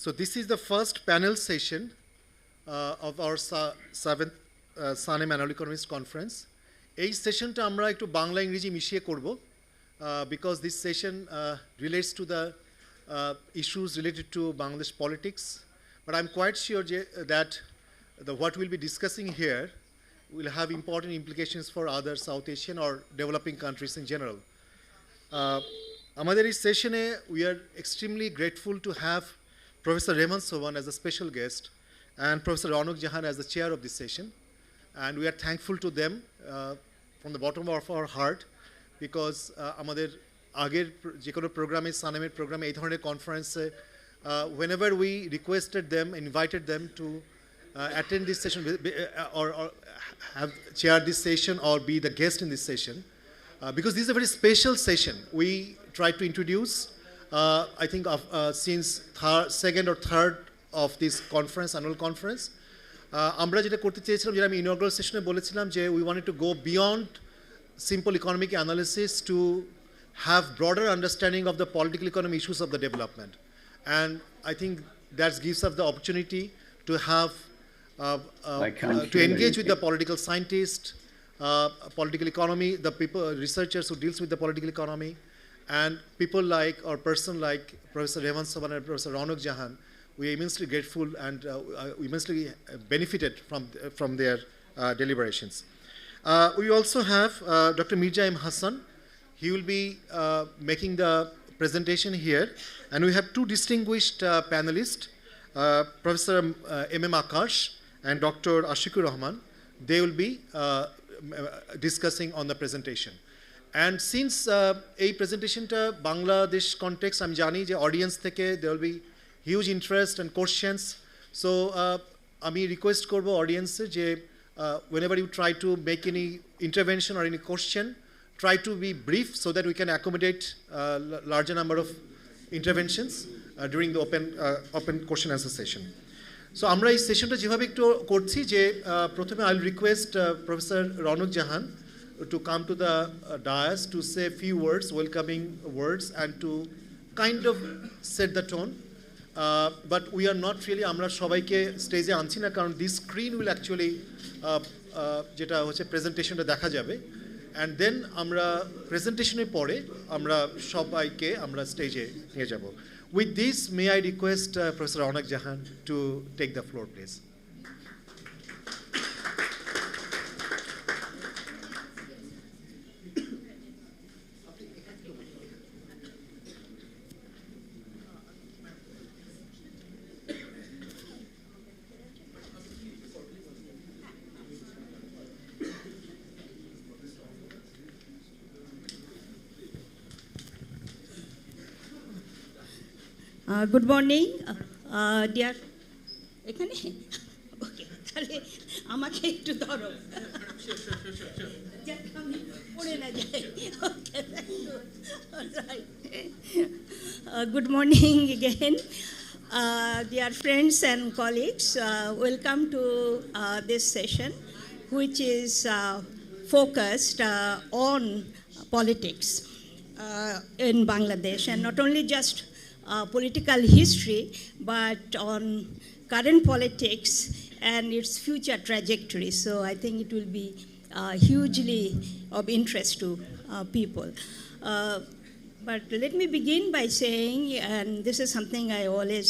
So this is the first panel session of our 7th SANEM Annual Economist Conference. এই সেশনটা আমরা একটু বাংলা ইংরেজি মিশিয়ে করব because this session relates to the issues related to Bangladesh politics. But I'm quite sure that what we'll be discussing here will have important implications for other South Asian or developing countries in general. আমাদের এই সেশনে we are extremely grateful to have Professor Rehman Soban as a special guest and Professor Ronak Jahan as the chair of this session. And we are thankful to them from the bottom of our heart because আমাদের আগের যে কোনো প্রোগ্রামে সানেমের প্রোগ্রামে এই ধরনের কনফারেন্সে whenever we requested them, invited them to attend this session or have chair this session or be the guest in this session, because this is a very special session. We try to introduce, I think since second or third of this conference, annual conference, আমরা যেটা করতে চেয়েছিলাম যেটা আমি ইনঅগ্রাল সেশনে বলেছিলাম যে we wanted to go beyond simple economic analysis to have broader understanding of the political economy issues of the development. And I think that gives us the opportunity to have to engage with the political scientists, political economy, the people, researchers who deals with the political economy, and people like, or person like Professor Rehman Soban and Professor Ronak Jahan. We are immensely grateful and we immensely benefited from their deliberations. We also have Dr. Mirza M. Hassan. He will be making the presentation here, and we have two distinguished panelists, Professor M.M. Akash and Dr. Ashikur Rahman. They will be discussing on the presentation. And since a presentation to Bangladesh context, I'm jani je audience theke there will be huge interest and questions. So আমি request করব audience যে whenever you try to make any intervention or any question, try to be brief so that we can accommodate larger number of interventions during the open question answer session. So আমরা এই সেশনটা যেভাবে একটু করছি যে প্রথমে I'll request Professor Ronak Jahan to come to the dais to say a few words, welcoming words, and to kind of set the tone. But we are not really, আমরা সবাইকে স্টেজে আনছি না কারণ this screen will actually যেটা হচ্ছে প্রেজেন্টেশনটা দেখা যাবে, and then আমরা প্রেজেন্টেশনের পরে আমরা সবাইকে আমরা স্টেজে নিয়ে যাব. With this, may I request Professor Ronak Jahan to take the floor, please. Good morning, dear. এখানে ওকে তাহলে আমাকে একটু ধরো আমি পড়ে না যাই. ওকে, good morning again, dear friends and colleagues. Welcome to this session, which is focused on politics in Bangladesh, and not only just political history, but on current politics and its future trajectory. So I think it will be hugely of interest to people. But let me begin by saying, and this is something I always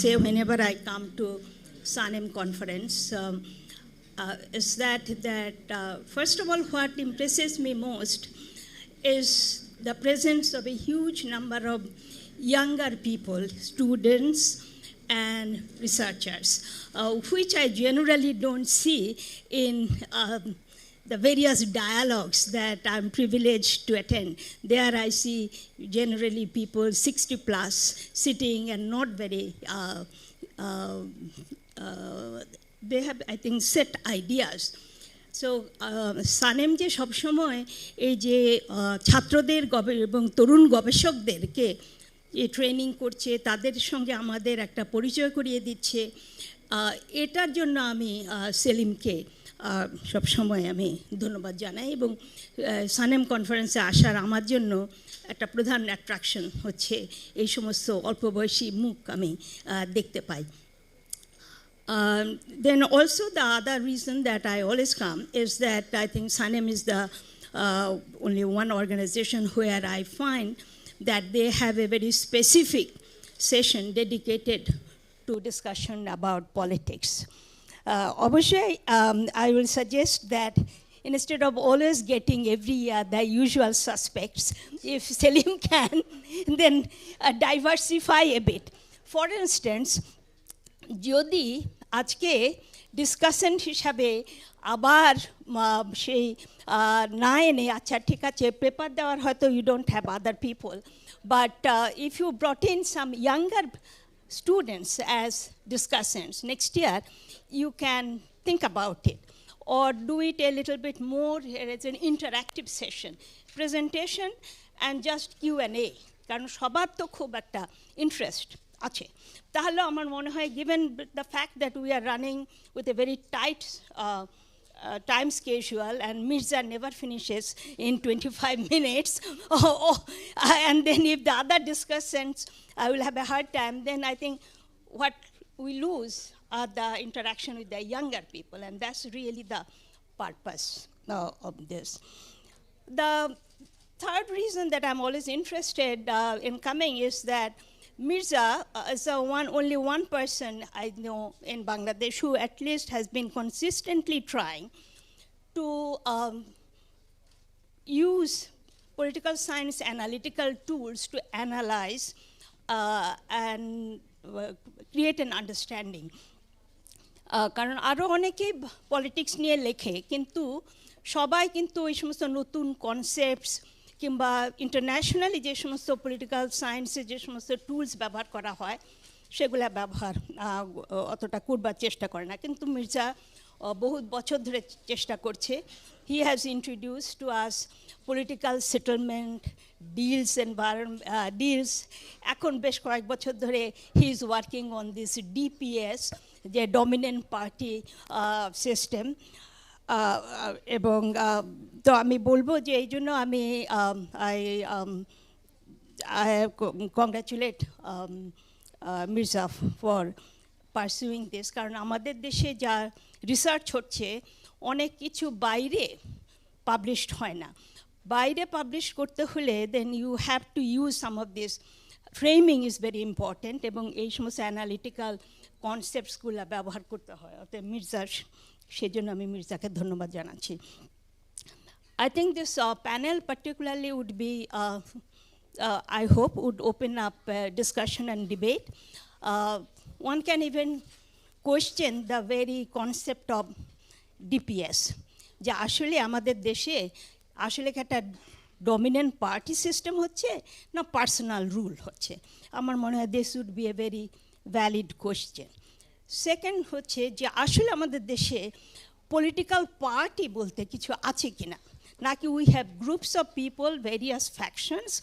say whenever I come to SANEM conference, is that first of all, what impresses me most is the presence of a huge number of younger people, students and researchers, which I generally don't see in the various dialogues that I'm privileged to attend. There I see generally people 60 plus sitting and not very, they have, I think, set ideas. So SANEM যে সবসময় এই যে ছাত্রদের এবং তরুণ গবেষকদেরকে যে training করছে, তাদের সঙ্গে আমাদের একটা পরিচয় করিয়ে দিচ্ছে, এটার জন্য আমি সেলিমকে সবসময় আমি ধন্যবাদ জানাই এবং সানেম কনফারেন্সে আসার আমার জন্য একটা প্রধান অ্যাট্রাকশন হচ্ছে এই সমস্ত অল্প বয়সী মুখ আমি দেখতে পাই। Then also the other reason that I always come is that I think SANEM is the only one organization where I find that they have a very specific session dedicated to discussion about politics. Obviously, I will suggest that instead of always getting every year the usual suspects, if Selim can, then diversify a bit. For instance, যদি আজকে discussion হিসাবে আবার সেই না এনে আচ্ছা ঠিক আছে পেপার দেওয়ার হয়তো you don't have other people but if you brought in some younger students as discussants next year, you can think about it or do it a little bit more as an interactive session, presentation and just Q&A. কারণ সবার তো খুব একটা interest আছে তাহলে আমার মনে হয় given the fact that we are running with a very tight time schedule and Mirza never finishes in 25 minutes and then if the other discussants I will have a hard time, then I think what we lose are the interaction with the younger people, and that's really the purpose of this. The third reason that I'm always interested in coming is that Mirza is only one person I know in Bangladesh who at least has been consistently trying to use political science analytical tools to analyze and create an understanding. কারণ আরও অনেকেই politics নিয়ে লেখে কিন্তু সবাই কিন্তু এই সমস্ত নতুন কনসেপ্টস কিংবা ইন্টারন্যাশনালি যে সমস্ত পলিটিক্যাল সায়েন্সে যে সমস্ত টুলস ব্যবহার করা হয় সেগুলো ব্যবহার অতটা করবার চেষ্টা করে না কিন্তু মির্জা বহুত বছর ধরে চেষ্টা করছে he has introduce to us political settlement deals deals এখন বেশ কয়েক বছর ধরে he is working on this DPS যে ডমিনেন্ট পার্টি সিস্টেম এবং তো আমি বলবো যে এই জন্য আমি I congratulate Mirza for pursuing this কারণ আমাদের দেশে যা রিসার্চ হচ্ছে অনেক কিছু বাইরে পাবলিশড হয় না বাইরে পাবলিশ করতে হলে then you have to use some of this framing is very important এবং এই সমস্ত অ্যানালিটিক্যাল কনসেপ্টসগুলো ব্যবহার করতে হয় অর্থাৎ মির্জার সেজন্য আমি মির্জাকে ধন্যবাদ জানাচ্ছি I think this panel particularly would be I hope would open up discussion and debate. One can even question the very concept of DPS. যে আসলে আমাদের দেশে আসলে কি একটা ডমিনেন্ট পার্টি সিস্টেম হচ্ছে না পার্সোনাল রুল হচ্ছে আমার মনে হয় this would be a very valid question second হচ্ছে যে আসলে আমাদের দেশে পলিটিক্যাল পার্টি বলতে কিছু আছে কি না নাকি we have groups of people various factions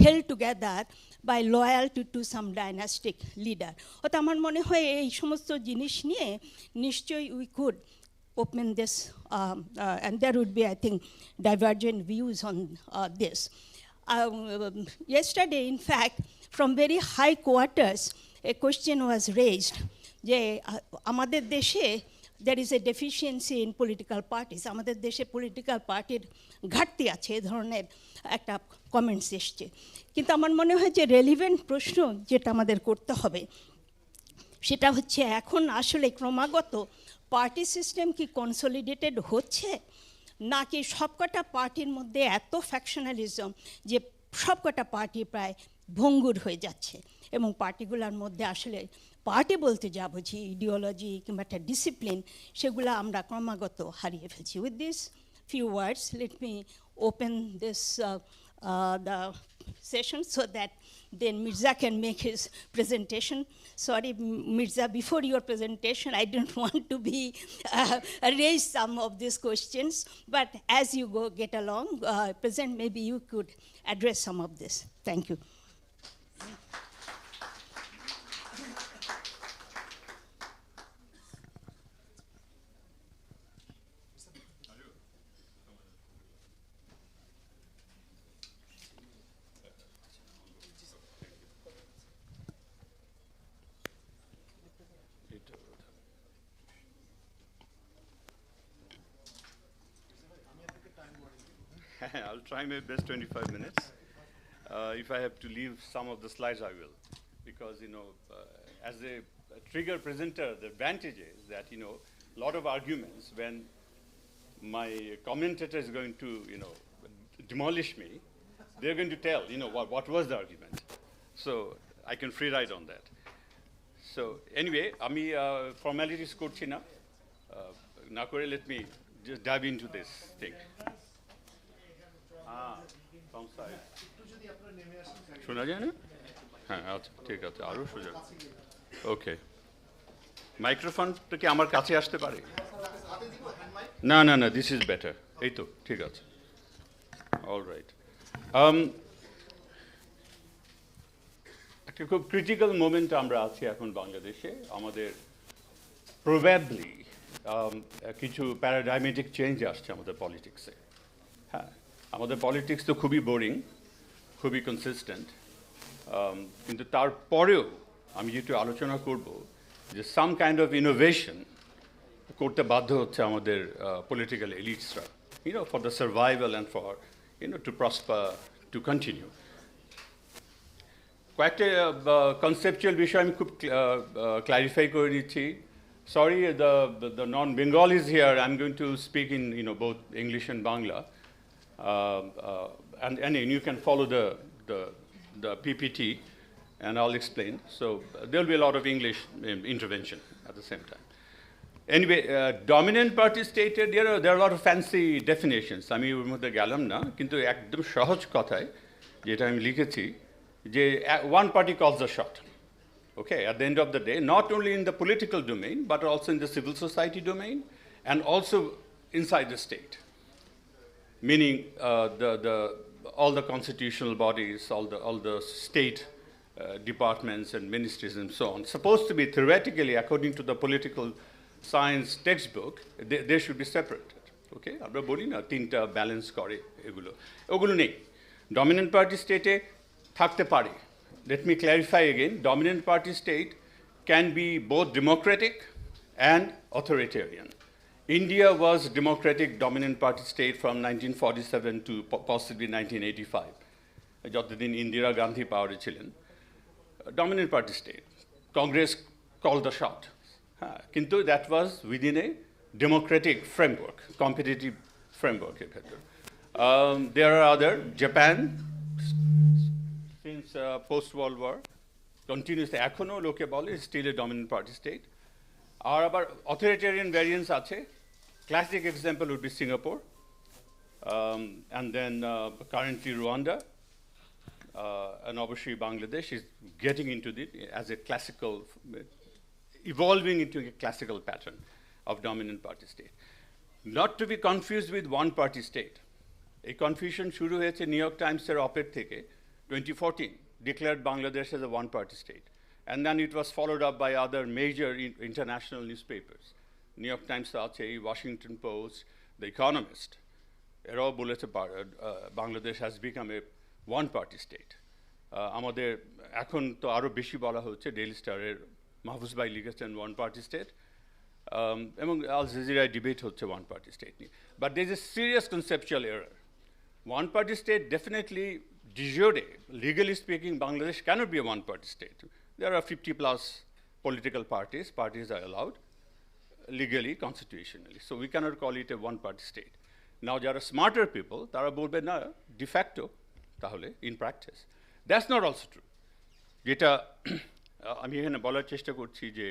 held together by loyalty to some dynastic leader অর্থাৎ আমার মনে হয় এই সমস্ত জিনিস নিয়ে নিশ্চয়ই we could open this and there would be I think divergent views on this. Yesterday in fact from very high quarters a question was raised যে আমাদের দেশে there is a deficiency in political parties আমাদের দেশে political পার্টির ঘাটতি আছে এই ধরনের একটা কমেন্টস এসছে কিন্তু আমার মনে হয় যে রেলিভেন্ট প্রশ্ন যেটা আমাদের করতে হবে সেটা হচ্ছে এখন আসলে ক্রমাগত পার্টি সিস্টেম কি কনসলিডেটেড হচ্ছে নাকি সবকটা পার্টির মধ্যে এত ফ্যাকশনালিজম যে সবকটা পার্টি প্রায় ভঙ্গুর হয়ে যাচ্ছে এবং পার্টিগুলোর মধ্যে আসলে পার্টি বলতে যা বুঝি ইডিওলজি কিংবা একটা ডিসিপ্লিন সেগুলো আমরা ক্রমাগত হারিয়ে ফেলছি with this few words let me open this the session so that then Mirza can make his presentation. Sorry, Mirza, before your presentation, I didn't want to be raise some of these questions, but as you go get along, present, maybe you could address some of this. Thank you. I'll try my best 25 minutes. If I have to leave some of the slides, I will. Because, as a trigger presenter, the advantage is that, a lot of arguments, when my commentator is going to, demolish me, they're going to tell, what was the argument. So I can free ride on that. So anyway, আমি formalities করছি না, না করে let me just dive into this thing. শোনা যায় না? হ্যাঁ আচ্ছা ঠিক আছে, আরও সোজা। ওকে, মাইক্রোফোনটা কি আমার কাছে আসতে পারে? না না না, দিস ইজ বেটার। এই তো ঠিক আছে, অল রাইট। একটা খুব ক্রিটিক্যাল মোমেন্ট আমরা আছি এখন বাংলাদেশে। আমাদের প্রবাবলি কিছু প্যারাডাইমেটিক চেঞ্জ আসছে আমাদের পলিটিক্সে। হ্যাঁ, আমাদের পলিটিক্স তো খুবই বোরিং, খুবই কনসিস্টেন্ট, কিন্তু তারপরেও আমি যেটু আলোচনা করব যে সাম কাইন্ড অফ ইনোভেশন করতে বাধ্য হচ্ছে আমাদের পলিটিক্যাল এলিটসরা, for the survival and for to prosper, to continue. কয়েকটা কনসেপচুয়াল বিষয় আমি খুব ক্লারিফাই করে দিচ্ছি। Sorry, the non-Bengalis here, I'm going to speak in both English and Bangla. And you can follow the PPT and I'll explain. So there'll be a lot of English intervention at the same time. Anyway, dominant party state, there are a lot of fancy definitions. আমি ওর মধ্যে গেলাম না, কিন্তু একদম সহজ কথায় যেটা আমি লিখেছি যে one party calls the shot. Okay, at the end of the day, not only in the political domain, but also in the civil society domain, and also inside the state. Meaning all the constitutional bodies, all the state departments and ministries and so on, supposed to be theoretically, according to the political science textbook, they should be separated. Okay, আমরা বলি না তিনটা balance করে, ওগুলো নেই। Dominant party স্টেটে থাকতে পারে। Let me clarify again, dominant party state can be both democratic and authoritarian. India was democratic dominant party state from 1947 to possibly 1985. যতদিন ইন্দিরা গান্ধী পাওয়ারে ছিলেন, dominant party state. Congress called the shot. কিন্তু that was within a democratic framework, competitive framework. There are other, Japan, since post-World War, continuously, এখনো লোকে বলে still a dominant party state. আর আবার authoritarian variants আছে. Classic example would be Singapore, and then currently Rwanda, and obviously Bangladesh is getting into it as a classical, evolving into a classical pattern of dominant party state. Not to be confused with one-party state. A confusion শুরু হয়েছে new York টাইমসের op-ed থেকে, 2014 declared Bangladesh as a one-party state. And then it was followed up by other major international newspapers. New York Times, Washington Post, The Economist. এরাও বলেছে Bangladesh has become a one-party state. আমাদের এখন তো আরও বেশি বলা হচ্ছে, ডেইলি স্টারের মাহফুজ ভাই লিখেছেন one-party state. এবং আল জাজিরায় ডিবেট হচ্ছে one-party state নিয়ে। But there is a serious conceptual error. One-party state definitely, de jure, legally speaking, Bangladesh cannot be a one-party state. There are 50 plus political parties. Parties are allowed legally, constitutionally. So we cannot call it a one-party state. Now there are smarter people, তারা বলবে না de facto, তাহলে in practice. That's not also true. যেটা আমি এখানে বলার চেষ্টা করছি যে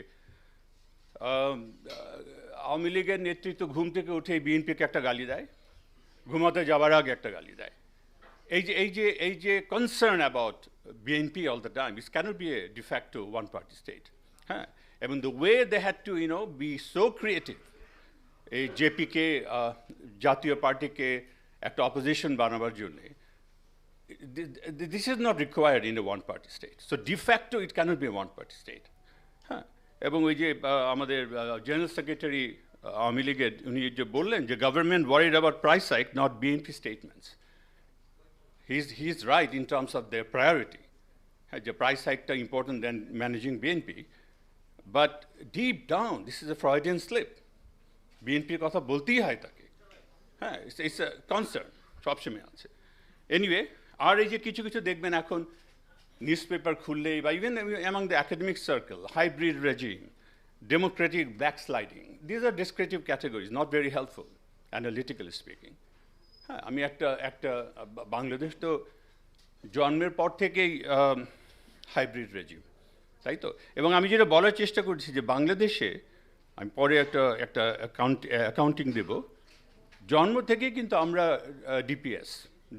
আওয়ামী লীগের নেতৃত্ব ঘুম থেকে উঠে বিএনপিকে একটা গালি দেয়, ঘুমাতে যাওয়ার আগে একটা গালি দেয়। এই যে concern about BNP all the time, it cannot be a de facto one-party state. এবং the way they had to be so creative, এই জেপিকে জাতীয় পার্টিকে একটা অপোজিশন বানাবার জন্যে, this is not required in a one-party state. So de facto it cannot be a one-party state. এবং ওই যে আমাদের জেনারেল সেক্রেটারি আওয়ামী লীগের উনি যে বললেন যে government worried about price hike, not BNP statements. He's right in terms of their priority. The price hike is important than managing BNP. But deep down, this is a Freudian slip. BNP কথা বলতেই হয় তাকে। It's a concern. সবসময় আছে। Anyway, আর এই যে কিছু কিছু দেখবেন এখন নিউজ পেপার খুললেই বা even among the academic circle, hybrid regime, democratic backsliding, these are descriptive categories, not very helpful, analytically speaking. হ্যাঁ, আমি একটা বাংলাদেশ তো জন্মের পর থেকেই হাইব্রিড রেজিম, তাই তো? এবং আমি যেটা বলার চেষ্টা করছি যে বাংলাদেশে, আমি পরে একটা অ্যাকাউন্টিং দেব, জন্ম থেকেই কিন্তু আমরা DPS,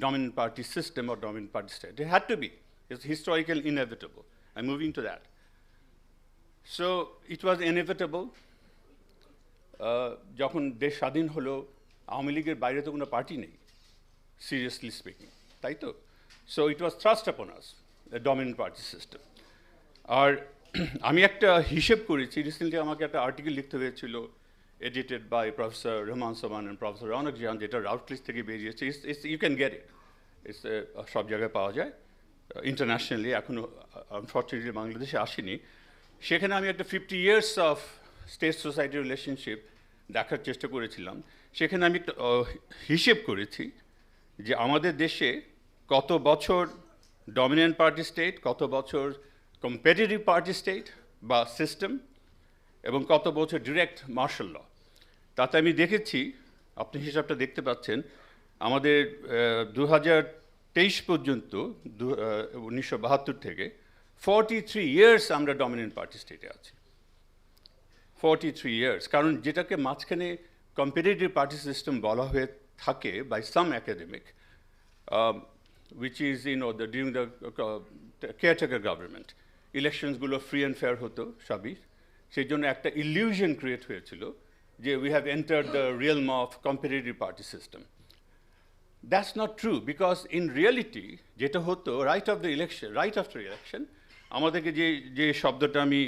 dominant party system or dominant party state. It had to be. It's historical inevitable. I'm moving to that. So it was inevitable. যখন দেশ স্বাধীন হলো, আওয়ামী লীগের বাইরে তো কোনো পার্টি নেই, সিরিয়াসলি স্পিকিং, তাই তো? সো ইট ওয়াজ থ্রাস্ট আপন আস, দ্য ডমিনেন্ট পার্টি সিস্টেম। আর আমি একটা হিসেব করেছি, রিসেন্টলি আমাকে একটা আর্টিকেল লিখতে হয়েছিল, এডিটেড বাই প্রফেসর রহমান সোমান অ্যান্ড প্রফেসর রৌনক জিহান, যেটা রাউটলিস থেকে বেরিয়েছে। You can get it, it's সব জায়গায় পাওয়া যায় ইন্টারন্যাশনালি, এখনও আনফর্চুনেটলি বাংলাদেশে আসেনি। সেখানে আমি একটা 50 years of state society relationship দেখার চেষ্টা করেছিলাম। সেখানে আমি একটা হিসেব করেছি যে আমাদের দেশে কত বছর ডমিনেন্ট পার্টি স্টেট, কত বছর কম্পিটিটিভ পার্টি স্টেট বা সিস্টেম, এবং কত বছর ডিরেক্ট মার্শাল ল। তাতে আমি দেখেছি, আপনি হিসাবটা দেখতে পাচ্ছেন, আমাদের 2023 পর্যন্ত 1972 থেকে 43 years আমরা ডমিনেন্ট পার্টি স্টেটে আছি। 43 years, কারণ যেটাকে মাঝখানে কম্পিটিটিভ পার্টি সিস্টেম বলা হয়ে থাকে by some academic, which is, during the caretaker government, ইলেকশনসগুলো ফ্রি অ্যান্ড ফেয়ার হতো সবই, সেই জন্য একটা ইলিউশন ক্রিয়েট হয়েছিল যে we have entered the realm of competitive party system. That's not true, because in reality যেটা হতো, রাইট আফটার ইলেকশন, আমাদেরকে যে শব্দটা আমি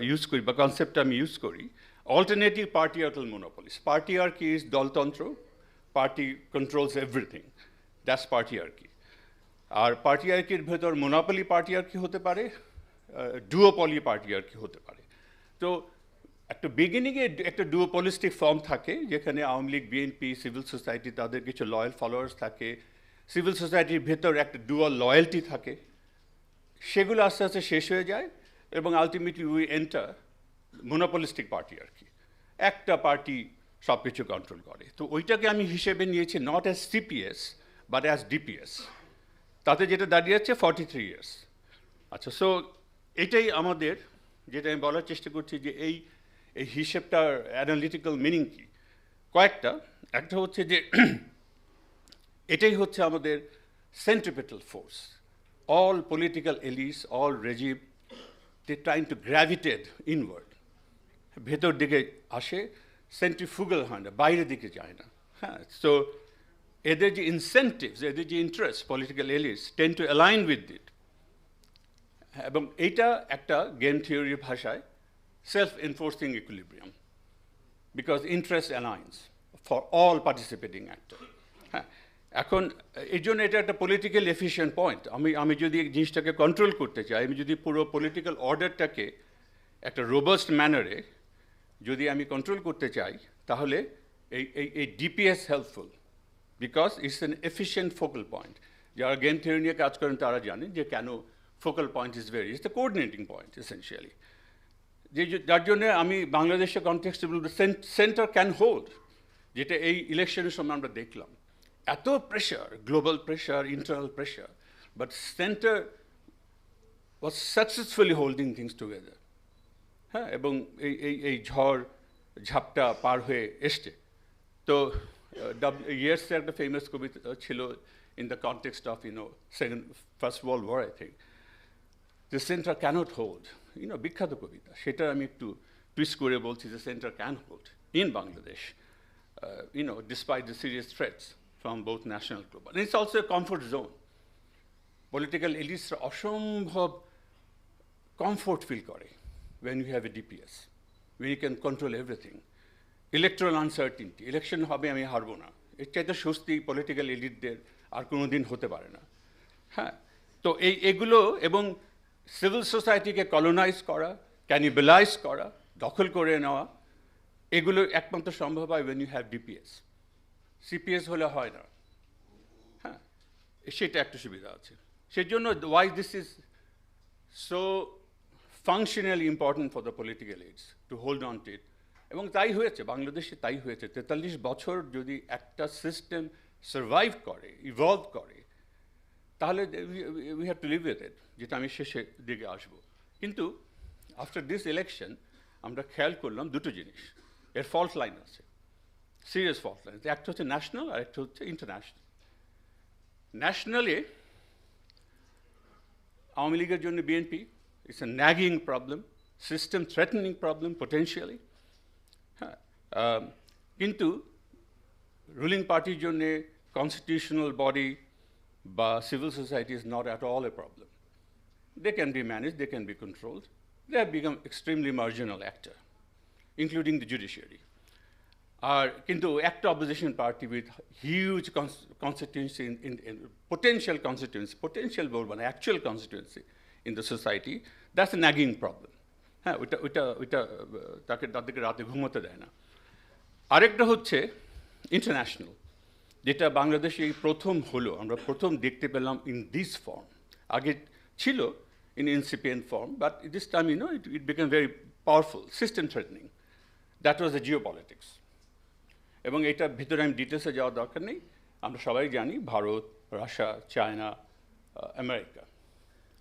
ইউজ করি বা কনসেপ্টটা আমি ইউজ করি, alternative partyarchal monopolies. Partyarchy is দলতন্ত্র, party controls everything, that's partyarchy. আর পার্টিয়ার্কির ভেতর মোনোপলি পার্টিয়ার্কি হতে পারে, ডুওপলি পার্টিয়ার্কি হতে পারে। তো একটা বিগিনিংয়ে একটা ডুওপলিস্টিক ফর্ম থাকে, যেখানে Awami League, BNP, civil society, তাদের কিছু লয়াল ফলোয়ার্স থাকে, সিভিল সোসাইটির ভেতর একটা ডুয়াল লয়্যালটি থাকে। সেগুলো আস্তে আস্তে শেষ হয়ে যায় এবং আলটিমেটলি উই এন্টার মোনোপলিস্টিক পার্টি আর কি, একটা পার্টি সব কিছু কন্ট্রোল করে। তো ওইটাকে আমি হিসেবে নিয়েছি not as CPS but as DPS. তাতে যেটা দাঁড়িয়েছে 43 years। আচ্ছা, সো এটাই আমাদের, যেটা আমি বলার চেষ্টা করছি যে এই হিসেবটার অ্যানালিটিক্যাল মিনিং কি কয়েকটা। একটা হচ্ছে যে এটাই হচ্ছে আমাদের centripetal force. All political elites, all regime, they're trying to gravitate inward. ভেতর দিকে আসে, সেন্ট্রিফুগাল হয় না, বাইরের দিকে যায় না। হ্যাঁ, সো এদের যে ইনসেন্টিভস, এদের যে interest, political elites tend two align with it. এবং এইটা একটা গেম থিওরির ভাষায় self enforcing equilibrium, because interest aligns for all participating actor. হ্যাঁ, এখন এই জন্য এটা একটা পলিটিক্যাল এফিশিয়েন্ট পয়েন্ট। আমি যদি এই জিনিসটাকে কন্ট্রোল করতে চাই, আমি যদি পুরো পলিটিক্যাল অর্ডারটাকে একটা রোবাস্ট ম্যানারে যদি আমি কন্ট্রোল করতে চাই, তাহলে এই DPS helpful, because it's an efficient focal point. যারা গেম থিওরি নিয়ে কাজ করেন তারা জানেন যে কেন focal point is very, it's the coordinating point essentially. যার জন্য আমি বাংলাদেশের কনটেক্সটে বলবো সেন্টার ক্যান হোল্ড, যেটা এই ইলেকশনের সময় আমরা দেখলাম। এত pressure, global pressure, internal pressure, but centre was successfully holding things together. হ্যাঁ, এবং এই ঝড় ঝাপটা পার হয়ে এসছে। তো ইয়েটসের একটা ফেমাস কবিতা ছিল in the context of first world war, I think, the centre cannot hold, বিখ্যাত কবিতা। সেটা আমি একটু টুইস্ট করে বলছি যে centre can hold in Bangladesh, despite the serious threats from both national and global. And it's also a comfort zone. Political elites অসম্ভব comfort feel করে when you have a DPS, when you can control everything. Electoral uncertainty, election হবে আমি হারবো না, এর চাইতে স্বস্তি political এলিটদের আর কোনো দিন হতে পারে না। হ্যাঁ, তো এগুলো এবং সিভিল সোসাইটিকে কলোনাইজ করা, ক্যানিবালাইজ করা, দখল করে নেওয়া, এগুলো একমাত্র সম্ভব হয় when you have DPS. CPS হলে হয় না। সেটা একটা সুবিধা আছে। সেজন্য why this is so functionally important for the political elites to hold on to it. এবং তাই হয়েছে, বাংলাদেশে তাই হয়েছে। 43 বছর যদি একটা সিস্টেম সার্ভাইভ করে, ইভলভ করে, তাহলে we have two live with it, যেটা আমি শেষে দিকে আসবো। কিন্তু আফটার দিস ইলেকশন আমরা খেয়াল করলাম দুটো জিনিস, এর ফল্ট লাইন আছে, সিরিয়াস ফল্ট লাইন। একটা হচ্ছে ন্যাশনাল আর একটা হচ্ছে ইন্টারন্যাশনাল। ন্যাশনালে আওয়ামী লীগের জন্য BNP it's a nagging problem, system threatening problem potentially. হ্যাঁ, কিন্তু রুলিং পার্টির জন্যে কনস্টিটিউশনাল বডি বা civil society is not at all A problem. They can be managed, they can be controlled. They have become extremely marginal actor, including the judiciary. Kintu একটা opposition party with huge constituency in potential constituency, potential বলবো না, actual constituency in the society, that's a nagging problem. হ্যাঁ, ওইটা তাদেরকে রাতে ঘুমোতে দেয় না। আরেকটা হচ্ছে ইন্টারন্যাশনাল, যেটা বাংলাদেশে এই প্রথম হলো, আমরা প্রথম দেখতে পেলাম ইন দিস ফর্ম। আগে ছিল in incipient form, but this time, it became very powerful, system threatening. That was the geopolitics. এবং এটার ভিতরে আমি ডিটেলসে যাওয়ার দরকার নেই, আমরা সবাই জানি ভারত, রাশিয়া, চায়না, আমেরিকা,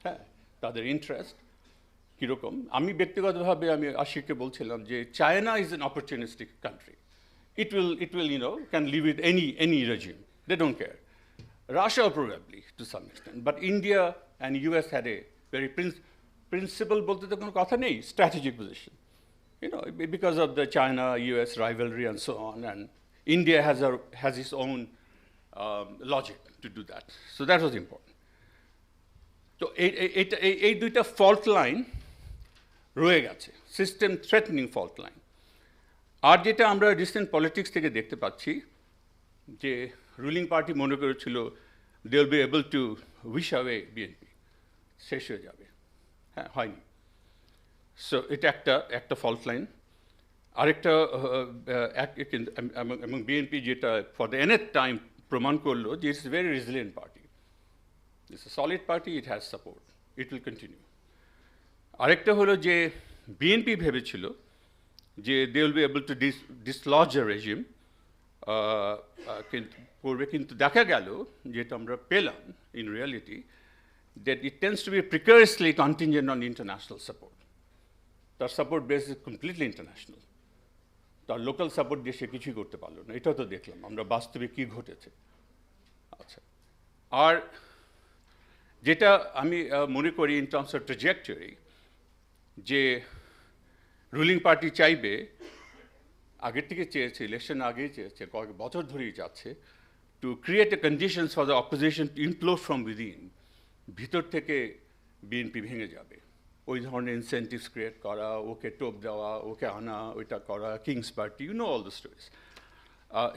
হ্যাঁ, তাদের ইন্টারেস্ট কীরকম। আমি ব্যক্তিগতভাবে আমি আশিককে বলছিলাম যে China is an opportunistic country, it will can live with any regime, they don't care. Russia probably to some extent, but India and US had a very principled বলতে তো কোনো কথা নেই, strategic position, because of the China-US rivalry and so on, and India has its own logic to do that, so that was important. So এই দুইটা fault line রয়ে গেছে, system threatening fault line. আর যেটা আমরা রিসেন্ট পলিটিক্স থেকে দেখতে পাচ্ছি, যে রুলিং পার্টি মনে করেছিল they will be able to wish away BNP, শেষ হয়ে যাবে। হ্যাঁ, হয়নি। সো এটা একটা ফল্ট লাইন। আরেকটা এবং বিএনপি যেটা ফর দ্য এনথ টাইম প্রমাণ করলো যে it's very resilient party, it's a solid party, it has support, it will continue. আরেকটা হলো যে বিএনপি ভেবেছিল যে they will be able to dislodge a regime, করবে, কিন্তু দেখা গেল যেটা আমরা পেলাম ইন রিয়ালিটি, that it tends to be precariously contingent on international support. তার support base is completely international, তার লোকাল সাপোর্ট দিয়ে সে কিছুই করতে পারলো না। এটাও তো দেখলাম আমরা বাস্তবে কী ঘটেছে। আচ্ছা, আর যেটা আমি মনে করি ইন টার্মস অফ ট্র্যাজেক্টরি, যে রুলিং পার্টি চাইবে, আগের থেকে চেয়েছে, ইলেকশন আগেই চেয়েছে, কয়েক বছর ধরেই যাচ্ছে, to create a conditions for the opposition to implode from within. ভিতর থেকে বিএনপি ভেঙে যাবে, ওই ধরনের ইনসেন্টিভস ক্রিয়েট করা, ওকে টোপ দেওয়া, ওকে আনা, ওইটা করা, king's party, all the stories.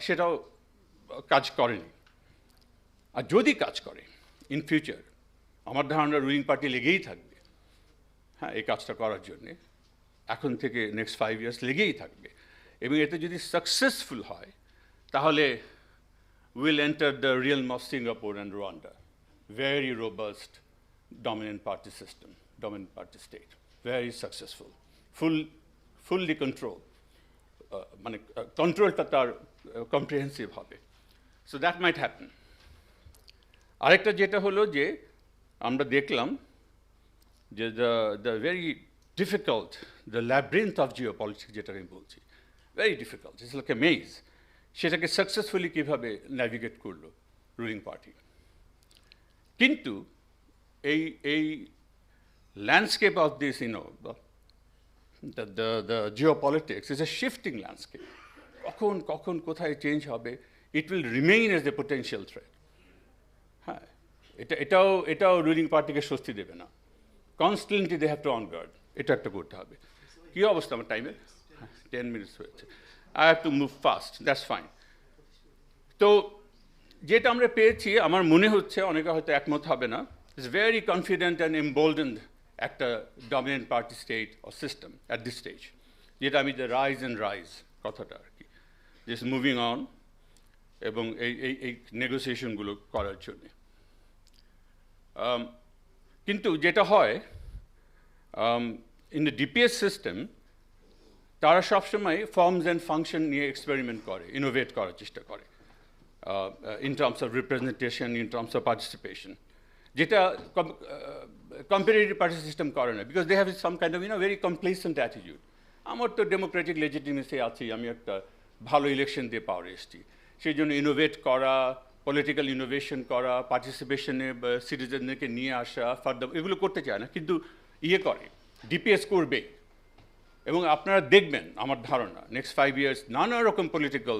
সেটাও কাজ করেনি। আর যদি কাজ করে ইন ফিউচার, আমার ধারণা রুলিং পার্টি লেগেই থাকবে, হ্যাঁ, এই কাজটা করার জন্যে এখন থেকে নেক্সট 5 years লেগেই থাকবে। এবং এতে যদি সাকসেসফুল হয়, তাহলে will enter the realm of Singapore and Rwanda, very robust dominant party system, dominant party state, very successful, fully control, মানে কন্ট্রোলটা তার কম্প্রিহেন্সিভ হবে। So that might happen. আরেকটা যেটা হলো যে আমরা দেখলাম যে the very difficult, the labyrinth of geopolitics যেটা আমি বলছি, very difficult, it's like a maze, সেটাকে সাকসেসফুলি কীভাবে ন্যাভিগেট করলো রুলিং পার্টি। কিন্তু এই landscape of this, the geopolitics is a shifting landscape. কখন কোথায় চেঞ্জ হবে, it will remain as a potential threat. হ্যাঁ, এটাও রুলিং পার্টিকে স্বস্তি দেবে না, constantly they have to on guard, এটা একটা করতে হবে। কী অবস্থা আমার টাইমে? 10 minutes হয়েছে, I have to move fast, that's fine. তো যেটা আমরা পেয়েছি, আমার মনে হচ্ছে, অনেকে হয়তো একমত হবে না, ইজ ভেরি কনফিডেন্ট অ্যান্ড এমবোল্ডেন্ড একটা dominant party state or system at this stage, যেটা আমি দ্য রাইজ অ্যান্ড রাইজ কথাটা আর কি, জাস্ট মুভিং অন এবং এই নেগোসিয়েশনগুলো করার জন্যে। কিন্তু যেটা হয় ইন দ্য ডিপিএস সিস্টেম তারা সবসময় ফর্মস অ্যান্ড ফাংশন নিয়ে এক্সপেরিমেন্ট করে ইনোভেট করার চেষ্টা করে in terms of representation in terms of participation যেটা কম্পিটিটিভ পার্টি সিস্টেম করে না because they have some kind of very complacent attitude আমার তো ডেমোক্রেটিক লেজিটিমেসি আছেই আমি একটা ভালো ইলেকশন দিয়ে পাওয়ার এসেছি সেই জন্য ইনোভেট করা পলিটিক্যাল ইনোভেশন করা পার্টিসিপেশনে সিটিজেনদেরকে নিয়ে আসা ফার্দার এগুলো করতে চায় না কিন্তু করে ডিপিএস করবে এবং আপনারা দেখবেন আমার ধারণা নেক্সট 5 ইয়ার্স নানা রকম পলিটিক্যাল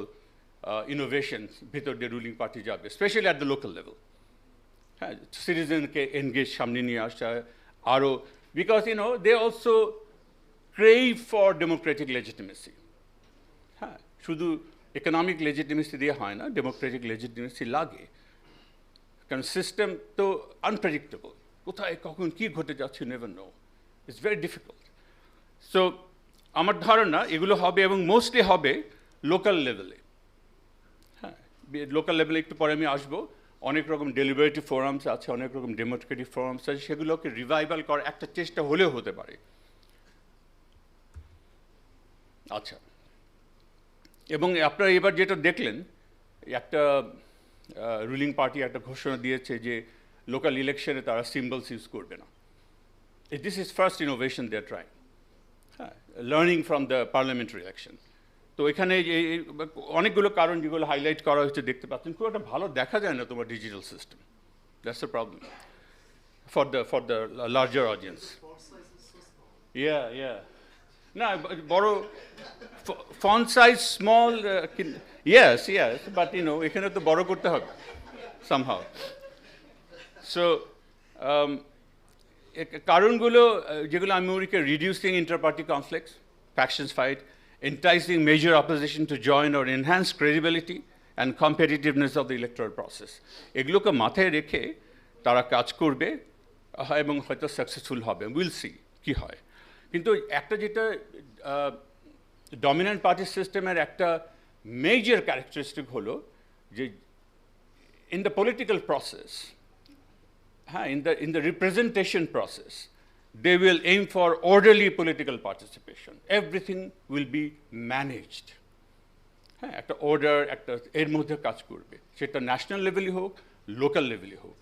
ইনোভেশনস ভিতর দিয়ে রুলিং পার্টি যাবে specially at the local level হ্যাঁ সিটিজেনকে এনগেজ সামনে নিয়ে আসা আরও because they also crave for democratic legitimacy হ্যাঁ শুধু ইকোনমিক লেজিটিমেসি দিয়ে হয় না ডেমোক্রেটিক লেজিটিমেসি লাগে কারণ সিস্টেম তো আনপ্রেডিক্টেবল কোথায় কখন কী ঘটে যাচ্ছে never know it's very difficult so আমার ধারণা এগুলো হবে এবং মোস্টলি হবে লোকাল লেভেলে হ্যাঁ লোকাল লেভেলে একটু পরে আমি আসবো অনেক রকম ডেলিবারেটিভ ফোরামস আছে অনেক রকম ডেমোক্রেটিক ফোরামস আছে সেগুলোকে রিভাইভাল করার একটা চেষ্টা হলেও হতে পারে আচ্ছা এবং আপনারা এবার যেটা দেখলেন একটা রুলিং পার্টি একটা ঘোষণা দিয়েছে যে লোকাল ইলেকশনে তারা সিম্বলস ইউজ করবে না this is first innovation they are trying হ্যাঁ learning from the parliamentary election তো এখানে অনেকগুলো কারণ যেগুলো হাইলাইট করা হয়েছে দেখতে পাচ্ছেন খুব একটা ভালো দেখা যায় না তোমার digital system that's the problem for the larger audience yeah না বড় font size small yes but এখানে তো বড় করতে হবে সামহাউ সো কারণগুলো যেগুলো আমি ওরিকে reducing interparty conflicts factions fight enticing major opposition to join or enhance credibility and competitiveness of the electoral process. এগুলোকে মাথায় রেখে তারা কাজ করবে এবং হয়তো সাকসেসফুল হবে উইল সি কি হয় কিন্তু একটা যেটা ডমিনেন্ট পার্টি সিস্টেমের একটা মেজর ক্যারেক্টারিস্টিক হলো যে ইন দ্য পলিটিক্যাল প্রসেস হ্যাঁ in the representation process they will aim for orderly political participation. Everything will be managed. হ্যাঁ একটা অর্ডার একটা এর মধ্যে কাজ করবে সেটা ন্যাশনাল লেভেলই হোক লোকাল লেভেলই হোক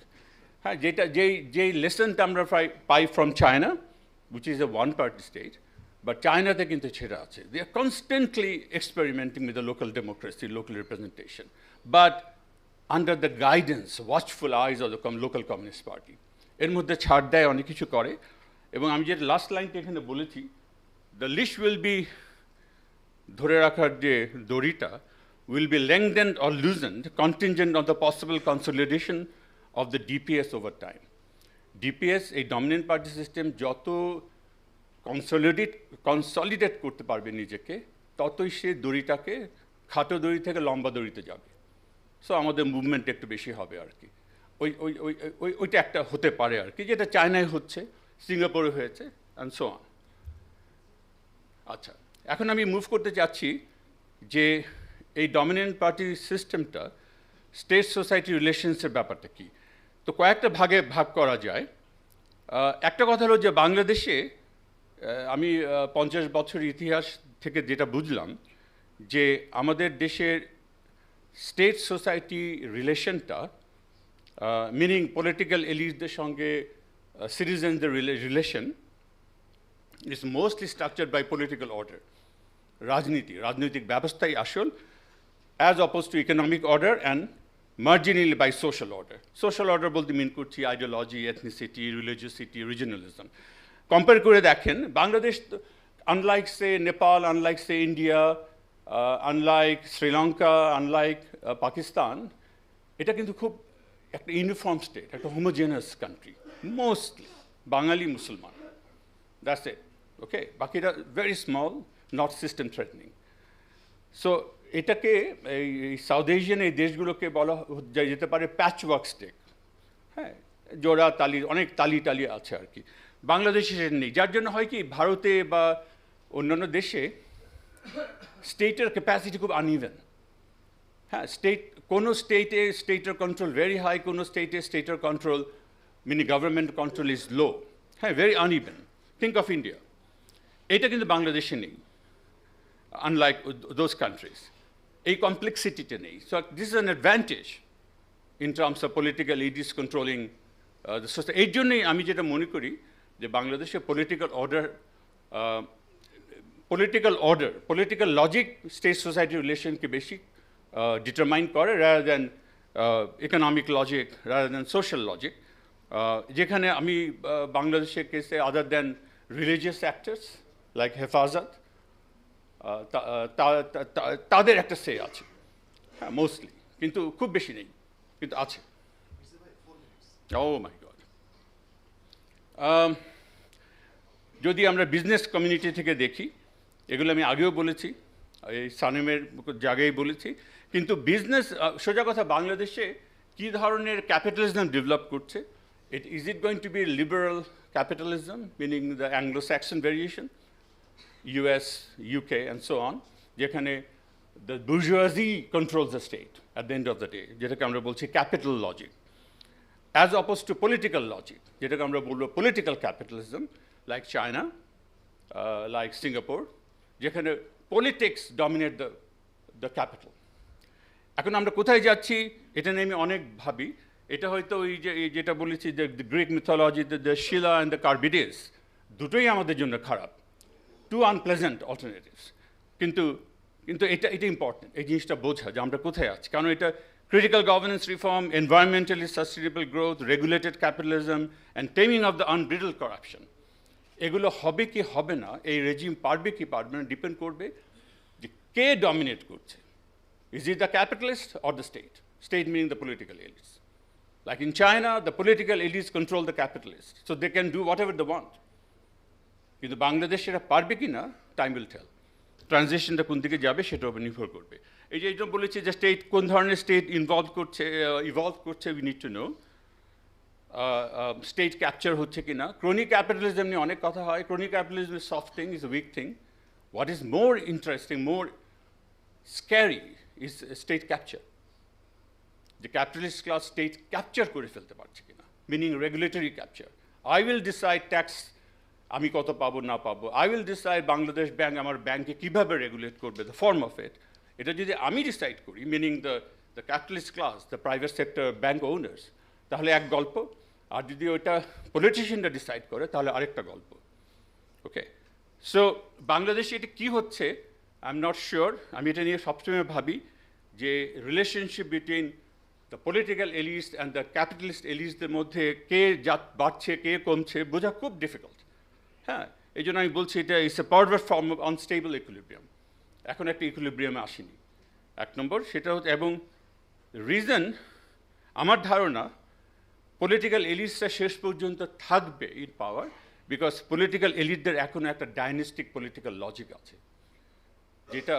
হ্যাঁ যেটা যেই লেসনটা আমরা পাই from China which is a one party state but চায়নাতে কিন্তু সেটা আছে they are constantly experimenting with the local democracy local representation but under the guidance watchful eyes of the local communist party এর মধ্যে ছাড় দেয় অনেক কিছু করে এবং আমি যেটা লাস্ট লাইনটা এখানে বলেছি দ্য লিস্ট উইল বি ধরে রাখার যে দড়িটা will be lengthened or loosened contingent on the possible consolidation of the DPS over time DPS এই ডমিনেন্ট পার্টি সিস্টেম যত কনসলিডেট করতে পারবে নিজেকে ততই সে দড়িটাকে খাটো দড়ি থেকে লম্বা দড়িতে যাবে সো আমাদের মুভমেন্ট একটু বেশি হবে আর কি ওইটা একটা হতে পারে আর কি যেটা চায়নায় হচ্ছে সিঙ্গাপুরে হয়েছে অ্যান্ড সো অন আচ্ছা এখন আমি মুভ করতে চাচ্ছি যে এই ডমিনেন্ট পার্টি সিস্টেমটা স্টেট সোসাইটি রিলেশনসের ব্যাপারটা কি তো কয়েকটা ভাগে ভাগ করা যায় একটা কথা হলো যে বাংলাদেশে আমি 50 বছর ইতিহাস থেকে যেটা বুঝলাম যে আমাদের দেশের স্টেট সোসাইটি রিলেশনটা মিনিং পলিটিক্যাল এলিটদের সঙ্গে citizens' relation is mostly structured by political order. রাজনৈতিক ব্যবস্থাই আসল as opposed to economic order and marginally by social order. Social order বলতে মিন করছি ideology, ethnicity, religiosity, regionalism. Compare করে দেখেন Bangladesh unlike say Nepal, unlike say India, unlike Sri Lanka, unlike Pakistan, এটা কিন্তু খুব একটা ইউনিফর্ম স্টেট একটা হোমোজেনাস কান্ট্রি মোস্টলি বাঙালি মুসলমান দ্যাটস ইট ওকে বাকিটা very small not system threatening so এটাকে এই সাউথ এশিয়ান এই দেশগুলোকে বলা যেতে পারে প্যাচওয়ার্ক স্টেট হ্যাঁ জোড়া তালি অনেক তালি আছে আর কি বাংলাদেশে সেটা নেই যার জন্য হয় কি ভারতে বা অন্যান্য দেশে স্টেটের ক্যাপাসিটি খুব আনইভেন হ্যাঁ কোনো স্টেটের কন্ট্রোল ভেরি হাই কোনো স্টেটের control meaning government control is low, very uneven. Think of India. এটা কিন্তু বাংলাদেশে নেই, unlike those countries. এই কমপ্লেক্সিটিটা নেই. So this is an advantage in terms of political elites controlling the society. এই জন্যই আমি যেটা মনে করি যে বাংলাদেশে political logic state society relationকে বেশি determine করে rather than economic logic, rather than social logic. যেখানে আমি বাংলাদেশের কেসে other than religious actors like হেফাজত, তাদের একটা সে আছে, হ্যাঁ, মোস্টলি, কিন্তু খুব বেশি নেই, কিন্তু আছে। ও মাই গড। যদি আমরা বিজনেস কমিউনিটি থেকে দেখি, এগুলো আমি আগেও বলেছি, এই সানেমের জায়গায় বলেছি, কিন্তু বিজনেস, সোজা কথা, বাংলাদেশে কী ধরনের ক্যাপিটালিজম ডেভেলপ করছে? Is it going to be liberal capitalism, meaning the Anglo-Saxon variation, US, UK, and so on, যেখানে the bourgeoisie controls the state at the end of the day, যেটাকে আমরা বলছি capital logic, as opposed to political logic, যেটাকে আমরা বলবো political capitalism, like China, like Singapore, যেখানে politics dominate the capital. এখন আমরা কোথায় যাচ্ছি এটা নিয়ে আমি অনেক ভাবি। এটা হয়তো ওই যে যেটা বলেছি যে Greek mythology, the Scylla and the Charybdis, দুটোই আমাদের জন্য খারাপ, টু আনপ্লেজেন্ট অল্টারনেটিভস। কিন্তু এটা ইম্পর্টেন্ট, এই জিনিসটা বোঝা যে আমরা কোথায় আছি, কারণ এটা critical governance reform, environmentally sustainable growth, regulated capitalism and taming of the unbridled corruption, এগুলো হবে কি হবে না, এই রেজিম পারবে কি পারবে না, ডিপেন্ড করবে যে কে ডমিনেট করছে। Is it the capitalist or the state? State meaning the political elites. Like in China, the political elites control the capitalists, so they can do whatever they want. কিন্তু বাংলাদেশ সেটা পারবে কি না, টাইম উইল টেল। ট্রানজিশনটা কোন দিকে যাবে সেটার উপর নির্ভর করবে। এই যে এইটা বলেছি যে স্টেট কোন ধরনের স্টেট ইভলভ করছে, we need to know. State capture হচ্ছে কি না। ক্রনিক ক্যাপিটালিজম নিয়ে অনেক কথা হয়। Chronic capitalism is soft thing, is a weak thing. What is more interesting, more scary is state capture. The capitalist class state capture করে ফেলতে পারছে কিনা, meaning regulatory capture. I will decide tax আমি কত পাবো না পাবো, I will decide Bangladesh bank আমার ব্যাংকে কিভাবে রেগুলেট করবে, the form of it. এটা যদি আমি ডিসাইড করি, meaning the capitalist class, the private sector bank owners, তাহলে এক গল্প। আর যদি ওইটা পলিটিশিয়ানরা ডিসাইড করে তাহলে আরেকটা গল্প। ওকে, সো বাংলাদেশে এটা কি হচ্ছে আই এম নট শিওর। আমি এটা নিয়ে সবসময় ভাবি যে relationship between the political elites and the capitalist এলিটসদের মধ্যে কে বাড়ছে কে কমছে বোঝা খুব ডিফিকাল্ট। হ্যাঁ, এই জন্য আমি বলছি এটা it's a pervert form of unstable equilibrium. এখন একটা ইকুইলিব্রিয়ামে আসেনি, এক নম্বর। সেটা হচ্ছে, এবং রিজন আমার ধারণা পলিটিক্যাল এলিটসটা শেষ পর্যন্ত থাকবে ইন পাওয়ার, বিকজ পলিটিক্যাল এলিটদের এখন একটা ডাইনেস্টিক পলিটিক্যাল লজিক আছে, যেটা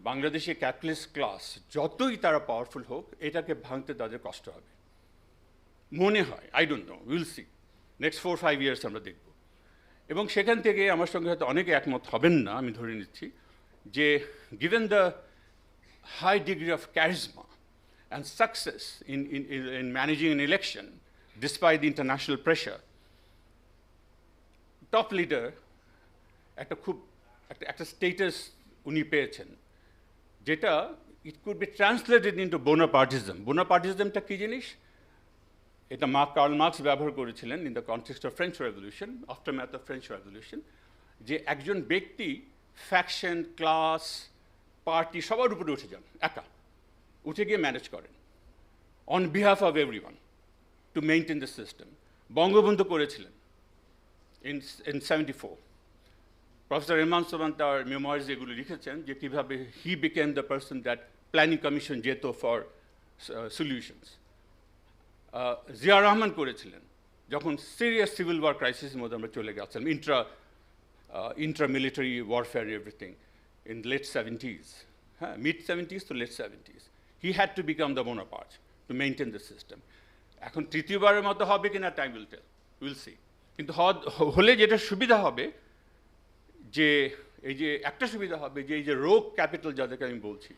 বাংলাদেশের ক্যাপিটালিস্ট ক্লাস যতই তারা পাওয়ারফুল হোক এটাকে ভাঙতে তাদের কষ্ট হবে মনে হয়। I don't no, will see, next 4-5 years আমরা দেখব। এবং সেখান থেকে আমার সঙ্গে হয়তো অনেকে একমত হবেন না, আমি ধরে নিচ্ছি যে given the high degree of charisma and success in managing an election despite the international pressure, top leader একটা স্টেটাস উনি পেয়েছেন, যেটা it could be translated into Bonapartism. বোনাপার্টিজমটা কী জিনিস? এটা কার্ল মার্কস ব্যবহার করেছিলেন in the context of French revolution, aftermath of French revolution, যে একজন ব্যক্তি ফ্যাকশন, ক্লাস, পার্টি সবার উপরে উঠে যান, একা উঠে গিয়ে ম্যানেজ করেন on behalf of everyone two maintain the system. Bangabandhu করেছিলেন in 74। প্রফেসর রেহমান সোবহান তার মেমোয়ার্স এগুলো লিখেছেন যে কীভাবে he became the person that planning commission যেত ফর সলিউশনস। জিয়া রহমান করেছিলেন যখন সিরিয়াস সিভিল ওয়ার ক্রাইসিসের মধ্যে আমরা চলে গেছিলাম, intra military warfare everything in late 70s, হ্যাঁ, মিড 70s to late 70s, he had to become the Bonaparte to maintain the system. এখন তৃতীয়বারের মতো হবে কিনা time will tell, will see. কিন্তু হলে যেটা সুবিধা হবে, যে এই যে একটা সুবিধা হবে যে এই যে রোগ ক্যাপিটাল যাদেরকে আমি বলছি,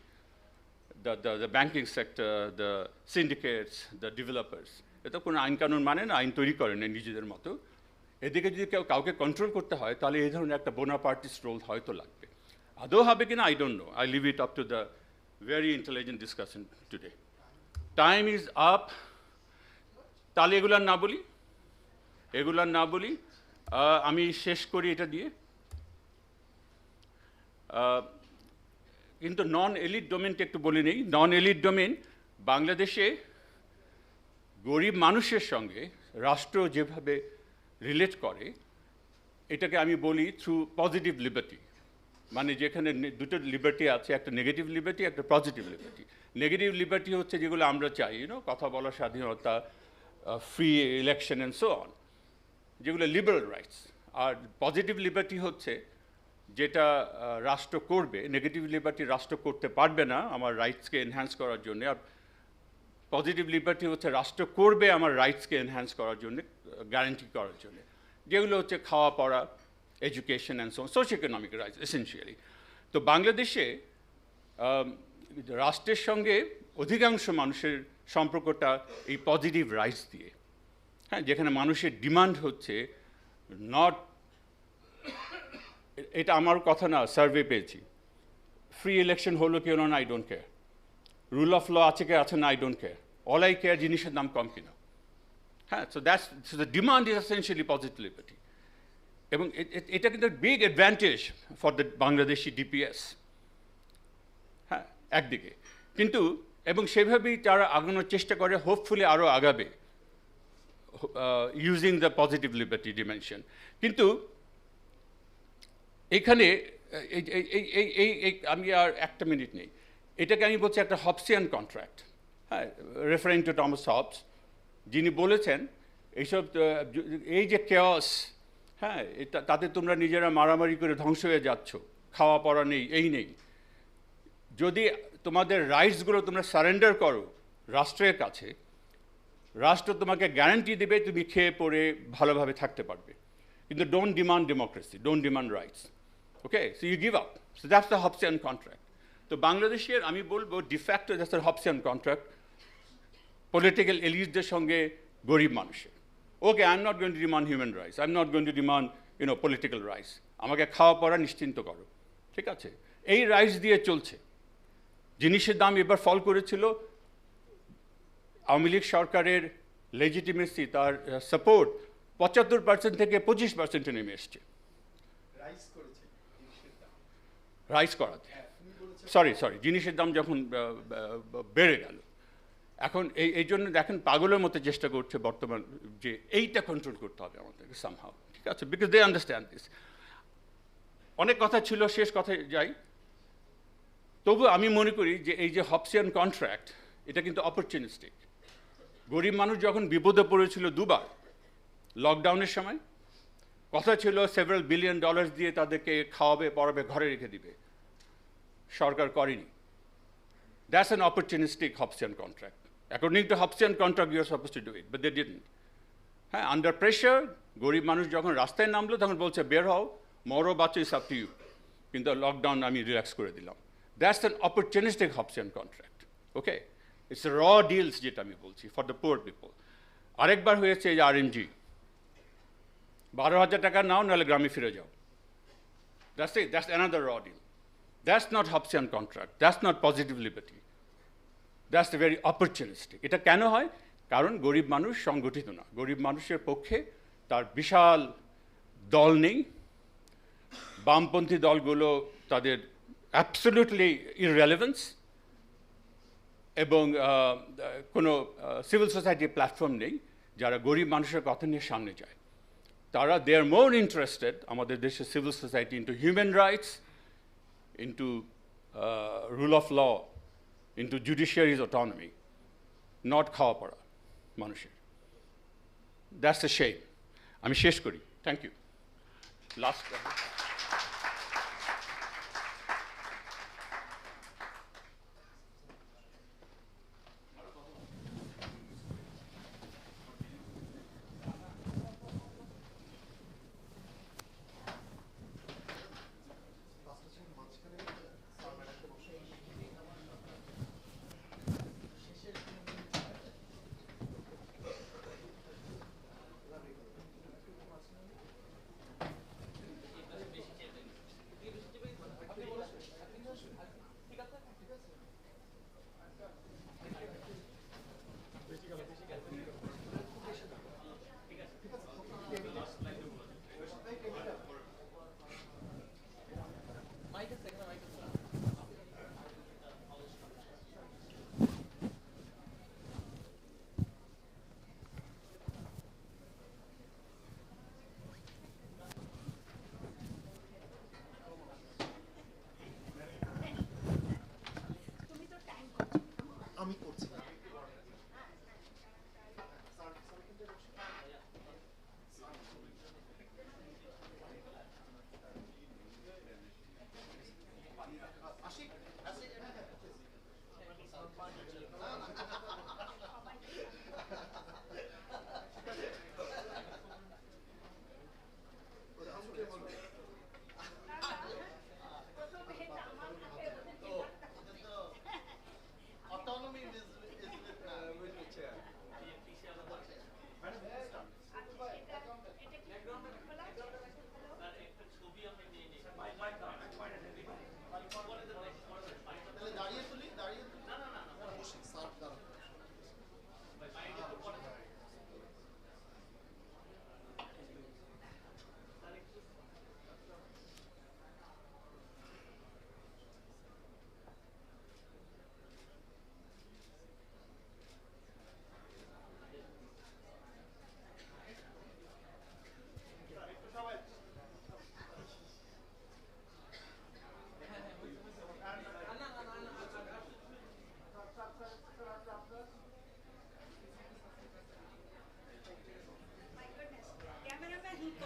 the banking sector, the syndicates, the developers, এটা কোনো আইন কানুন মানে না, আইন তৈরি করে না নিজেদের মতো। এদিকে যদি কেউ কাউকে কন্ট্রোল করতে হয় তাহলে এই ধরনের একটা বোনাপার্টিস্ট রোল হয়তো লাগবে। আদৌ হবে কিনা I don't know, I leave it up to the very intelligent discussion today. Time is up. তাহলে এগুলার না বলি, আমি শেষ করি এটা দিয়ে। কিন্তু নন এলিট ডোমেনটা একটু বলে নেই। নন এলিট ডোমেন, বাংলাদেশে গরিব মানুষের সঙ্গে রাষ্ট্র যেভাবে রিলেট করে, এটাকে আমি বলি থ্রু পজিটিভ লিবার্টি। মানে যেখানে দুটো লিবার্টি আছে, একটা নেগেটিভ লিবার্টি, একটা পজিটিভ লিবার্টি। নেগেটিভ লিবার্টি হচ্ছে যেগুলো আমরা চাই, কথা বলার স্বাধীনতা, free election and so on, যেগুলো লিবারেল রাইটস। আর পজিটিভ লিবার্টি হচ্ছে যেটা রাষ্ট্র করবে। নেগেটিভ লিবার্টি রাষ্ট্র করতে পারবে না আমার রাইটসকে এনহ্যান্স করার জন্য, আর পজিটিভ লিবার্টি হচ্ছে রাষ্ট্র করবে আমার রাইটসকে এনহ্যান্স করার জন্য, গ্যারান্টি করার জন্য, যেগুলো হচ্ছে খাওয়া পড়া, education and socio economic rights essentially. তো বাংলাদেশে রাষ্ট্রের সঙ্গে অধিকাংশ মানুষের সম্পর্কটা এই পজিটিভ রাইটস দিয়ে, হ্যাঁ, যেখানে মানুষের ডিমান্ড হচ্ছে নট, এটা আমার কথা না, সার্ভে পেয়েছি, ফ্রি ইলেকশন হলো কি হলো না I don't care, rule of law আছে কি আছে না I don't care, all I care জিনিসের দাম কম কিনা। হ্যাঁ, so the demand is essentially positive liberty. এবং এটা কিন্তু big advantage for the Bangladeshi DPS, হ্যাঁ, একদিকে। কিন্তু এবং সেভাবেই তারা আগানোর চেষ্টা করে, হোপফুলি আরও আগাবে, using the positive liberty dimension. কিন্তু এখানে আমি আর একটা মিনিট নেই, এটাকে আমি বলছি একটা হবসিয়ান কন্ট্রাক্ট, হ্যাঁ, রেফারিং টু টমাস হবস, যিনি বলেছেন এইসব এই যে কেওস, হ্যাঁ, তাতে তোমরা নিজেরা মারামারি করে ধ্বংস হয়ে যাচ্ছ, খাওয়া পড়া নেই, এই নেই। যদি তোমাদের রাইটসগুলো তোমরা সারেন্ডার করো রাষ্ট্রের কাছে, রাষ্ট্র তোমাকে গ্যারান্টি দেবে তুমি খেয়ে পড়ে ভালোভাবে থাকতে পারবে। কিন্তু don't demand democracy, don't demand rights, okay, so you give up. So that's the Hobbesian contract. তো বাংলাদেশের আমি বলবো de facto that's the Hobbesian contract political এলিটদের সঙ্গে গরিব মানুষের। Okay, I am not going to demand human rights, I am not going to demand political rights, আমাকে খাওয়া পড়া নিশ্চিন্ত করো, ঠিক আছে। এই রাইটস দিয়ে চলছে। জিনিসের দাম এবার ফল করেছিল, আওয়ামী লীগ সরকারের লেজিটিমেসি, তার সাপোর্ট 75% থেকে 25% নেমে এসছে রাইস করাতে। সরি, জিনিসের দাম যখন বেড়ে গেল, এখন এই জন্য দেখেন পাগলের মতো চেষ্টা করছে বর্তমান যে এইটা কন্ট্রোল করতে হবে আমাদেরকে সামহাও, ঠিক আছে, বিকজ দে আন্ডারস্ট্যান্ড দিস। অনেক কথা ছিল, শেষ কথায় যাই। তবু আমি মনে করি যে এই যে হবসিয়ান কন্ট্রাক্ট, এটা কিন্তু অপরচুনিস্টিক। গরিব মানুষ যখন বিপদে পড়েছিল দুবার, লকডাউনের সময় কথা ছিল সেভারাল বিলিয়ন ডলার্স দিয়ে তাদেরকে খাওয়াবে, পড়াবে, ঘরে রেখে দিবে, সরকার করেনি। That's an opportunistic Hobbesian contract. According to Hobbesian contract you are suppose to do it, but they didn't. হ্যাঁ, আন্ডার প্রেশার গরিব মানুষ যখন রাস্তায় নামলো তখন বলছে বের হও, মরো বাচ্চা, ইস আপ টু ইউ, কিন্তু লকডাউন আমি রিল্যাক্স করে দিলাম। That's an opportunistic Hobbesian contract, okay, it's র ডিলস যেটা আমি বলছি ফর দ্য পুয়ার পিপল। আরেকবার হয়েছে এই আরএমজি, 12,000 টাকা নাও, নাহলে গ্রামে ফিরে যাও। That's it, that's another raw deal. That's not Hobbesian contract, that's not positive liberty. That's very opportunistic. এটা কেন হয়? কারণ গরিব মানুষ সংগঠিত না। গরিব মানুষের পক্ষে তার বিশাল দল নেই, বামপন্থী দলগুলো তাদের অ্যাবসলিউটলি ইররেলেভেন্স, এবং কোনো সিভিল সোসাইটি প্ল্যাটফর্ম নেই যারা গরিব মানুষের কথা নিয়ে সামনে যায়। তারা দে আর মোর ইন্টারেস্টেড, আমাদের দেশের civil society, into human rights, into rule of law, into judiciary's autonomy, not খাওয়া পড়া মানুষের। That's a shame. আমি শেষ করি, thank you. Last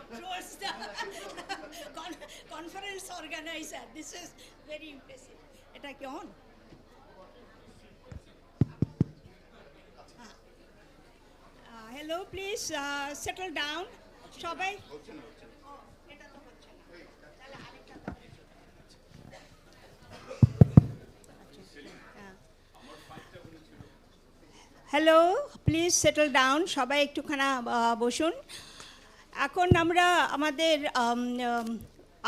Controls the conference organizer. This is very impressive. Eta ki on? Hello, please settle down. Shobai. Eta to hocche na. Tale arekta daও. Hello, please settle down. সবাই একটুখানা বসুন। এখন আমরা আমাদের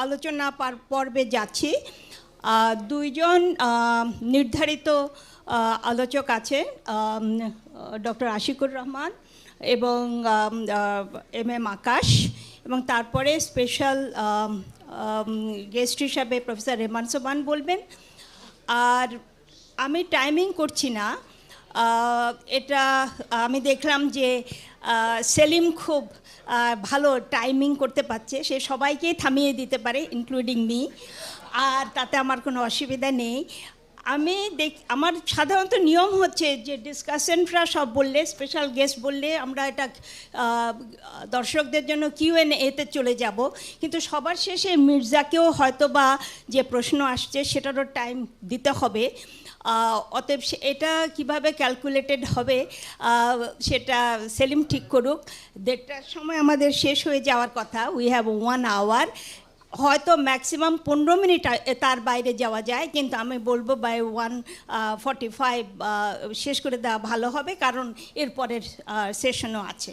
আলোচনা পর্বে যাচ্ছি। দুইজন নির্ধারিত আলোচক আছেন, ডক্টর আশিকুর রহমান এবং এম আকাশ, এবং তারপরে স্পেশাল গেস্ট হিসাবে প্রফেসর রেহমান সোবান বলবেন। আর আমি টাইমিং করছি না, এটা আমি দেখলাম যে সেলিম খুব ভালো টাইমিং করতে পারছে, সে সবাইকেই থামিয়ে দিতে পারে ইনক্লুডিং মি, আর তাতে আমার কোনো অসুবিধা নেই। আমার সাধারণত নিয়ম হচ্ছে যে ডিসকাশনরা সব বললে, স্পেশাল গেস্ট বললে আমরা এটা দর্শকদের জন্য Q&A-তে চলে যাব, কিন্তু সবার শেষে মির্জাকেও হয়তো বা যে প্রশ্ন আসছে সেটারও টাইম দিতে হবে। অতএব এটা কিভাবে ক্যালকুলেটেড হবে সেটা সেলিম ঠিক করুক। 1:30টার সময় আমাদের শেষ হয়ে যাওয়ার কথা, উই হ্যাভ 1 hour, হয়তো ম্যাক্সিমাম 15 মিনিট তার বাইরে যাওয়া যায়, কিন্তু আমি বলবো বাই 1:45 শেষ করে দেওয়া ভালো হবে, কারণ এরপরের সেশনও আছে।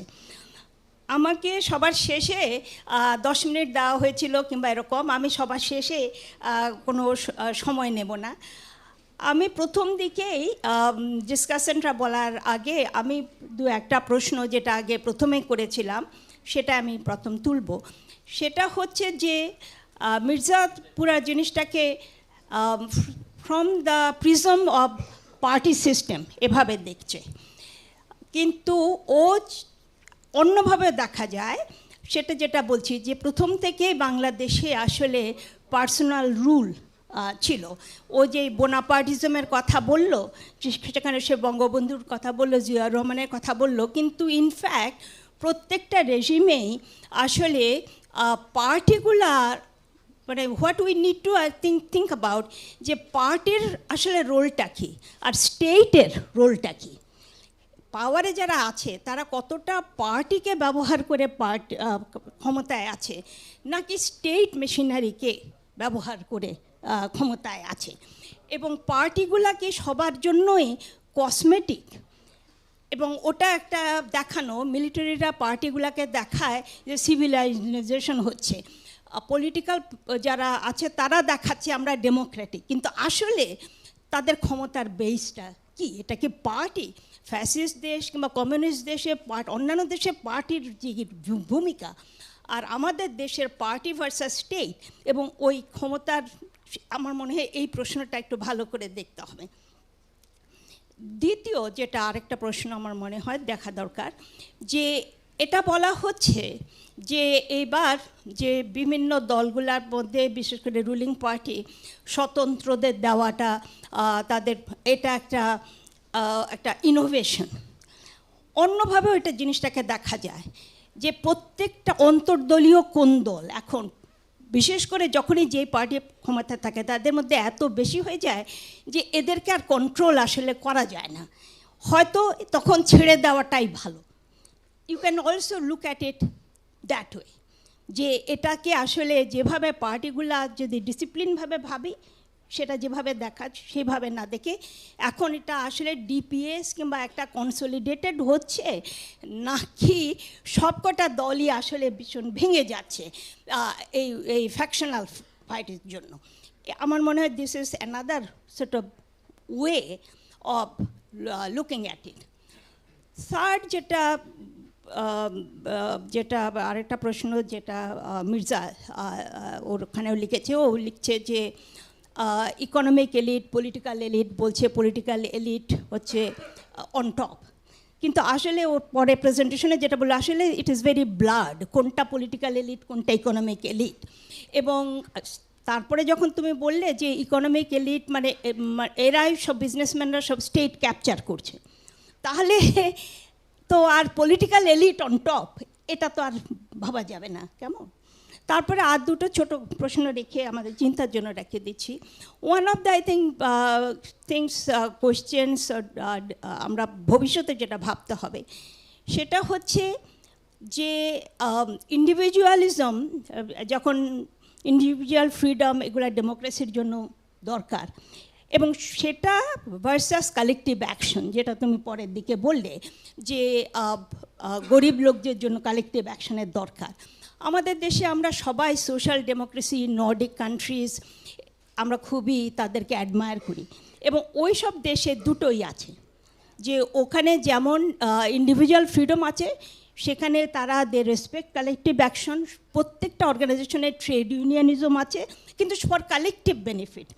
আমাকে সবার শেষে 10 মিনিট দেওয়া হয়েছিল কিংবা এরকম, আমি সবার শেষে কোনো সময় নেব না। আমি প্রথম দিকেই ডিসকাশনটা বলার আগে আমি একটা প্রশ্ন যেটা আগে প্রথমে করেছিলাম সেটা আমি প্রথম তুলব। সেটা হচ্ছে যে মির্জা পুরা জিনিসটাকে from the prism off party system এভাবে দেখছে, কিন্তু ও অন্যভাবে দেখা যায়। সেটা যেটা বলছি যে প্রথম থেকেই বাংলাদেশে আসলে পার্সোনাল রুল ছিল। ও যে বোনাপার্টিজমের কথা বলল, সেখানে সে বঙ্গবন্ধুর কথা বলল, জিয়াউর রহমানের কথা বলল, কিন্তু ইনফ্যাক্ট প্রত্যেকটা রেজিমেই আসলে পার্টিকুলার মানে what we need to think about যে পার্টির আসলে রোলটা কী আর স্টেটের রোলটা কী। পাওয়ারে যারা আছে তারা কতটা পার্টিকে ব্যবহার করে ক্ষমতায় আছে, নাকি স্টেট মেশিনারিকে ব্যবহার করে ক্ষমতায় আছে, এবং পার্টিগুলাকে সবার জন্যই কসমেটিক। এবং ওটা একটা দেখানো, মিলিটারিরা পার্টিগুলাকে দেখায় যে সিভিলাইজেশন হচ্ছে, পলিটিক্যাল যারা আছে তারা দেখাচ্ছে আমরা ডেমোক্রেটিক, কিন্তু আসলে তাদের ক্ষমতার বেসটা কি? এটা কি পার্টি? ফ্যাসিস্ট দেশ কিংবা কমিউনিস্ট দেশে অন্যান্য দেশে পার্টির যে ভূমিকা, আর আমাদের দেশের পার্টি ভার্সাস স্টেট, এবং ওই ক্ষমতার, আমার মনে হয় এই প্রশ্নটা একটু ভালো করে দেখতে হবে। দ্বিতীয় যেটা আরেকটা প্রশ্ন আমার মনে হয় দেখা দরকার, যে এটা বলা হচ্ছে যে এইবার যে বিভিন্ন দলগুলোর মধ্যে বিশেষ করে রুলিং পার্টি স্বতন্ত্রদের দেওয়াটা তাদের এটা একটা ইনোভেশন। অন্যভাবেও এটা জিনিসটাকে দেখা যায় যে প্রত্যেকটা অন্তর্দলীয় কোন দল এখন বিশেষ করে যখনই যে পার্টি ক্ষমতা থাকে তাদের মধ্যে এত বেশি হয়ে যায় যে এদেরকে আর কন্ট্রোল আসলে করা যায় না, হয়তো তখন ছেড়ে দেওয়াটাই ভালো। You can also look at it that way, যে এটাকে আসলে যেভাবে পার্টিগুলা যদি ডিসিপ্লিনভাবে ভাবি, সেটা যেভাবে দেখা সেভাবে না দেখে এখন এটা আসলে ডিপিএস কিংবা একটা কনসলিডেটেড হচ্ছে, নাকি সবকটা দলই আসলে ভীষণ ভেঙে যাচ্ছে এই ফ্যাকশনাল ফাইটের জন্য। আমার মনে হয় this is another sort of way of looking at it. Third যেটা আরেকটা প্রশ্ন যেটা মির্জা ওখানেও লিখেছে, ও লিখছে যে ইকোনমিক এলিট, পলিটিক্যাল এলিট, বলছে পলিটিক্যাল এলিট হচ্ছে অন টপ, কিন্তু আসলে ওর পরে প্রেজেন্টেশনে যেটা বললো আসলে ইট ইজ ভেরি ব্লাড, কোনটা পলিটিক্যাল এলিট কোনটা ইকোনমিক এলিট। এবং তারপরে যখন তুমি বললে যে ইকোনমিক এলিট মানে এরাই সব বিজনেসম্যানরা সব স্টেট ক্যাপচার করছে, তাহলে তো আর পলিটিক্যাল এলিট অন টপ এটা তো আর ভাবা যাবে না, কেমন? তারপরে আর দুটো ছোট প্রশ্ন রেখে আমাদের চিন্তার জন্য রেখে দিচ্ছি। One of the I think questions আমরা ভবিষ্যতে যেটা ভাবতে হবে সেটা হচ্ছে যে ইন্ডিভিজুয়ালিজম, যখন ইন্ডিভিজুয়াল ফ্রিডম এগুলো ডেমোক্রেসির জন্য দরকার, এবং সেটা ভার্সাস কালেকটিভ অ্যাকশন, যেটা তুমি পরের দিকে বললে যে গরিব লোকদের জন্য কালেকটিভ অ্যাকশনের দরকার। আমাদের দেশে আমরা সবাই সোশ্যাল ডেমোক্রেসি, নর্ডিক কান্ট্রিজ, আমরা খুবই তাদেরকে অ্যাডমায়ার করি, এবং ওই সব দেশে দুটোই আছে, যে ওখানে যেমন ইন্ডিভিজুয়াল ফ্রিডম আছে, সেখানে তারা দে রেসপেক্ট কালেকটিভ অ্যাকশন, প্রত্যেকটা অর্গানাইজেশনের ট্রেড ইউনিয়নিজম আছে, কিন্তু ফর কালেকটিভ বেনিফিট।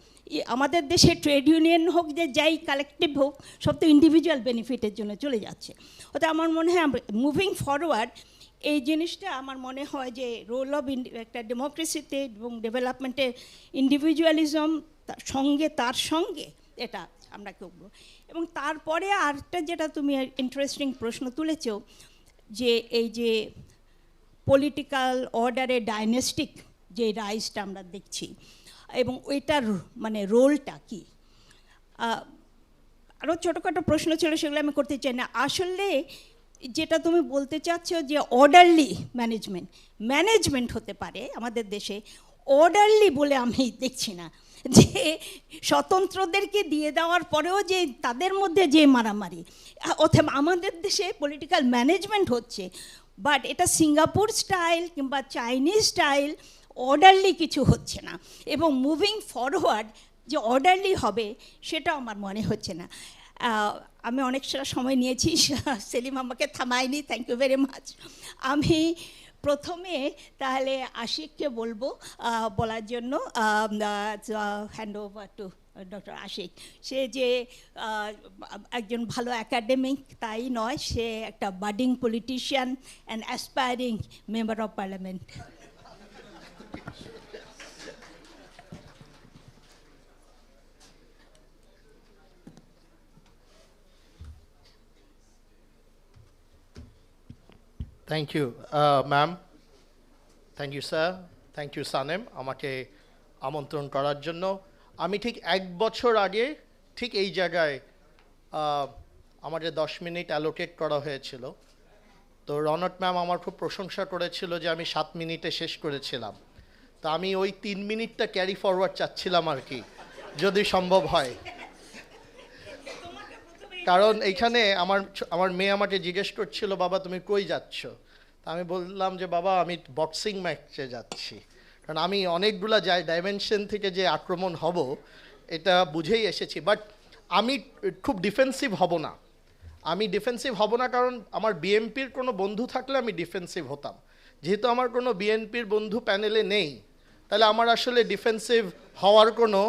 আমাদের দেশে ট্রেড ইউনিয়ন হোক যে যাই কালেকটিভ হোক, সব তো ইন্ডিভিজুয়াল বেনিফিটের জন্য চলে যাচ্ছে। অর্থাৎ আমার মনে হয় মুভিং ফরওয়ার্ড এই জিনিসটা আমার মনে হয় যে রোল অফ একটা ডেমোক্রেসিতে এবং ডেভেলপমেন্টে ইন্ডিভিজুয়ালিজম তার সঙ্গে এটা আমরা করবো। এবং তারপরে আরেকটা যেটা তুমি ইন্টারেস্টিং প্রশ্ন তুলেছ, যে এই যে পলিটিক্যাল অর্ডারে ডাইনেস্টিক যে রাইজটা আমরা দেখছি, এবং ওইটার মানে রোলটা কী। আরও ছোটোখাটো প্রশ্ন ছিল, সেগুলো আমি করতে চাই না। আসলে যেটা তুমি বলতে চাচ্ছ যে অর্ডারলি ম্যানেজমেন্ট হতে পারে আমাদের দেশে, অর্ডারলি বলে আমি দেখছি না, যে স্বতন্ত্রদেরকে দিয়ে দেওয়ার পরেও যে তাদের মধ্যে যে মারামারি, অথবা আমাদের দেশে পলিটিক্যাল ম্যানেজমেন্ট হচ্ছে, বাট এটা সিঙ্গাপুর স্টাইল কিংবা চাইনিজ স্টাইল অর্ডারলি কিছু হচ্ছে না, এবং মুভিং ফরওয়ার্ড যে অর্ডারলি হবে সেটা আমার মনে হচ্ছে না। আমি অনেক সময় নিয়েছি, সেলিম আমাকে থামায়নি, থ্যাংক ইউ ভেরি মাচ। আমি প্রথমে তাহলে আশিককে বলবো বলার জন্য, hand over to doctor Ashiq. সে যে একজন ভালো একাডেমিক তাই নয়, সে একটা budding politician and aspiring member of parliament. Thank you, ma'am. Thank you, sir. Thank you, Sanem. আমাকে আমন্ত্রণ করার জন্য। আমি ঠিক 1 বছর আগে ঠিক এই জায়গায় আমাদের 10 মিনিট অ্যালোকেট করা হয়েছিল। তো রনট ম্যাম আমার খুব প্রশংসা করেছিল যে আমি 7 মিনিটে শেষ করেছিলাম। তো আমি ওই 3 মিনিটটা ক্যারি ফরওয়ার্ড চাচ্ছিলাম আর কি, যদি সম্ভব হয়। কারণ এইখানে আমার মেয়ে আমাকে জিজ্ঞেস করছিল, বাবা তুমি কই যাচ্ছ? তা আমি বললাম যে বাবা আমি বক্সিং ম্যাচে যাচ্ছি, কারণ আমি অনেকগুলা ডাইমেনশন থেকে যে আক্রমণ হব এটা বুঝেই এসেছি। বাট আমি খুব ডিফেন্সিভ হব না, কারণ আমার বিএনপির কোনো বন্ধু থাকলে আমি ডিফেন্সিভ হতাম। যেহেতু আমার কোনো বিএনপির বন্ধু প্যানেলে নেই, তাহলে আমার আসলে ডিফেন্সিভ হওয়ার কোনো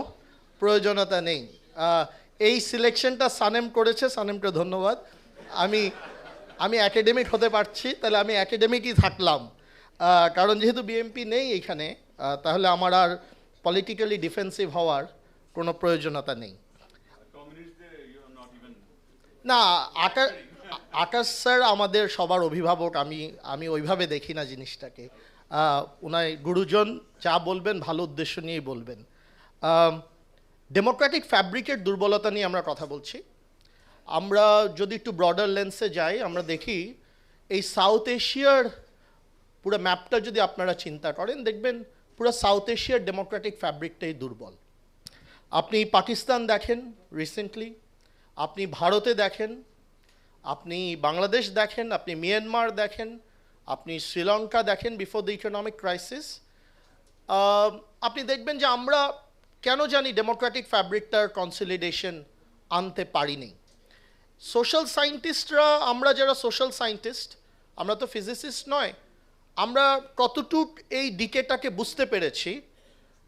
প্রয়োজনীয়তা নেই। এই সিলেকশনটা সানেম করেছে, সানেমকে ধন্যবাদ। আমি একাডেমিক হতে পারছি, তাহলে আমি একাডেমিকই থাকলাম, কারণ যেহেতু বিএনপি নেই এখানে, তাহলে আমার আর পলিটিক্যালি ডিফেন্সিভ হওয়ার কোনো প্রয়োজনীয়তা নেই। না, আকাশ স্যার আমাদের সবার অভিভাবক, আমি ওইভাবে দেখি না জিনিসটাকে। উনার গুরুজন যা বলবেন ভালো উদ্দেশ্য নিয়েই বলবেন। ডেমোক্রেটিক ফ্যাব্রিকের দুর্বলতা নিয়ে আমরা কথা বলছি। আমরা যদি একটু ব্রডার লেন্সে যাই, আমরা দেখি এই সাউথ এশিয়ার পুরো ম্যাপটা যদি আপনারা চিন্তা করেন, দেখবেন পুরো সাউথ এশিয়ার ডেমোক্রেটিক ফ্যাব্রিকটাই দুর্বল। আপনি পাকিস্তান দেখেন রিসেন্টলি, আপনি ভারতে দেখেন, আপনি বাংলাদেশ দেখেন, আপনি মিয়ানমার দেখেন, আপনি শ্রীলঙ্কা দেখেন বিফোর দ্য ইকোনমিক ক্রাইসিস। আপনি দেখবেন যে আমরা কেন জানি ডেমোক্রেটিক ফ্যাব্রিকটার কনসলিডেশন আনতে পারিনি। সোশ্যাল সায়েন্টিস্টরা, আমরা যারা সোশ্যাল সায়েন্টিস্ট, আমরা তো ফিজিসিস্ট নয়, আমরা কতটুক এই ডিকেটাকে বুঝতে পেরেছি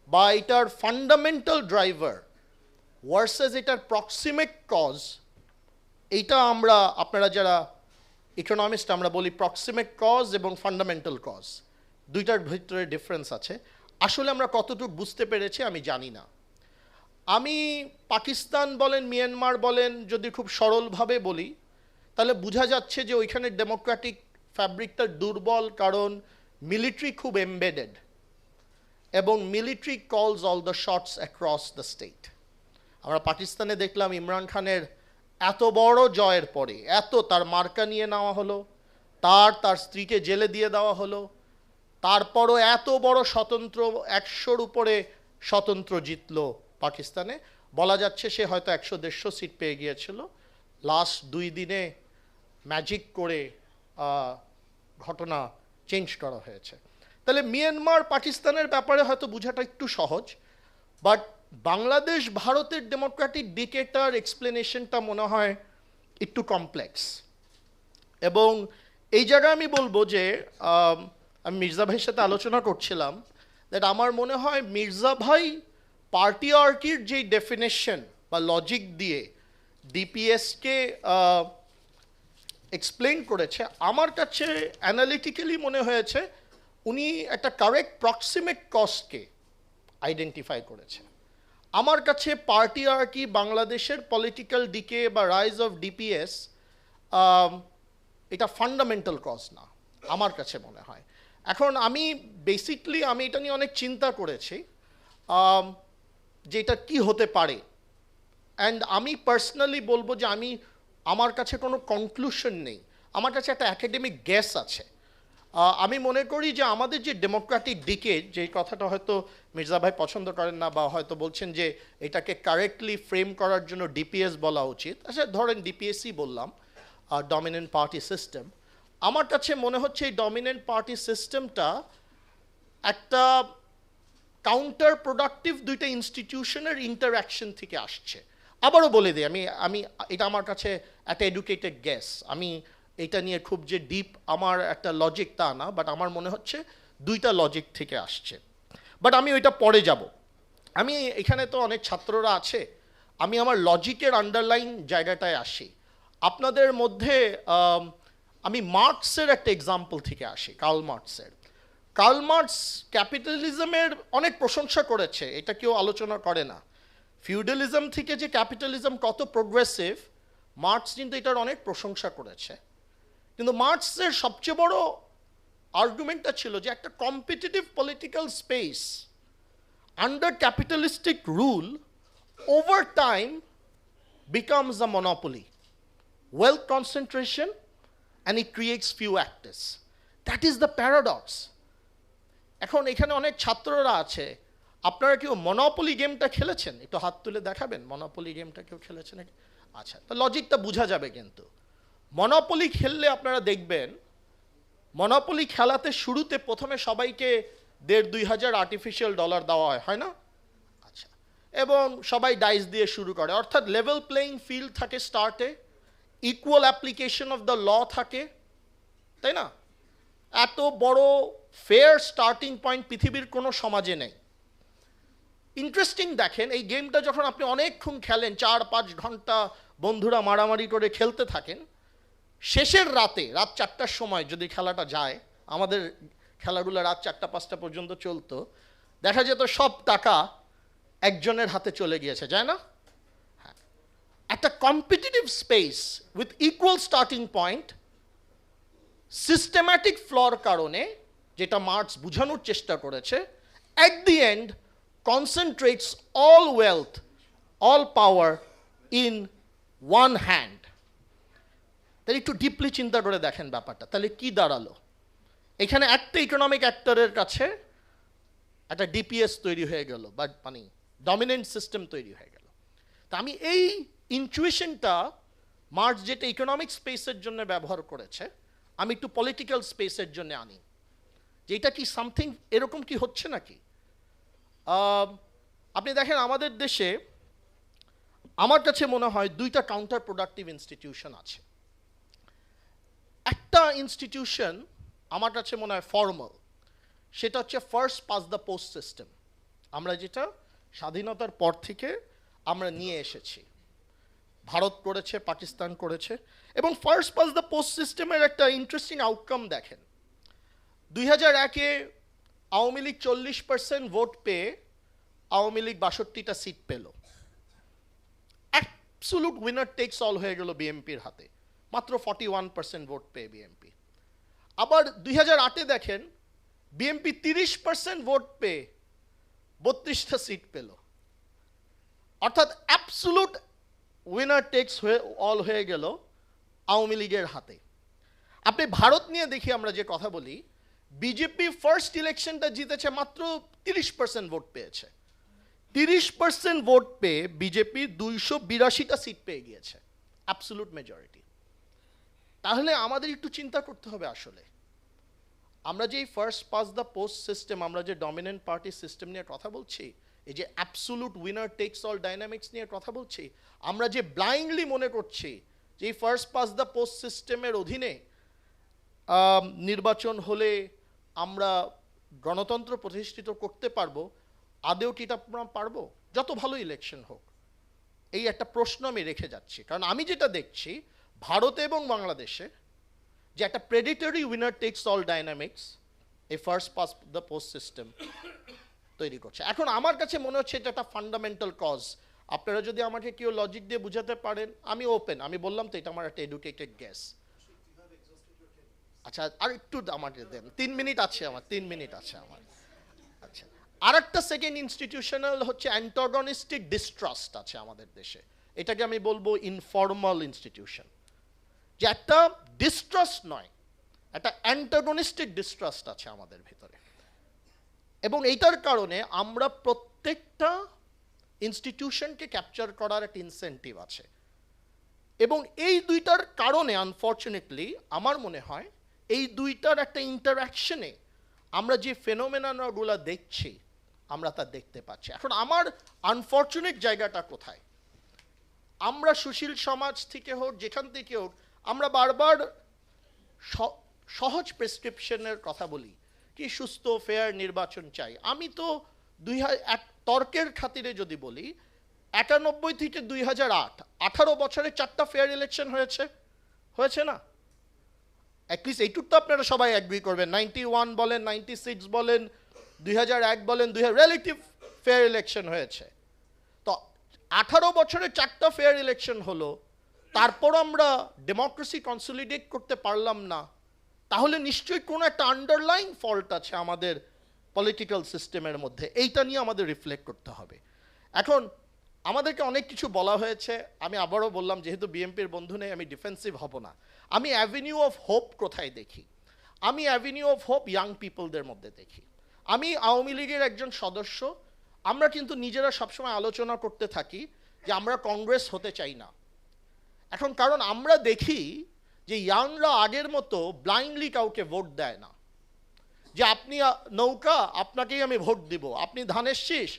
বা এটার ফান্ডামেন্টাল ড্রাইভার ভার্সেস এটার প্রক্সিমেট কজ, এইটা আমরা, আপনারা যারা ইকোনমিস্ট, আমরা বলি প্রক্সিমেট কজ এবং ফান্ডামেন্টাল কজ, দুইটার ভিতরে ডিফারেন্স আছে। আসলে আমরা কতটুকু বুঝতে পেরেছি আমি জানি না। আমি পাকিস্তান বলেন, মিয়ানমার বলেন, যদি খুব সরলভাবে বলি, তাহলে বোঝা যাচ্ছে যে ওইখানে ডেমোক্রেটিক ফ্যাব্রিকটা দুর্বল, কারণ মিলিটারি খুব এমবেডেড এবং military calls all the shots across the state. আমরা পাকিস্তানে দেখলাম ইমরান খানের এত বড় জয়ের পরে তার মার্কা নিয়ে নেওয়া হলো, তার স্ত্রীকে জেলে দিয়ে দেওয়া হলো, তারপরও এত বড় স্বতন্ত্র 100-র উপরে স্বতন্ত্র জিতলো পাকিস্তানে। বলা যাচ্ছে সে হয়তো 100-150 সিট পেয়ে গিয়েছিল, লাস্ট 2 দিনে ম্যাজিক করে ঘটনা চেঞ্জ করা হয়েছে। তাহলে মিয়ানমার পাকিস্তানের ব্যাপারে হয়তো বোঝাটা একটু সহজ, বাট বাংলাদেশ ভারতের ডেমোক্রেটিক ডিকেটার এক্সপ্লেনেশনটা মনে হয় একটু কমপ্লেক্স। এবং এই জায়গায় আমি বলবো যে আমি মির্জা ভাইয়ের সাথে আলোচনা করছিলাম, দ্যাট আমার মনে হয় মির্জা ভাই পার্টিয়ার্কির যে ডেফিনেশন বা লজিক দিয়ে ডিপিএসকে এক্সপ্লেন করেছে, আমার কাছে অ্যানালিটিক্যালি মনে হয়েছে উনি একটা কারেক্ট প্রক্সিমেট কজকে আইডেন্টিফাই করেছে। আমার কাছে পার্টিয়ার্কি, বাংলাদেশের পলিটিক্যাল ডিকে বা রাইজ অফ ডিপিএস, এটা ফান্ডামেন্টাল কজ না আমার কাছে মনে হয়। এখন আমি বেসিকলি এটা নিয়ে অনেক চিন্তা করেছি যে এটা কী হতে পারে, অ্যান্ড আমি পার্সোনালি বলবো যে আমার কাছে কোনো কনক্লুশন নেই, আমার কাছে একটা অ্যাকাডেমিক গেস আছে। আমি মনে করি যে আমাদের যে ডেমোক্রেটিক ডিকে, যেই কথাটা হয়তো মির্জা ভাই পছন্দ করেন না বা হয়তো বলছেন যে এটাকে কারেক্টলি ফ্রেম করার জন্য ডিপিএস বলা উচিত, আচ্ছা ধরেন ডিপিএসই বললাম, ডমিনেন্ট পার্টি সিস্টেম। আমার কাছে মনে হচ্ছে এই ডমিনেন্ট পার্টি সিস্টেমটা একটা কাউন্টার প্রোডাক্টিভ দুইটা ইনস্টিটিউশনের ইন্টারঅ্যাকশন থেকে আসছে। আবারও বলে দিই, আমি এটা আমার কাছে একটা এডুকেটেড গেস, আমি এটা নিয়ে খুব যে ডিপ আমার একটা লজিক তা না, বাট আমার মনে হচ্ছে দুইটা লজিক থেকে আসছে। বাট আমি ওইটা পরে যাব। আমি এখানে তো অনেক ছাত্ররা আছে, আমি আমার লজিকের আন্ডারলাইন জায়গাটায় আসি। আপনাদের মধ্যে আমি মার্কসের একটা এক্সাম্পল থেকে আসি, কার্ল মার্কসের। কার্ল মার্কস ক্যাপিটালিজমের অনেক প্রশংসা করেছে, এটা কেউ আলোচনা করে না। ফিউডালিজম থেকে যে ক্যাপিটালিজম কত প্রোগ্রেসিভ, মার্কস কিন্তু এটার অনেক প্রশংসা করেছে। কিন্তু মার্কসের সবচেয়ে বড় আর্গুমেন্টটা ছিল যে একটা competitive political space under capitalistic rule over time becomes a monopoly, wealth concentration, and it creates few actors. That is the paradox. এখন এখানে অনেক ছাত্ররা আছে, আপনারা কেউ মনোপলি গেমটা খেলেছেন? একটু হাত তুলে দেখাবেন, মনোপলি গেমটা কেউ খেলেছেন? আচ্ছা, তো লজিকটা বোঝা যাবে। কিন্তু মনোপলি খেললে আপনারা দেখবেন, মনোপলি খেলাতে শুরুতে প্রথমে সবাইকে 1,500-2,000 আর্টিফিশিয়াল ডলার দেওয়া হয় না? আচ্ছা, এবং সবাই ডাইস দিয়ে শুরু করে, অর্থাৎ লেভেল প্লেইং ফিল্ড থাকে স্টার্টে, equal application of the law থাকে, তাই না? এত বড় ফেয়ার স্টার্টিং পয়েন্ট পৃথিবীর কোনো সমাজে নেই। ইন্টারেস্টিং দেখেন, এই গেমটা যখন আপনি অনেকক্ষণ খেলেন, 4-5 ঘন্টা বন্ধুরা মারামারি করে খেলতে থাকেন, শেষের রাত 4টার সময় যদি খেলাটা যায়, আমাদের খেলাগুলো রাত 4টা-5টা পর্যন্ত চলতো, দেখা যেত সব টাকা একজনের হাতে চলে গিয়েছে, যায় না? হ্যাঁ, একটা competitive space with equal starting point systematic flaw কারণে যেটা মার্কস বোঝানোর চেষ্টা করেছে, at the end concentrates all wealth, all power in one hand. তাহলে একটু ডিপলি চিন্তা করে দেখেন ব্যাপারটা, তাহলে কি দাঁড়ালো? এখানে একটা ইকোনমিক অ্যাক্টরের কাছে একটা ডিপিএস তৈরি হয়ে গেল, বা মানে ডমিনেন্ট সিস্টেম তৈরি হয়ে গেল। তা আমি এই ইনচুয়েশনটা মার্কস যেটা ইকোনমিক স্পেসের জন্য ব্যবহার করেছে, আমি একটু পলিটিক্যাল স্পেসের জন্য আনি, যে এটা কি সামথিং এরকম কি হচ্ছে নাকি? আপনি দেখেন আমাদের দেশে আমার কাছে মনে হয় দুইটা কাউন্টার প্রোডাক্টিভ ইনস্টিটিউশন আছে। একটা ইনস্টিটিউশন আমার কাছে মনে হয় ফর্মাল, সেটা হচ্ছে first pass the post system, আমরা যেটা স্বাধীনতার পর থেকে আমরা নিয়ে এসেছি। ভারত করেছে, পাকিস্তান করেছে, এবং ফার্স্ট পাস দ্য পোস্ট সিস্টেমের একটা ইন্টারেস্টিং আউটকাম দেখেন। 2001-এ আওয়ামী লীগ 40% ভোট পেয়ে আওয়ামী লীগ 62টা সিট পেল। অ্যাবসোলুট উইনার টেকস অল হয়ে গেল বিএনপির হাতে, মাত্র 41% ভোট পেয়ে বিএনপি। আবার 2008-এ দেখেন বিএনপি 30% ভোট পেয়ে 32টা সিট পেল। অর্থাৎ অ্যাবসোলুট উইনার টেকস অল হয়ে গেল আওয়ামী লীগের হাতে। আপনি ভারত নিয়ে দেখি আমরা যে কথা বলি, বিজেপি ফার্স্ট ইলেকশনটা জিতেছে মাত্র 30% ভোট পেয়েছে। 30% ভোট পেয়ে বিজেপি 282টা সিট পেয়ে গিয়েছে, অ্যাবসোলুট মেজরিটি। তাহলে আমাদের একটু চিন্তা করতে হবে, আসলে আমরা যে first pass the post system, আমরা যে ডমিনেন্ট পার্টি সিস্টেম নিয়ে কথা বলছি, এই যে absolute winner takes all dynamics নিয়ে কথা বলছি, আমরা যে ব্লাইন্ডলি মনে করছি যে এই ফার্স্ট পাস দ্য পোস্ট সিস্টেমের অধীনে নির্বাচন হলে আমরা গণতন্ত্র প্রতিষ্ঠিত করতে পারবো, আদেও কি এটা আমরা পারবো? যত ভালো ইলেকশন হোক, এই একটা প্রশ্ন আমি রেখে যাচ্ছি। কারণ আমি যেটা দেখছি ভারতে এবং বাংলাদেশে যে একটা প্রেডিটরি উইনার টেকস অল ডাইনামিক্স এই first pass the post system তৈরি করছে। এখন আমার কাছে মনে হচ্ছে এটা একটা ফান্ডামেন্টাল কজ। আপনারা যদি আমাকে কেউ লজিক দিয়ে বুঝাতে পারেন, আমি ওপেন। আমি বললাম তো এটা আমার একটা এডুকেটেড গেস। আচ্ছা, আর একটু আমাকে দেন, 3 মিনিট আছে আমার, 3 মিনিট আছে আমার। আচ্ছা, আর একটা সেকেন্ড ইনস্টিটিউশনাল হচ্ছে অ্যান্টাগনিস্টিক ডিস্ট্রাস্ট আছে আমাদের দেশে। এটাকে আমি বলবো ইনফর্মাল ইনস্টিটিউশন, যে একটা ডিস্ট্রাস্ট নয়, একটা অ্যান্টাগনিস্টিক ডিস্ট্রাস্ট আছে আমাদের ভিতরে। এবং এইটার কারণে আমরা প্রত্যেকটা ইনস্টিটিউশনকে ক্যাপচার করার একটা ইনসেন্টিভ আছে। এবং এই দুইটার কারণে আনফর্চুনেটলি আমার মনে হয় এই দুইটার একটা ইন্টারাকশনে আমরা যে ফেনোমেনাগুলো দেখছি আমরা তা দেখতে পাচ্ছি। এখন আমার আনফর্চুনেট জায়গাটা কোথায়? আমরা সুশীল সমাজ থেকে হোক, যেখান থেকে হোক, আমরা বারবার সহজ প্রেসক্রিপশনের কথা বলি, কি সুস্থ ফেয়ার নির্বাচন চাই। আমি তো তর্কের খাতিরে যদি বলি, 91 থেকে 2008, 18 বছরে 4টা ফেয়ার ইলেকশন হয়েছে না? অ্যাটলিস্ট এইটুক তো আপনারা সবাই অ্যাগ্রি করবেন। 91 বলেন, 96 বলেন, 2001 বলেন, রিলেটিভ ফেয়ার ইলেকশন হয়েছে। তো 18 বছরে 4টা ফেয়ার ইলেকশন হলো, তারপর আমরা ডেমোক্রেসি কনসলিডেট করতে পারলাম না, তাহলে নিশ্চয়ই কোনো একটা আন্ডারলাইং ফল্ট আছে আমাদের পলিটিক্যাল সিস্টেমের মধ্যে। এইটা নিয়ে আমাদের রিফ্লেক্ট করতে হবে। এখন আমাদেরকে অনেক কিছু বলা হয়েছে, আমি আবারও বললাম, যেহেতু বিএনপির বন্ধু নেই আমি ডিফেন্সিভ হব না। আমি অ্যাভিনিউ অফ হোপ কোথায় দেখি? আমি অ্যাভিনিউ অফ হোপ ইয়াং পিপলদের মধ্যে দেখি। আমি আওয়ামী লীগের একজন সদস্য, আমরা কিন্তু নিজেরা সবসময় আলোচনা করতে থাকি যে আমরা কংগ্রেস হতে চাই না। এখন কারণ আমরা দেখি যে ইয়াংরা আগের মতো ব্লাইন্ডলি কাউকে ভোট দেয় না, যে আপনি নৌকা আপনাকেই আমি ভোট দিব, আপনি ধানের শীষ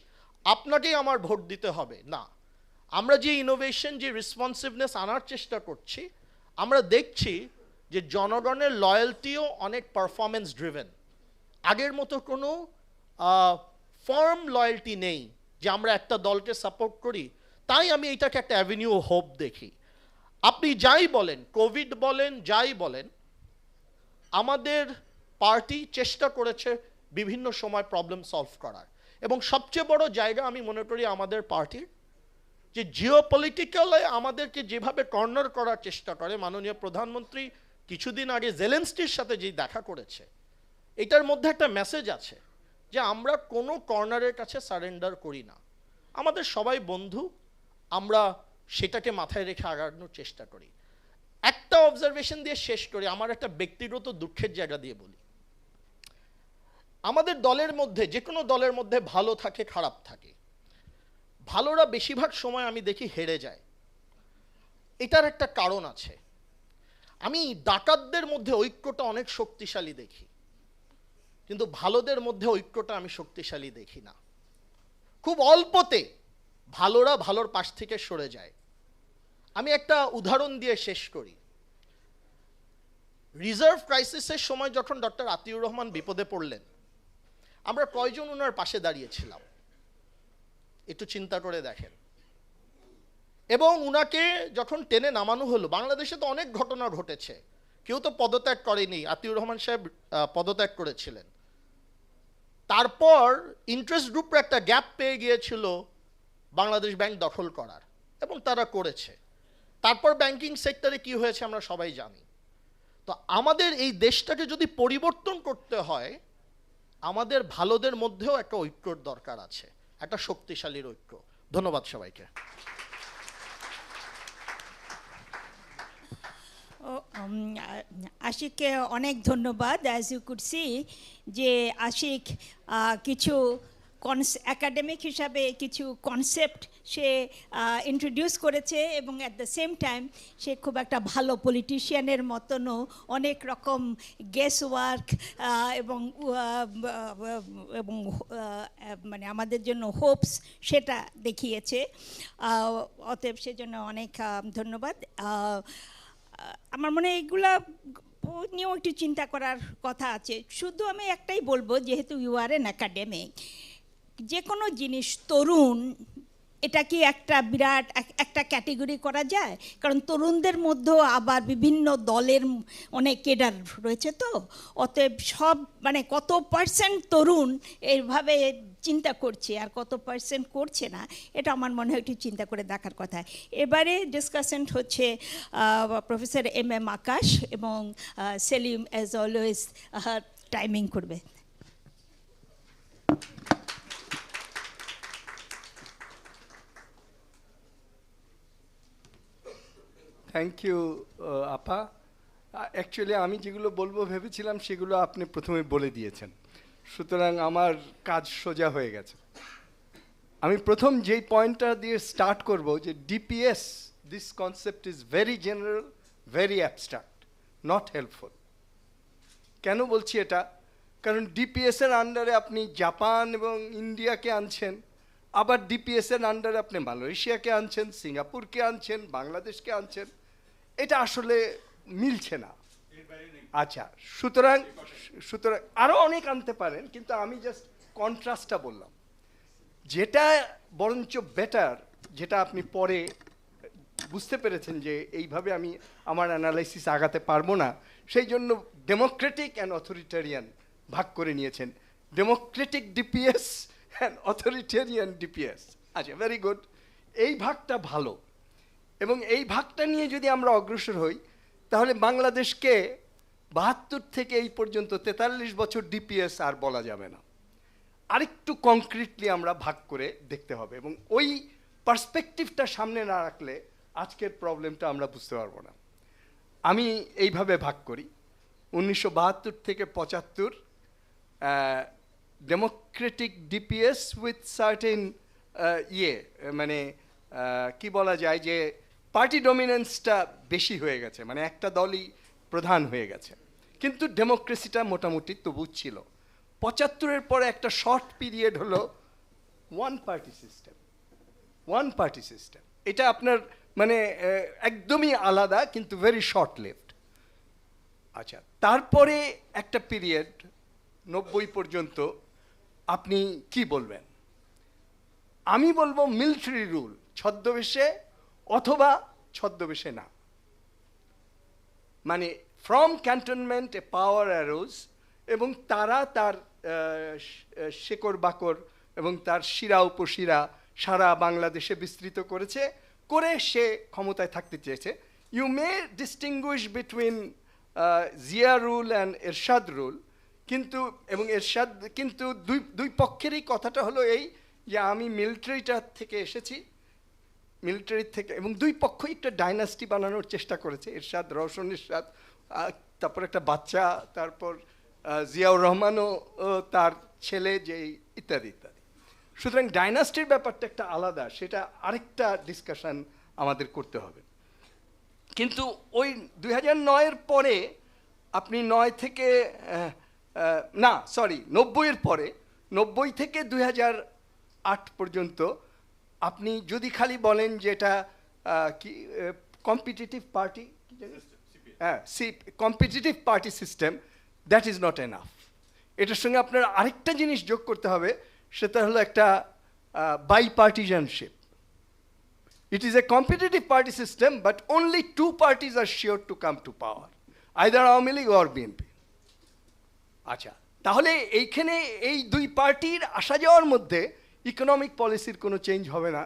আপনাকেই আমার ভোট দিতে হবে না। আমরা যে ইনোভেশন, যে রেসপন্সিভনেস আনার চেষ্টা করছি, আমরা দেখছি যে জনগণের লয়্যালটিও অনেক পারফরমেন্স ড্রিভেন। আগের মতো কোনো ফার্ম লয়্যালটি নেই যে আমরা একটা দলকে সাপোর্ট করি। তাই আমি এটাকে একটা অ্যাভিনিউ হোপ দেখি। আপনি যাই বলেন, কোভিড বলেন, যাই বলেন, আমাদের পার্টি চেষ্টা করেছে বিভিন্ন সময় প্রবলেম সলভ করার। এবং সবচেয়ে বড় জায়গা আমি মনে করি আমাদের পার্টির, যে জিওপলিটিক্যালে আমাদেরকে যেভাবে কর্নার করার চেষ্টা করে মাননীয় প্রধানমন্ত্রী কিছুদিন আগে জেলেনস্কির সাথে যে দেখা করেছে, এটার মধ্যে একটা মেসেজ আছে যে আমরা কোনো কর্নারের কাছে সারেন্ডার করি না, আমাদের সবাই বন্ধু, আমরা সেটাকে মাথায় রেখে আগানোর চেষ্টা করি। একটা অবজারভেশন দিয়ে শেষ করি, আমার একটা ব্যক্তিগত দুঃখের জায়গা দিয়ে বলি। আমাদের দলের মধ্যে, যে কোনো দলের মধ্যে ভালো থাকে খারাপ থাকে, ভালোরা বেশিরভাগ সময় আমি দেখি হেরে যায়। এটার একটা কারণ আছে। আমি ডাকাতদের মধ্যে ঐক্যটা অনেক শক্তিশালী দেখি, কিন্তু ভালোদের মধ্যে ঐক্যটা আমি শক্তিশালী দেখি না। খুব অল্পতে ভালোরা ভালোর পাশ থেকে সরে যায়। আমি একটা উদাহরণ দিয়ে শেষ করি। রিজার্ভ ক্রাইসিসের সময় যখন ডক্টর আতিউর রহমান বিপদে পড়লেন, আমরা কয়জন ওনার পাশে দাঁড়িয়েছিলাম একটু চিন্তা করে দেখেন। এবং উনাকে যখন টেনে নামানো হলো, বাংলাদেশে তো অনেক ঘটনা ঘটেছে, কেউ তো পদত্যাগ করেনি, আতিউর রহমান সাহেব পদত্যাগ করেছিলেন। তারপর ইন্টারেস্ট গ্রুপের একটা গ্যাপ পেয়ে গিয়েছিল বাংলাদেশ ব্যাংক দখল করার, এবং তারা করেছে। তারপর ব্যাংকিং সেক্টরে কি হয়েছে আমরা সবাই জানি। তো আমাদের এই দেশটাকে যদি পরিবর্তন করতে হয়, আমাদের ভালোদের মধ্যেও একটা ঐক্যর দরকার আছে, একটা শক্তিশালীর ঐক্য। ধন্যবাদ সবাইকে। আশিককে অনেক ধন্যবাদ। অ্যাজ ইউ কুড সি যে আশিক কিছু একাডেমিক হিসাবে কিছু কনসেপ্ট সে ইন্ট্রোডিউস করেছে, এবং অ্যাট দ্য সেম টাইম সে খুব একটা ভালো পলিটিশিয়ানের মতনও অনেক রকম গেস ওয়ার্ক এবং মানে আমাদের জন্য হোপস সেটা দেখিয়েছে। অতএব সেজন্য অনেক ধন্যবাদ। আমার মনে হয় এগুলা নিয়েও একটু চিন্তা করার কথা আছে। শুধু আমি একটাই বলবো, যেহেতু ইউ আর এন একাডেমিক, যে কোনো জিনিস তরুণ, এটা কি একটা বিরাট একটা ক্যাটেগরি করা যায়? কারণ তরুণদের মধ্যেও আবার বিভিন্ন দলের অনেক কেডার রয়েছে, তো অতএব সব মানে কত পার্সেন্ট তরুণ এইভাবে চিন্তা করছে আর কত পার্সেন্ট করছে না, এটা আমার মনে হয় একটু চিন্তা করে দেখার কথা। এবারে ডিসকাশন হচ্ছে প্রফেসর এম আকাশ এবং সেলিম অ্যাজ অলওয়েজ টাইমিং করবে। থ্যাংক ইউ আপা। অ্যাকচুয়ালি আমি যেগুলো বলবো ভেবেছিলাম সেগুলো আপনি প্রথমে বলে দিয়েছেন, সুতরাং আমার কাজ সোজা হয়ে গেছে। আমি প্রথম যেই পয়েন্টটা দিয়ে স্টার্ট করব যে DPS, this concept is very general, very abstract, not helpful. কেন বলছি এটা? কারণ ডিপিএসের আন্ডারে আপনি জাপান এবং ইন্ডিয়াকে আনছেন, আবার ডিপিএসের আন্ডারে আপনি মালয়েশিয়াকে আনছেন, সিঙ্গাপুরকে আনছেন, বাংলাদেশকে আনছেন। এটা আসলে মিলছে না। আচ্ছা, সুতরাং আরও অনেক আনতে পারেন, কিন্তু আমি জাস্ট কন্ট্রাস্টটা বললাম। যেটা বরঞ্চ বেটার, যেটা আপনি পরে বুঝতে পেরেছেন যে এইভাবে আমি আমার অ্যানালাইসিস আগাতে পারবো না, সেই জন্য ডেমোক্রেটিক অ্যান্ড অথরিটারিয়ান ভাগ করে নিয়েছেন। Democratic DPS and authoritarian DPS. আচ্ছা, ভেরি গুড। এই ভাগটা ভালো, এবং এই ভাগটা নিয়ে যদি আমরা অগ্রসর হই, তাহলে বাংলাদেশকে ৭২ থেকে এই পর্যন্ত ৪৩ বছর ডিপিএস আর বলা যাবে না। আরেকটু কংক্রিটলি আমরা ভাগ করে দেখতে হবে, এবং ওই পার্সপেক্টিভটা সামনে না রাখলে আজকের প্রবলেমটা আমরা বুঝতে পারবো না। আমি এইভাবে ভাগ করি, 1972 থেকে 75 ডেমোক্রেটিক ডিপিএস উইথ সার্টেন মানে কি বলা যায় যে পার্টি ডমিনেন্সটা বেশি হয়ে গেছে, মানে একটা দলই প্রধান হয়ে গেছে, কিন্তু ডেমোক্রেসিটা মোটামুটি তবু ছিল। 75-এর পরে একটা শর্ট পিরিয়ড হলো ওয়ান পার্টি সিস্টেম। এটা আপনার মানে একদমই আলাদা, কিন্তু ভেরি শর্ট লিভড। আচ্ছা, তারপরে একটা পিরিয়ড 90 পর্যন্ত আপনি কি বলবেন? আমি বলবো মিলিটারি রুল, ছদ্মবেশে অথবা ছদ্মবেশে না। মানে from cantonment A power arose, এবং তারা তার শেকড় বাকড় এবং তার শিরা উপশিরা সারা বাংলাদেশে বিস্তৃত করেছে, করে সে ক্ষমতায় থাকতে চেয়েছে। You may distinguish between Zia rule and Ershad rule, কিন্তু এবং এরশাদ কিন্তু দুই পক্ষেরই কথাটা হলো এই যে আমি মিলিটারিটা থেকে এসেছি, মিলিটারি থেকে, এবং দুই পক্ষই একটা ডাইনাস্টি বানানোর চেষ্টা করেছে, এরশাদ, রওশন এরশাদ, তারপর একটা বাচ্চা, তারপর জিয়াউর রহমানও তার ছেলে, যে ইত্যাদি ইত্যাদি। সুতরাং ডাইনাস্টির ব্যাপারটা একটা আলাদা, সেটা আরেকটা ডিসকাশন আমাদের করতে হবে। কিন্তু ওই 2009-এর পরে আপনি 9 থেকে 90-এর পরে, 90 থেকে 2008 পর্যন্ত আপনি যদি খালি বলেন যে এটা কি কম্পিটিটিভ পার্টি, হ্যাঁ, competitive party system, that is not enough. এটার সঙ্গে আপনার আরেকটা জিনিস যোগ করতে হবে, সেটা হলো একটা বাইপার্টিজানশিপ। It is a competitive party system, but only two parties are sure to come to power, either Awami League or BNP. আচ্ছা, তাহলে এইখানে এই দুই পার্টির আসা যাওয়ার মধ্যে ইকোনমিক পলিসির কোনো চেঞ্জ হবে না,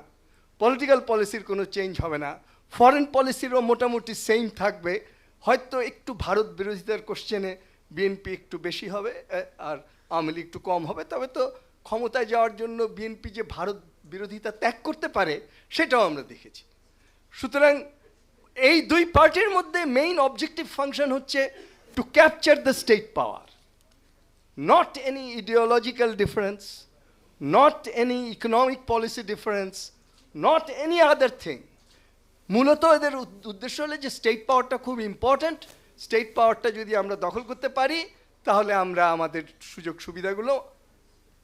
পলিটিক্যাল পলিসির কোনো চেঞ্জ হবে না, ফরেন পলিসিরও মোটামুটি সেম থাকবে, হয়তো একটু ভারত বিরোধিতার কোশ্চেনে বিএনপি একটু বেশি হবে আর আওয়ামী লীগ একটু কম হবে, তবে তো ক্ষমতায় যাওয়ার জন্য বিএনপি যে ভারত বিরোধিতা ত্যাগ করতে পারে সেটাও আমরা দেখেছি। সুতরাং এই দুই পার্টির মধ্যে মেইন অবজেক্টিভ ফাংশন হচ্ছে to capture the state power, not any ideological difference, not any economic policy difference, not any other thing. মূলত এদের উদ্দেশ্য হলো যে স্টেট পাওয়ারটা খুব ইম্পর্ট্যান্ট, স্টেট পাওয়ারটা যদি আমরা দখল করতে পারি তাহলে আমরা আমাদের সুযোগ সুবিধাগুলো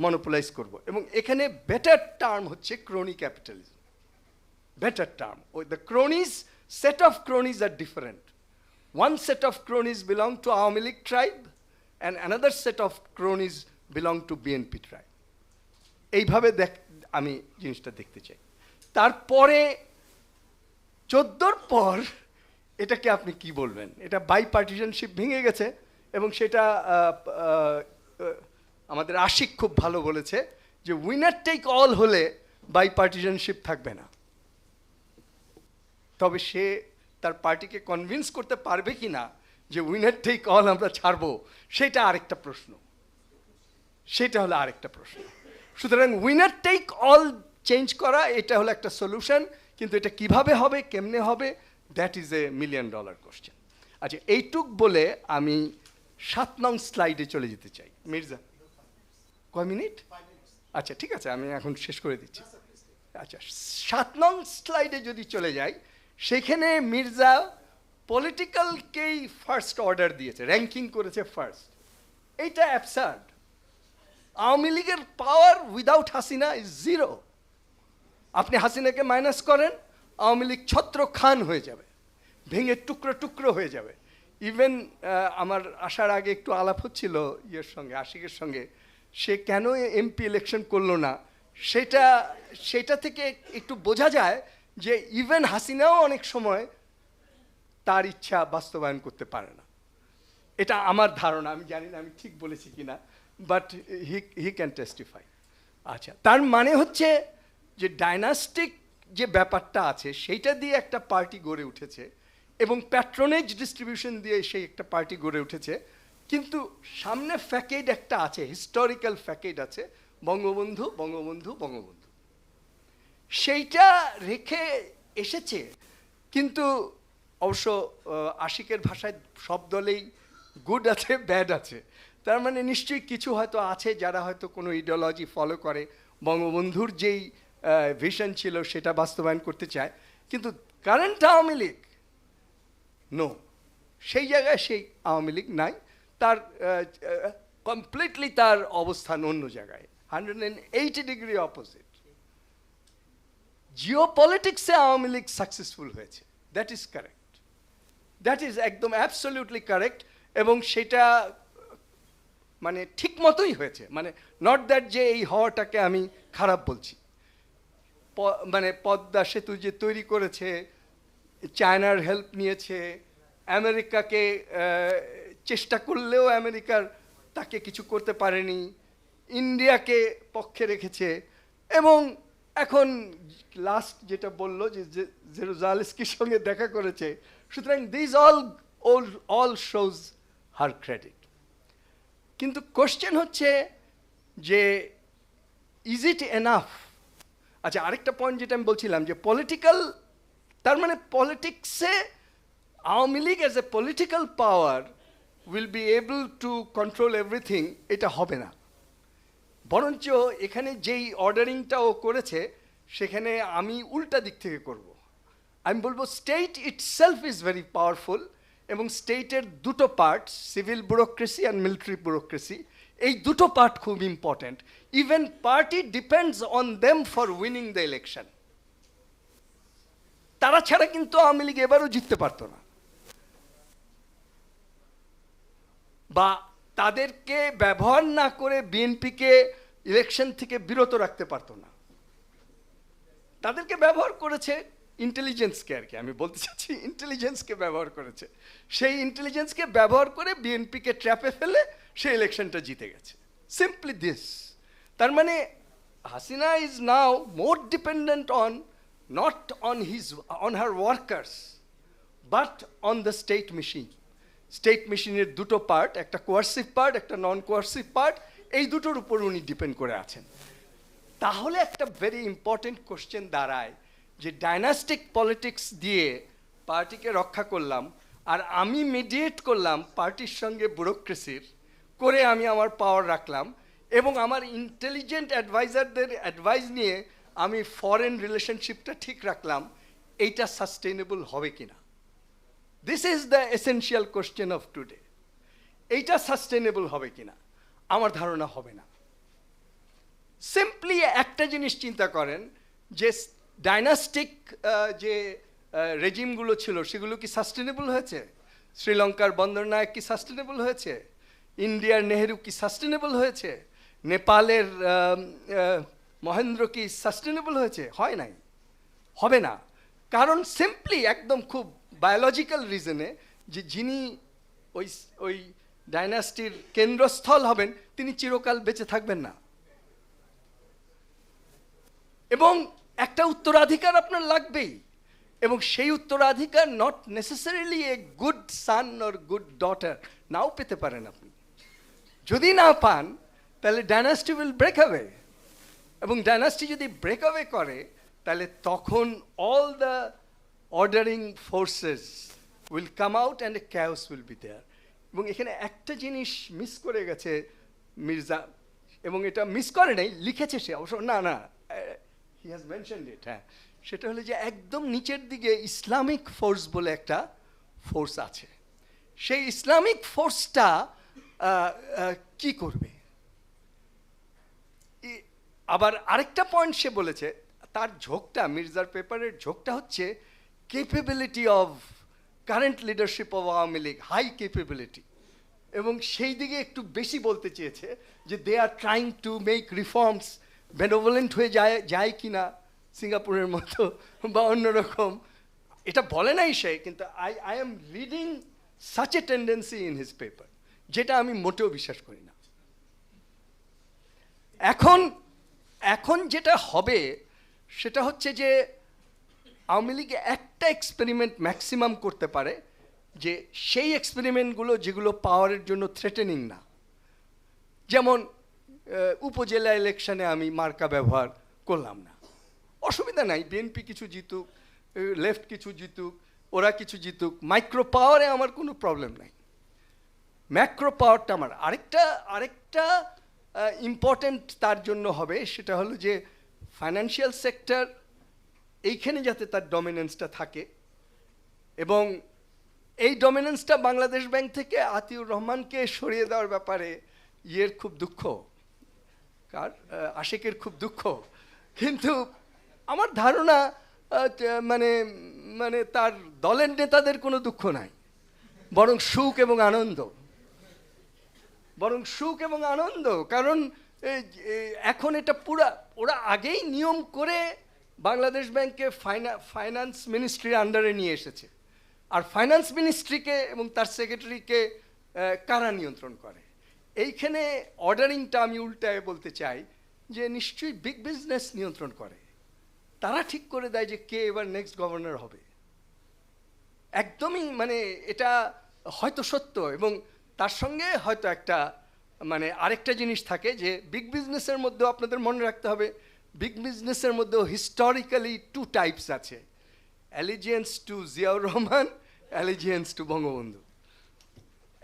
মনোপোলাইজ করব। এবং এখানে বেটার টার্ম হচ্ছে crony capitalism, better term. The cronies, set of cronies are different. One set of cronies belong to Awami League tribe and another set of cronies belong to BNP tribe. এইভাবে আমি জিনিসটা দেখতে চাই। তারপরে 14-র পর এটাকে আপনি কি বলবেন? এটা বাইপার্টিজানশিপ ভেঙে গেছে, এবং সেটা আমাদের আশিক খুব ভালো বলেছে যে উইনার টেক অল হলে বাইপার্টিজানশিপ থাকবে না। তবে সে তার পার্টিকে কনভিন্স করতে পারবে কি না যে উইনার টেক অল আমরা ছাড়বো, সেটা আরেকটা প্রশ্ন, সেটা হলো আরেকটা প্রশ্ন। সুতরাং উইনার টেক অল চেঞ্জ করা এটা হলো একটা সলিউশন, কিন্তু এটা কিভাবে হবে, কেমনে হবে, that is a $1 million question. আচ্ছা, এইটুক বলে আমি 7 নং স্লাইডে চলে যেতে চাই। মির্জা, কয় মিনিট? আচ্ছা ঠিক আছে, আমি এখন শেষ করে দিচ্ছি। আচ্ছা, 7 নং স্লাইডে যদি চলে যাই, সেখানে মির্জা পলিটিক্যালকেই ফার্স্ট অর্ডার দিয়েছে, র্যাঙ্কিং করেছে ফার্স্ট। এইটা অ্যাবসার্ড। আওয়ামী লীগের পাওয়ার উইদাউট হাসিনা ইজ 0। আপনি হাসিনাকে মাইনাস করেন, আওয়ামী লীগ ছত্র খান হয়ে যাবে, ভেঙে টুকরো টুকরো হয়ে যাবে। ইভেন আমার আসার আগে একটু আলাপ হচ্ছিল ইয়ের সঙ্গে, আশিকের সঙ্গে, সে কেন এমপি ইলেকশন করলো না, সেটা থেকে একটু বোঝা যায় যে ইভেন হাসিনাও অনেক সময় তার ইচ্ছা বাস্তবায়ন করতে পারে না। এটা আমার ধারণা, আমি জানি না আমি ঠিক বলেছি কিনা, বাট হি ক্যান টেস্টিফাই। আচ্ছা, তার মানে হচ্ছে যে ডাইনাস্টিক যে ব্যাপারটা আছে সেইটা দিয়ে একটা পার্টি গড়ে উঠেছে, এবং প্যাট্রোনেজ ডিস্ট্রিবিউশন দিয়ে সেই একটা পার্টি গড়ে উঠেছে। কিন্তু সামনে ফ্যাকেড একটা আছে, হিস্টোরিক্যাল ফ্যাকেড আছে, বঙ্গবন্ধু বঙ্গবন্ধু বঙ্গবন্ধু, সেইটা রেখে এসেছে। কিন্তু অবশ্য আশিকের ভাষায় সব দলেই গুড আছে, ব্যাড আছে। তার মানে নিশ্চয়ই কিছু হয়তো আছে যারা হয়তো কোনো ইডিওলজি ফলো করে, বঙ্গবন্ধুর যেই ভিশন ছিল সেটা বাস্তবায়ন করতে চায়। কিন্তু কারেন্ট আওয়ামী লীগ নো, সেই জায়গায় সেই আওয়ামী লীগ নাই, তার কমপ্লিটলি তার অবস্থান অন্য জায়গায়, 180 ডিগ্রি অপোজিট। জিও পলিটিক্সে আওয়ামী লীগ সাকসেসফুল হয়েছে, that is correct, that is একদম অ্যাবসলিউটলি কারেক্ট, এবং সেটা মানে ঠিক মতোই হয়েছে। মানে নট দ্যাট যে এই হওয়াটাকে আমি খারাপ বলছি। মানে পদ্মা সেতু যে তৈরি করেছে, চায়নার হেল্প নিয়েছে, আমেরিকাকে চেষ্টা করলেও আমেরিকার তাকে কিছু করতে পারেনি, ইন্ডিয়াকে পক্ষে রেখেছে, এবং এখন লাস্ট যেটা বললো যে জেরুজালেস্কির সঙ্গে দেখা করেছে। সুতরাং this all shows her credit. কিন্তু কোশ্চেন হচ্ছে যে ইজ ইট এনাফ? আচ্ছা, আরেকটা পয়েন্ট যেটা আমি বলছিলাম যে পলিটিক্যাল, তার মানে পলিটিক্সে Awami League as a political power will be able to control everything, এটা হবে না। বরঞ্চ এখানে যেই অর্ডারিংটা ও করেছে সেখানে আমি উল্টা দিক থেকে করব। আমি বলবো state itself is very powerful, এবং স্টেটের দুটো part, civil bureaucracy and military bureaucracy, এই দুটো পার্ট খুব important. Even party depends on them for winning the election. তারা ছাড়া কিন্তু আওয়ামী লীগ এবারও জিততে পারতো না, বা তাদেরকে ব্যবহার না করে বিএনপিকে ইলেকশন থেকে বিরত রাখতে পারতো না। তাদেরকে ব্যবহার করেছে ইন্টেলিজেন্সকে, আর কি আমি বলতে চাচ্ছি ইন্টেলিজেন্সকে ব্যবহার করেছে। সেই ইন্টেলিজেন্সকে ব্যবহার করে বিএনপিকে ট্র্যাপে ফেলে সে ইলেকশনটা জিতে গেছে। Simply this. তার মানে Hasina is now more dependent on not on her workers but on the state machine. State মেশিনের দুটো পার্ট, একটা কোয়ার্সিভ পার্ট, একটা নন কোয়ার্সিভ পার্ট, এই দুটোর উপর উনি ডিপেন্ড করে আছেন। তাহলে একটা ভেরি ইম্পর্টেন্ট কোশ্চেন দাঁড়ায় যে ডাইনাস্টিক পলিটিক্স দিয়ে পার্টিকে রক্ষা করলাম, আর আমি মিডিয়েট করলাম পার্টির সঙ্গে ব্যুরোক্রেসির, করে আমি আমার পাওয়ার রাখলাম, এবং আমার ইন্টেলিজেন্ট অ্যাডভাইজারদের অ্যাডভাইস নিয়ে আমি ফরেন রিলেশনশিপটা ঠিক রাখলাম, এইটা সাস্টেইনেবল হবে কিনা? This is the essential question of today. এইটা সাস্টেইনেবল হবে কিনা? আমার ধারণা হবে না। সিম্পলি একটা জিনিস চিন্তা করেন যে ডাইনাস্টিক যে রেজিমগুলো ছিল সেগুলো কি সাস্টেনেবল হয়েছে? শ্রীলঙ্কার বন্দরনায়ক কি সাস্টেনেবল হয়েছে? ইন্ডিয়ার নেহেরু কি সাস্টেনেবল হয়েছে? নেপালের মহেন্দ্র কি সাস্টেনেবল হয়েছে? হয় নাই, হবে না। কারণ সিম্পলি একদম খুব বায়োলজিক্যাল রিজনে যে যিনি ওই ডাইনাস্টির কেন্দ্রস্থল হবেন তিনি চিরকাল বেঁচে থাকবেন না, এবং একটা উত্তরাধিকার আপনার লাগবেই, এবং সেই উত্তরাধিকার not necessarily a good son or good daughter, নাও পেতে পারেন আপনি। যদি না পান তাহলে ডাইনাস্টি উইল ব্রেক অ্যাওয়ে, এবং ডাইনাস্টি যদি ব্রেক অ্যাওয়ে করে তাহলে তখন all the ordering forces will come out and a chaos will be there. এবং এখানে একটা জিনিস মিস করে গেছে মির্জা, এবং এটা মিস করে নাই, লিখেছে সে অবশ্য, না হি হ্যাজ মেনশনড ইট, হ্যাঁ, সেটা হলো যে একদম নিচের দিকে ইসলামিক ফোর্স বলে একটা ফোর্স আছে। সেই ইসলামিক ফোর্সটা কি করবে? আবার আরেকটা পয়েন্ট সে বলেছে, তার ঝোঁকটা, মির্জার পেপারের ঝোঁকটা হচ্ছে capability of current leadership of Awami League, high capability, এবং সেই দিকে একটু বেশি বলতে চেয়েছে যে they are trying to make reforms, benevolent হয়ে যায় কি না সিঙ্গাপুরের মতো বা অন্যরকম, এটা বলে নাই সে, কিন্তু I am reading such a tendency in his paper, যেটা আমি মোটেও বিশ্বাস করি না। এখন যেটা হবে সেটা হচ্ছে যে আওয়ামী লীগ একটা এক্সপেরিমেন্ট ম্যাক্সিমাম করতে পারে, যে সেই এক্সপেরিমেন্টগুলো যেগুলো পাওয়ারের জন্য থ্রেটেনিং না। যেমন উপজেলা ইলেকশনে আমি মার্কা ব্যবহার করলাম না, অসুবিধা নাই, বিএনপি কিছু জিতুক, লেফট কিছু জিতুক, ওরা কিছু জিতুক, মাইক্রো পাওয়ারে আমার কোনো প্রবলেম নাই। ম্যাক্রো পাওয়ারটা আমার আরেকটা ইম্পর্টেন্ট তার জন্য হবে, সেটা হলো যে ফাইন্যান্সিয়াল সেক্টর এইখানে যাতে তার ডমিনেন্সটা থাকে, এবং এই ডমিনেন্সটা বাংলাদেশ ব্যাংক থেকে আতিউর রহমানকে সরিয়ে দেওয়ার ব্যাপারে ইয়ের খুব দুঃখ, আশিকের খুব দুঃখ, কিন্তু আমার ধারণা মানে তার দলের নেতাদের কোনো দুঃখ নাই, বরং সুখ এবং আনন্দ, কারণ এখন এটা ওরা আগেই নিয়ম করে বাংলাদেশ ব্যাংকে ফাইন্যান্স মিনিস্ট্রির আন্ডারে নিয়ে এসেছে, আর ফাইন্যান্স মিনিস্ট্রিকে এবং তার সেক্রেটারিকে কারা নিয়ন্ত্রণ করে? এইখানে অর্ডারিংটা আমি উল্টায় বলতে চাই যে নিশ্চয়ই বিগ বিজনেস নিয়ন্ত্রণ করে, তারা ঠিক করে দেয় যে কে এবার নেক্সট গভর্নর হবে। একদমই মানে এটা হয়তো সত্য, এবং তার সঙ্গে হয়তো একটা মানে আরেকটা জিনিস থাকে যে বিগ বিজনেসের মধ্যেও আপনাদের মনে রাখতে হবে, বিগ বিজনেসের মধ্যেও হিস্টোরিক্যালি 2 টাইপস আছে, allegiance to Ziaur Rahman, allegiance to Bangabandhu.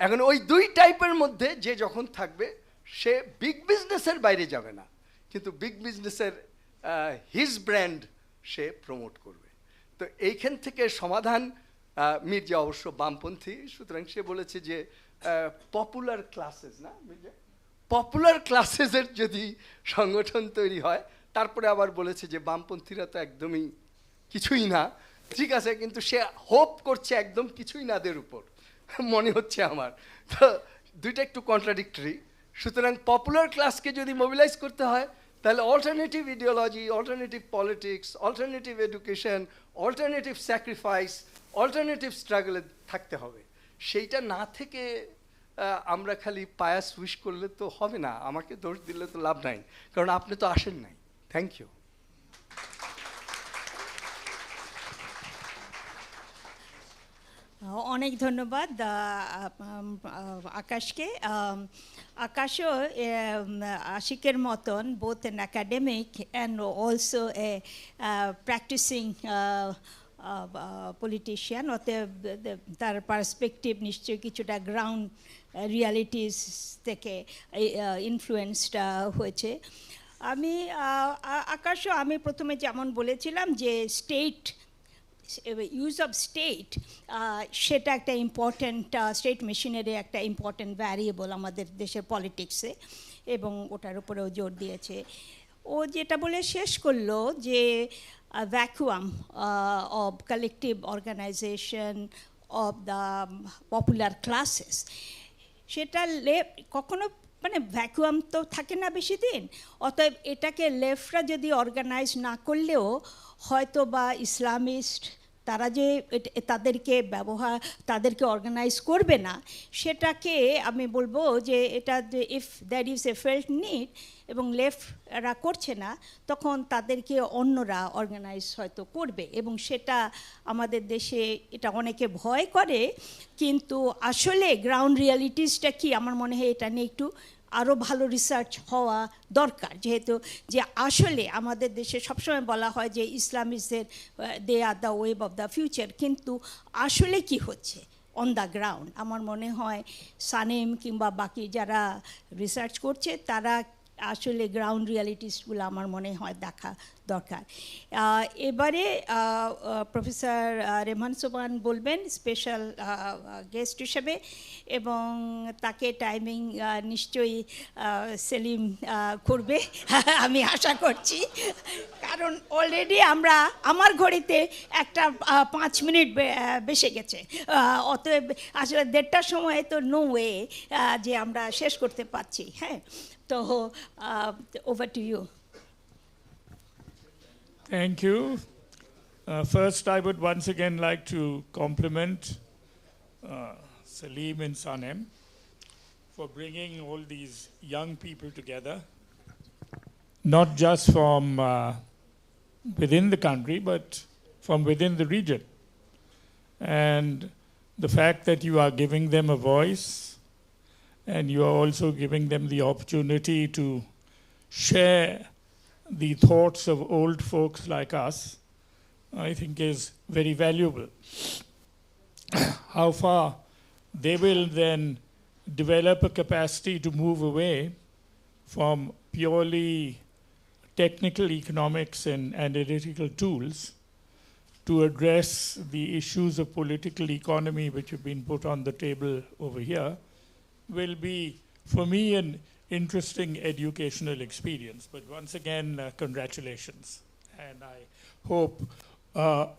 এখন ওই 2 টাইপের মধ্যে যে যখন থাকবে সে বিগ বিজনেসের বাইরে যাবে না, কিন্তু বিগ বিজনেসের হিজ ব্র্যান্ড সে প্রমোট করবে। তো এইখান থেকে সমাধান, মির্জা অবশ্য বামপন্থী, সুতরাং সে বলেছে যে পপুলার ক্লাসেস, না মির্জা, পপুলার ক্লাসেসের যদি সংগঠন তৈরি হয়, তারপরে আবার বলেছে যে বামপন্থীরা তো একদমই কিছুই না, ঠিক আছে, কিন্তু সে হোপ করছে একদম কিছুই নাদের উপর, মনে হচ্ছে আমার। তো দুইটা একটু কন্ট্রাডিক্টরি। সুতরাং পপুলার ক্লাসকে যদি মোবিলাইজ করতে হয়, তাহলে alternative ideology, alternative politics, alternative education, alternative sacrifice, alternative স্ট্রাগলে থাকতে হবে। সেইটা না থেকে আমরা খালি পায়াস উইশ করলে তো হবে না, আমাকে দোষ দিলে তো লাভ নাই, কারণ আপনি তো আসেন নাই। Thank you. অনেক ধন্যবাদ আকাশকে। আকাশও আশিকের মতন both an academic and also a practising politician, অতএব তার পার্সপেক্টিভ নিশ্চয়ই কিছুটা গ্রাউন্ড রিয়ালিটিস থেকে ইনফ্লুয়েন্সড হয়েছে। আকাশও আমি প্রথমে যেমন বলেছিলাম যে স্টেট ইউজ অফ স্টেট, সেটা একটা ইম্পর্ট্যান্ট, স্টেট মেশিনারি একটা ইম্পর্ট্যান্ট ভ্যারিয়েবল আমাদের দেশের পলিটিক্সে, এবং ওটার উপরেও জোর দিয়েছে। ও যেটা বলে শেষ করলো যে vacuum of collective organisation of the popular classes, সেটা কখনো মানে ভ্যাকুয়াম তো থাকে না বেশি দিন, অতএব এটাকে লেফটরা যদি অর্গানাইজ না করলেও হয়তো বা ইসলামিস্ট তারা যে তাদেরকে অর্গানাইজ করবে না, সেটাকে আমি বলবো যে এটা if that is a felt need এবং লেফটরা করছে না, তখন তাদেরকে অন্যরা অর্গানাইজ হয়তো করবে, এবং সেটা আমাদের দেশে এটা অনেকে ভয় করে, কিন্তু আসলে গ্রাউন্ড রিয়ালিটিসটা কি, আমার মনে হয় এটা নিয়ে একটু আরও ভালো রিসার্চ হওয়া দরকার, যেহেতু যে আসলে আমাদের দেশে সবসময় বলা হয় যে ইসলামিস্টদের they are the wave of the future, কিন্তু আসলে কি হচ্ছে অন দ্য গ্রাউন্ড, আমার মনে হয় সানেম কিংবা বাকি যারা রিসার্চ করছে তারা আসলে গ্রাউন্ড রিয়ালিটিসগুলো আমার মনে হয় দেখা দরকার। এবারে প্রফেসর রেহান সোবহান বলবেন স্পেশাল গেস্ট হিসেবে, এবং তাকে টাইমিং নিশ্চয়ই সেলিম করবে আমি আশা করছি, কারণ অলরেডি আমার ঘড়িতে একটা 5 মিনিট বেশি গেছে, অতএব আসলে 1:30টার সময় তো নো ওয়ে যে আমরা শেষ করতে পারছি। হ্যাঁ, তো over to you. Thank you. First, I would once again like to compliment Salim and Sanem for bringing all these young people together, not just from within the country, but from within the region. And the fact that you are giving them a voice, and you are also giving them the opportunity to share the thoughts of old folks like us, I think is very valuable. How far they will then develop a capacity to move away from purely technical economics and analytical tools to address the issues of political economy which have been put on the table over here, will be, for me, an interesting educational experience. But once again, congratulations. And I hope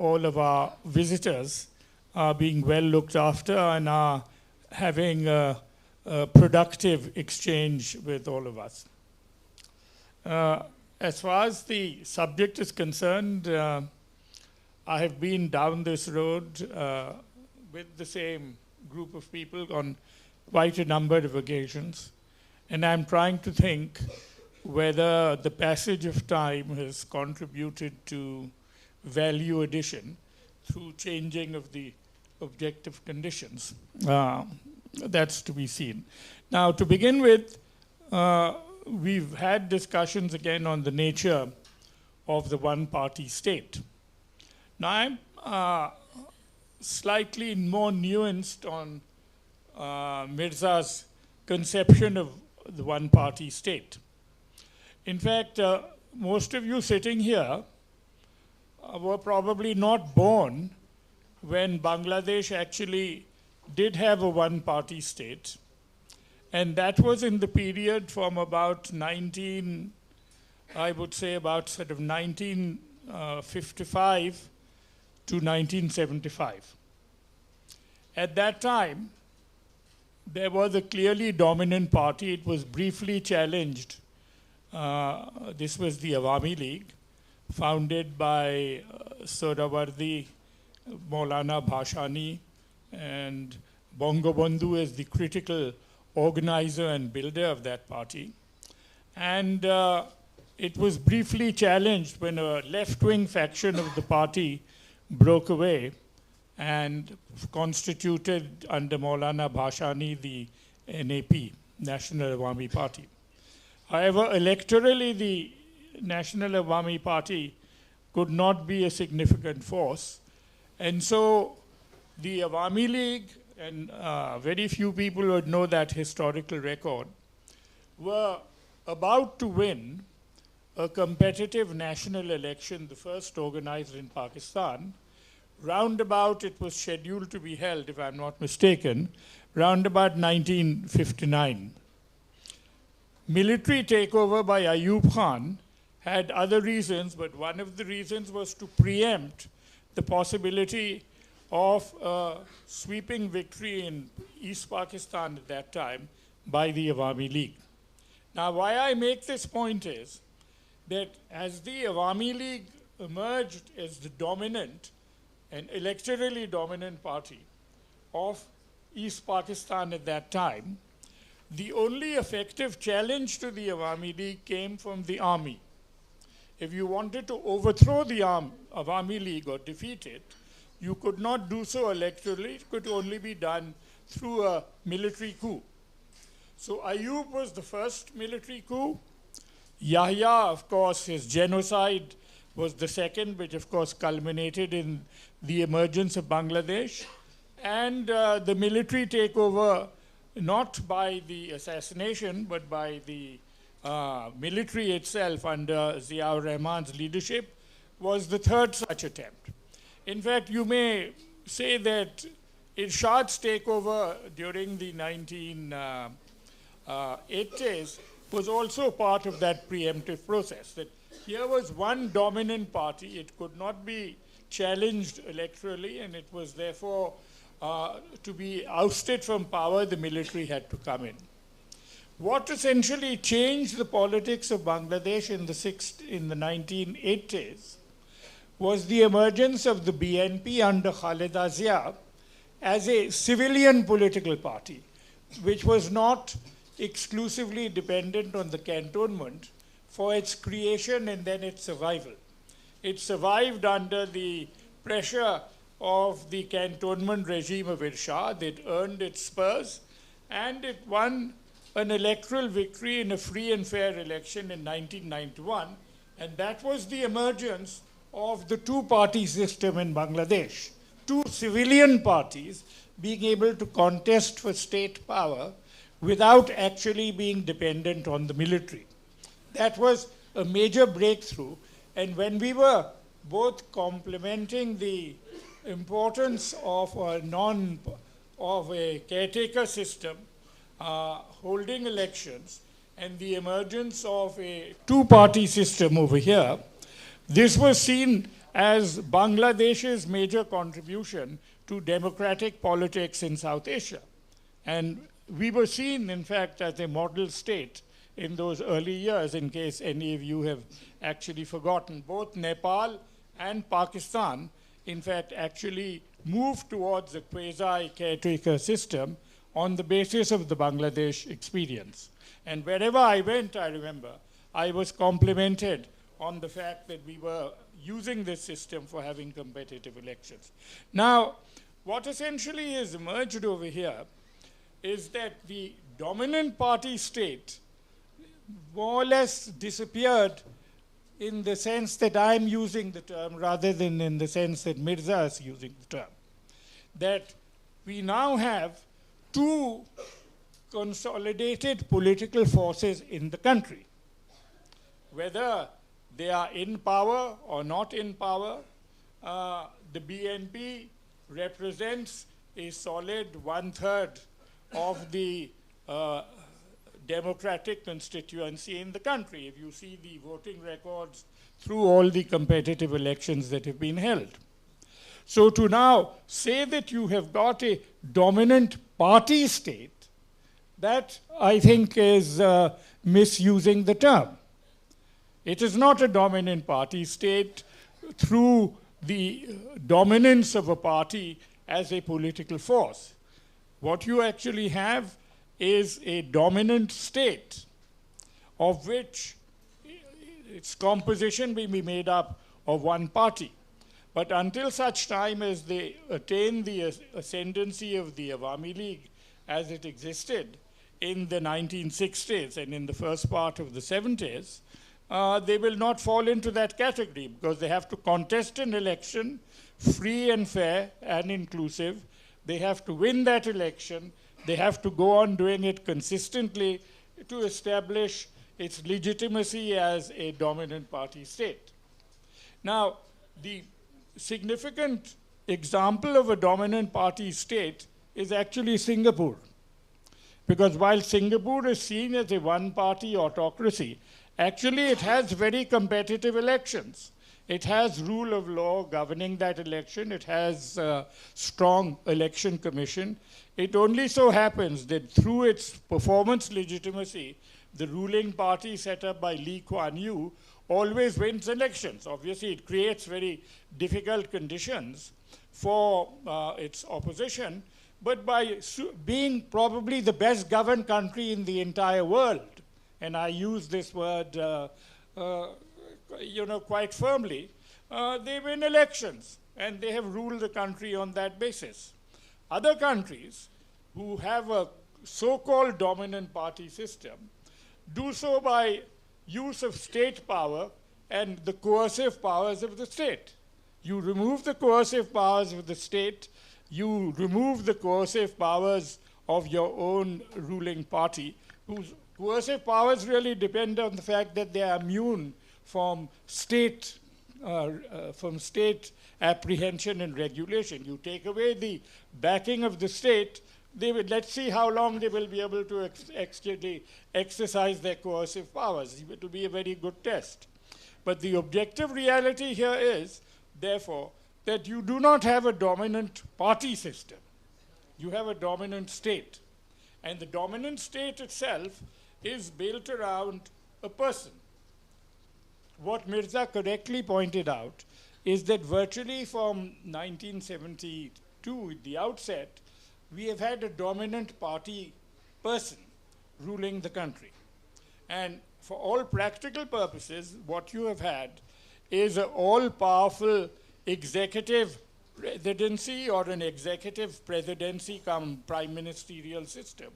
all of our visitors are being well looked after and are having a productive exchange with all of us. As far as the subject is concerned, I have been down this road with the same group of people on quite a number of occasions, and I'm trying to think whether the passage of time has contributed to value addition through changing of the objective conditions. that's to be seen. Now, to begin with, we've had discussions again on the nature of the one-party state. Now, I'm slightly more nuanced on Mirza's conception of the one-party state. In fact, most of you sitting here were probably not born when Bangladesh actually did have a one-party state. And that was in the period from about I would say about sort of 1955 to 1975. At that time, there was a clearly dominant party. It was briefly challenged. This was the Awami League, founded by Sohrawardi, Maulana Bhashani, and Bangabandhu as the critical organizer and builder of that party. And it was briefly challenged when a left-wing faction of the party broke away and constituted under Maulana Bhashani the NAP, National Awami Party. However, electorally, the National Awami Party could not be a significant force. And so the Awami League, and very few people would know that historical record, were about to win a competitive national election, the first organized in Pakistan. Roundabout, it was scheduled to be held, if I'm not mistaken, roundabout 1959. Military takeover by Ayub Khan had other reasons, but one of the reasons was to preempt the possibility of a sweeping victory in East Pakistan at that time by the Awami League. Now, why I make this point is that as the Awami League emerged as the dominant and electorally dominant party of East Pakistan at that time, the only effective challenge to the Awami League came from the army. If you wanted to overthrow the Awami League or defeat it, you could not do so electorally. It could only be done through a military coup. So Ayub was the first military coup. Yahya, of course, his genocide was the second, which of course culminated in the emergence of Bangladesh. And the military takeover, not by the assassination, but by the military itself under Ziaur Rahman's leadership, was the third such attempt. In fact, you may say that Irshad's takeover during the 1980s was also part of that preemptive process, that here was one dominant party, it could not be challenged electorally, and it was therefore to be ousted from power, the military had to come in. What essentially changed the politics of Bangladesh in the 1980s was the emergence of the BNP under Khaleda Zia as a civilian political party, which was not exclusively dependent on the cantonment for its creation and then its survival. It survived under the pressure of the cantonment regime of Irshad. It earned its spurs, and it won an electoral victory in a free and fair election in 1991, and that was the emergence of the two-party system in Bangladesh. Two civilian parties being able to contest for state power without actually being dependent on the military. That was a major breakthrough, and when we were both complementing the importance of a caretaker system, holding elections, and the emergence of a two-party system over here, this was seen as Bangladesh's major contribution to democratic politics in South Asia. And we were seen, in fact, as a model state in those early years, in case any of you have actually forgotten. Both Nepal and Pakistan, in fact, actually moved towards a quasi-caretaker system on the basis of the Bangladesh experience. And wherever I went, I remember, I was complimented on the fact that we were using this system for having competitive elections. Now, what essentially has emerged over here is that the dominant party state more or less disappeared in the sense that I'm using the term rather than in the sense that Mirza is using the term. That we now have two consolidated political forces in the country. Whether they are in power or not in power, the BNP represents a solid 1/3 of the democratic constituency in the country, if you see the voting records through all the competitive elections that have been held. So to now say that you have got a dominant party state, that I think is misusing the term. It is not a dominant party state through the dominance of a party as a political force. What you actually have is a dominant state of which its composition will be made up of one party. But until such time as they attain the ascendancy of the Awami League as it existed in the 1960s and in the first part of the 70s, they will not fall into that category because they have to contest an election free and fair and inclusive. They have to win that election. They have to go on doing it consistently to establish its legitimacy as a dominant party state. Now, the significant example of a dominant party state is actually Singapore. Because while Singapore is seen as a one-party autocracy, actually it has very competitive elections. It has rule of law governing that election. It has a strong election commission. It only so happens that through its performance legitimacy, the ruling party set up by Lee Kuan Yew always wins elections. Obviously, it creates very difficult conditions for its opposition, but by being probably the best governed country in the entire world, and I use this word quite firmly, they win elections, and they have ruled the country on that basis. Other countries who have a so-called dominant party system do so by use of state power and the coercive powers of the state. You remove the coercive powers of the state, you remove the coercive powers of your own ruling party, whose coercive powers really depend on the fact that they are immune from state apprehension and regulation. You take away the backing of the state, let's see how long they will be able to exercise their coercive powers. It will be a very good test. But the objective reality here is, therefore, that you do not have a dominant party system. You have a dominant state. And the dominant state itself is built around a person. What Mirza correctly pointed out is that virtually from 1972, at the outset, we have had a dominant party person ruling the country. And for all practical purposes, what you have had is an all-powerful executive presidency or an executive presidency come prime ministerial system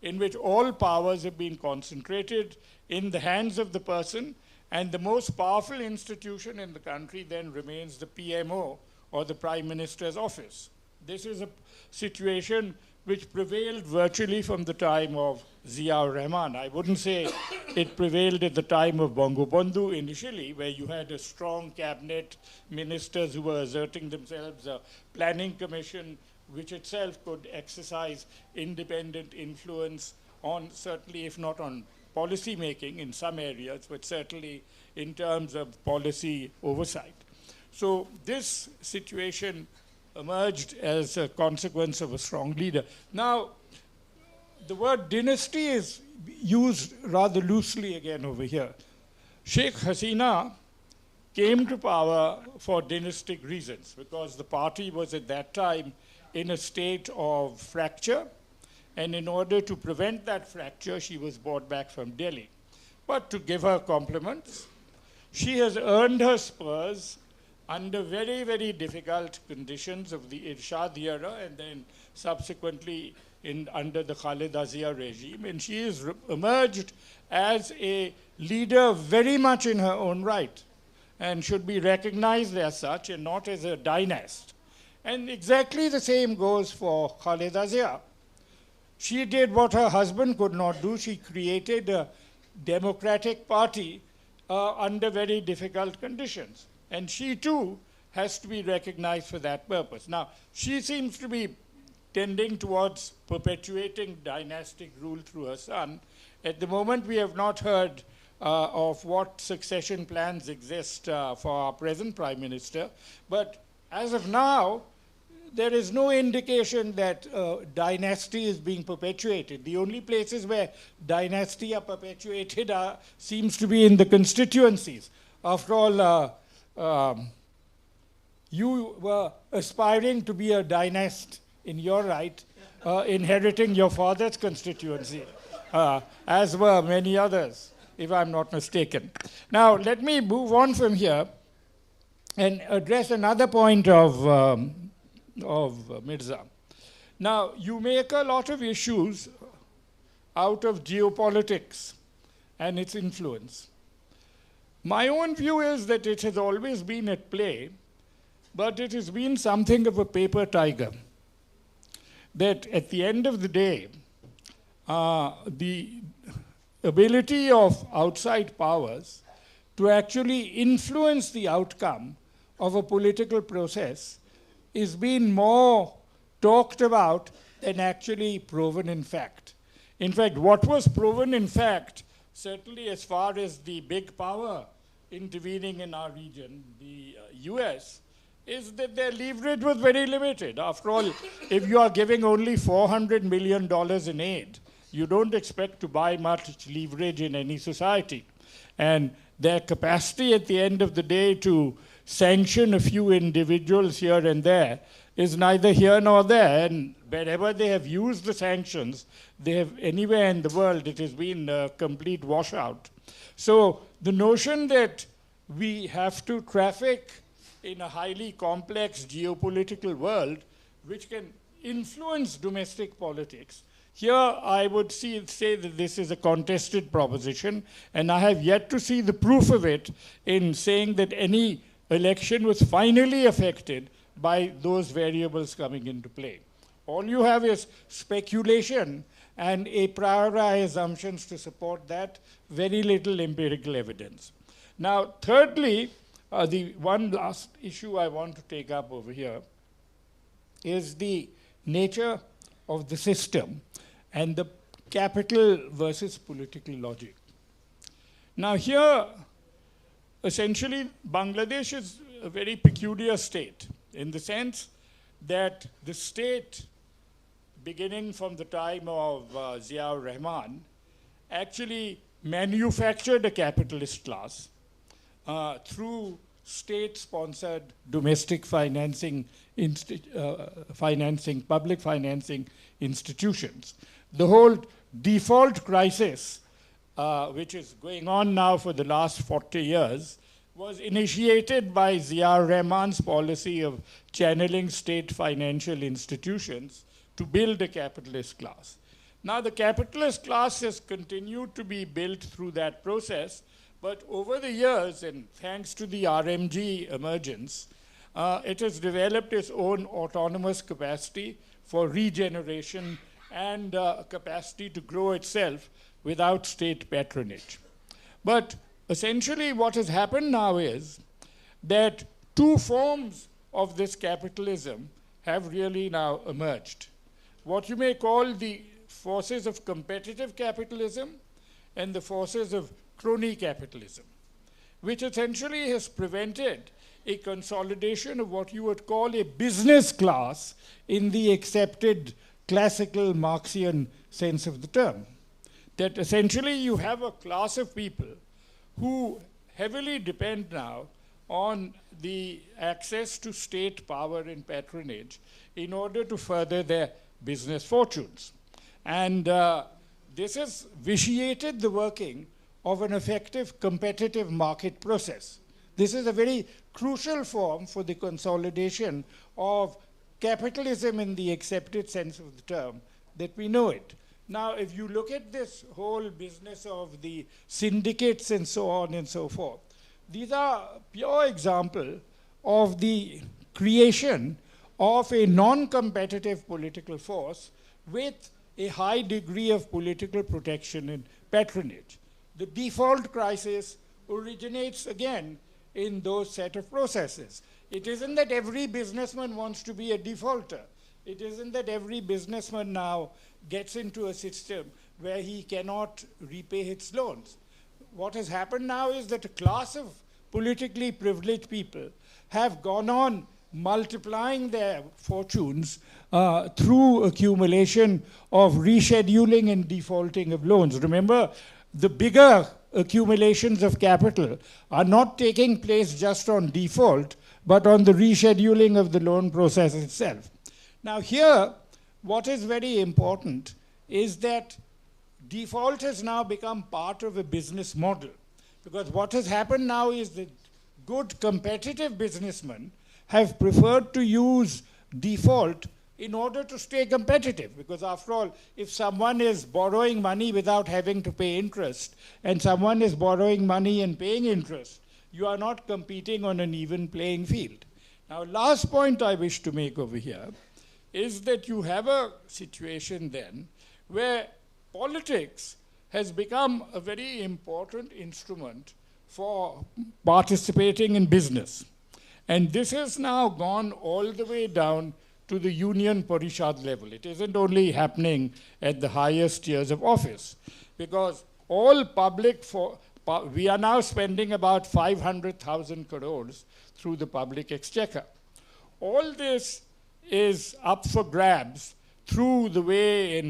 in which all powers have been concentrated in the hands of the person, and the most powerful institution in the country then remains the PMO or the Prime Minister's office. This is a situation which prevailed virtually from the time of Ziaur Rahman. I wouldn't say it prevailed at the time of Bangabandhu initially, where you had a strong cabinet, ministers who were asserting themselves, a planning commission, which itself could exercise independent influence on, certainly if not on policy making in some areas, but certainly in terms of policy oversight. So this situation emerged as a consequence of a strong leader. Now, the word dynasty is used rather loosely again over here. Sheikh Hasina came to power for dynastic reasons because the party was at that time in a state of fracture, and in order to prevent that fracture, she was brought back from Delhi. But to give her compliments, she has earned her spurs under very, very difficult conditions of the Irshad era and then subsequently under the Khaleda Zia regime, and she has emerged as a leader very much in her own right, and should be recognized as such and not as a dynast. And exactly the same goes for Khaleda Zia. She did what her husband could not do. She created a democratic party under very difficult conditions. And she too has to be recognized for that purpose. Now, she seems to be tending towards perpetuating dynastic rule through her son. At the moment, we have not heard of what succession plans exist for our present Prime Minister. But as of now, there is no indication that dynasty is being perpetuated. The only places where dynasty are perpetuated seems to be in the constituencies. After all, you were aspiring to be a dynast in your right, inheriting your father's constituency, as were many others, if I'm not mistaken. Now, let me move on from here and address another point of Mirza. Now, you make a lot of issues out of geopolitics and its influence. My own view is that it has always been at play, but it has been something of a paper tiger. That at the end of the day, the ability of outside powers to actually influence the outcome of a political process is being more talked about than actually proven in fact. In fact, what was proven in fact, certainly as far as the big power intervening in our region, the US, is that their leverage was very limited. After all, if you are giving only $400 million in aid, you don't expect to buy much leverage in any society. And their capacity at the end of the day to sanction a few individuals here and there is neither here nor there. And wherever they have used the sanctions, they have anywhere in the world, it has been a complete washout. So the notion that we have to traffic in a highly complex geopolitical world which can influence domestic politics, here I would say that this is a contested proposition, and I have yet to see the proof of it in saying that any election was finally affected by those variables coming into play. All you have is speculation and a priori assumptions to support that, very little empirical evidence. Now, thirdly, the one last issue I want to take up over here is the nature of the system and the capital versus political logic. Now here, essentially, Bangladesh is a very peculiar state in the sense that the state, beginning from the time of Ziaur Rahman, actually manufactured a capitalist class through state-sponsored domestic financing, public financing institutions. The whole default crisis, which is going on now for the last 40 years, was initiated by Ziaur Rahman's policy of channeling state financial institutions to build a capitalist class. Now, the capitalist class has continued to be built through that process, but over the years, and thanks to the RMG emergence, it has developed its own autonomous capacity for regeneration and capacity to grow itself without state patronage. But essentially what has happened now is that two forms of this capitalism have really now emerged. What you may call the forces of competitive capitalism and the forces of crony capitalism, which essentially has prevented a consolidation of what you would call a business class in the accepted classical Marxian sense of the term. That essentially you have a class of people who heavily depend now on the access to state power and patronage in order to further their business fortunes. And this has vitiated the working of an effective competitive market process. This is a very crucial form for the consolidation of capitalism in the accepted sense of the term that we know it. Now, if you look at this whole business of the syndicates and so on and so forth, these are pure example of the creation of a non-competitive political force with a high degree of political protection and patronage. The default crisis originates again in those set of processes. It isn't that every businessman wants to be a defaulter. It isn't that every businessman now gets into a system where he cannot repay his loans. What has happened now is that a class of politically privileged people have gone on multiplying their fortunes through accumulation of rescheduling and defaulting of loans. Remember, the bigger accumulations of capital are not taking place just on default, but on the rescheduling of the loan process itself. Now here, what is very important is that default has now become part of a business model. Because what has happened now is that good competitive businessmen have preferred to use default in order to stay competitive. Because after all, if someone is borrowing money without having to pay interest, and someone is borrowing money and paying interest, you are not competing on an even playing field. Now, last point I wish to make over here is that you have a situation then where politics has become a very important instrument for participating in business. And this has now gone all the way down to the Union Parishad level. It isn't only happening at the highest tiers of office, because all public, we are now spending about 500,000 crores through the public exchequer. All this is up for grabs through the way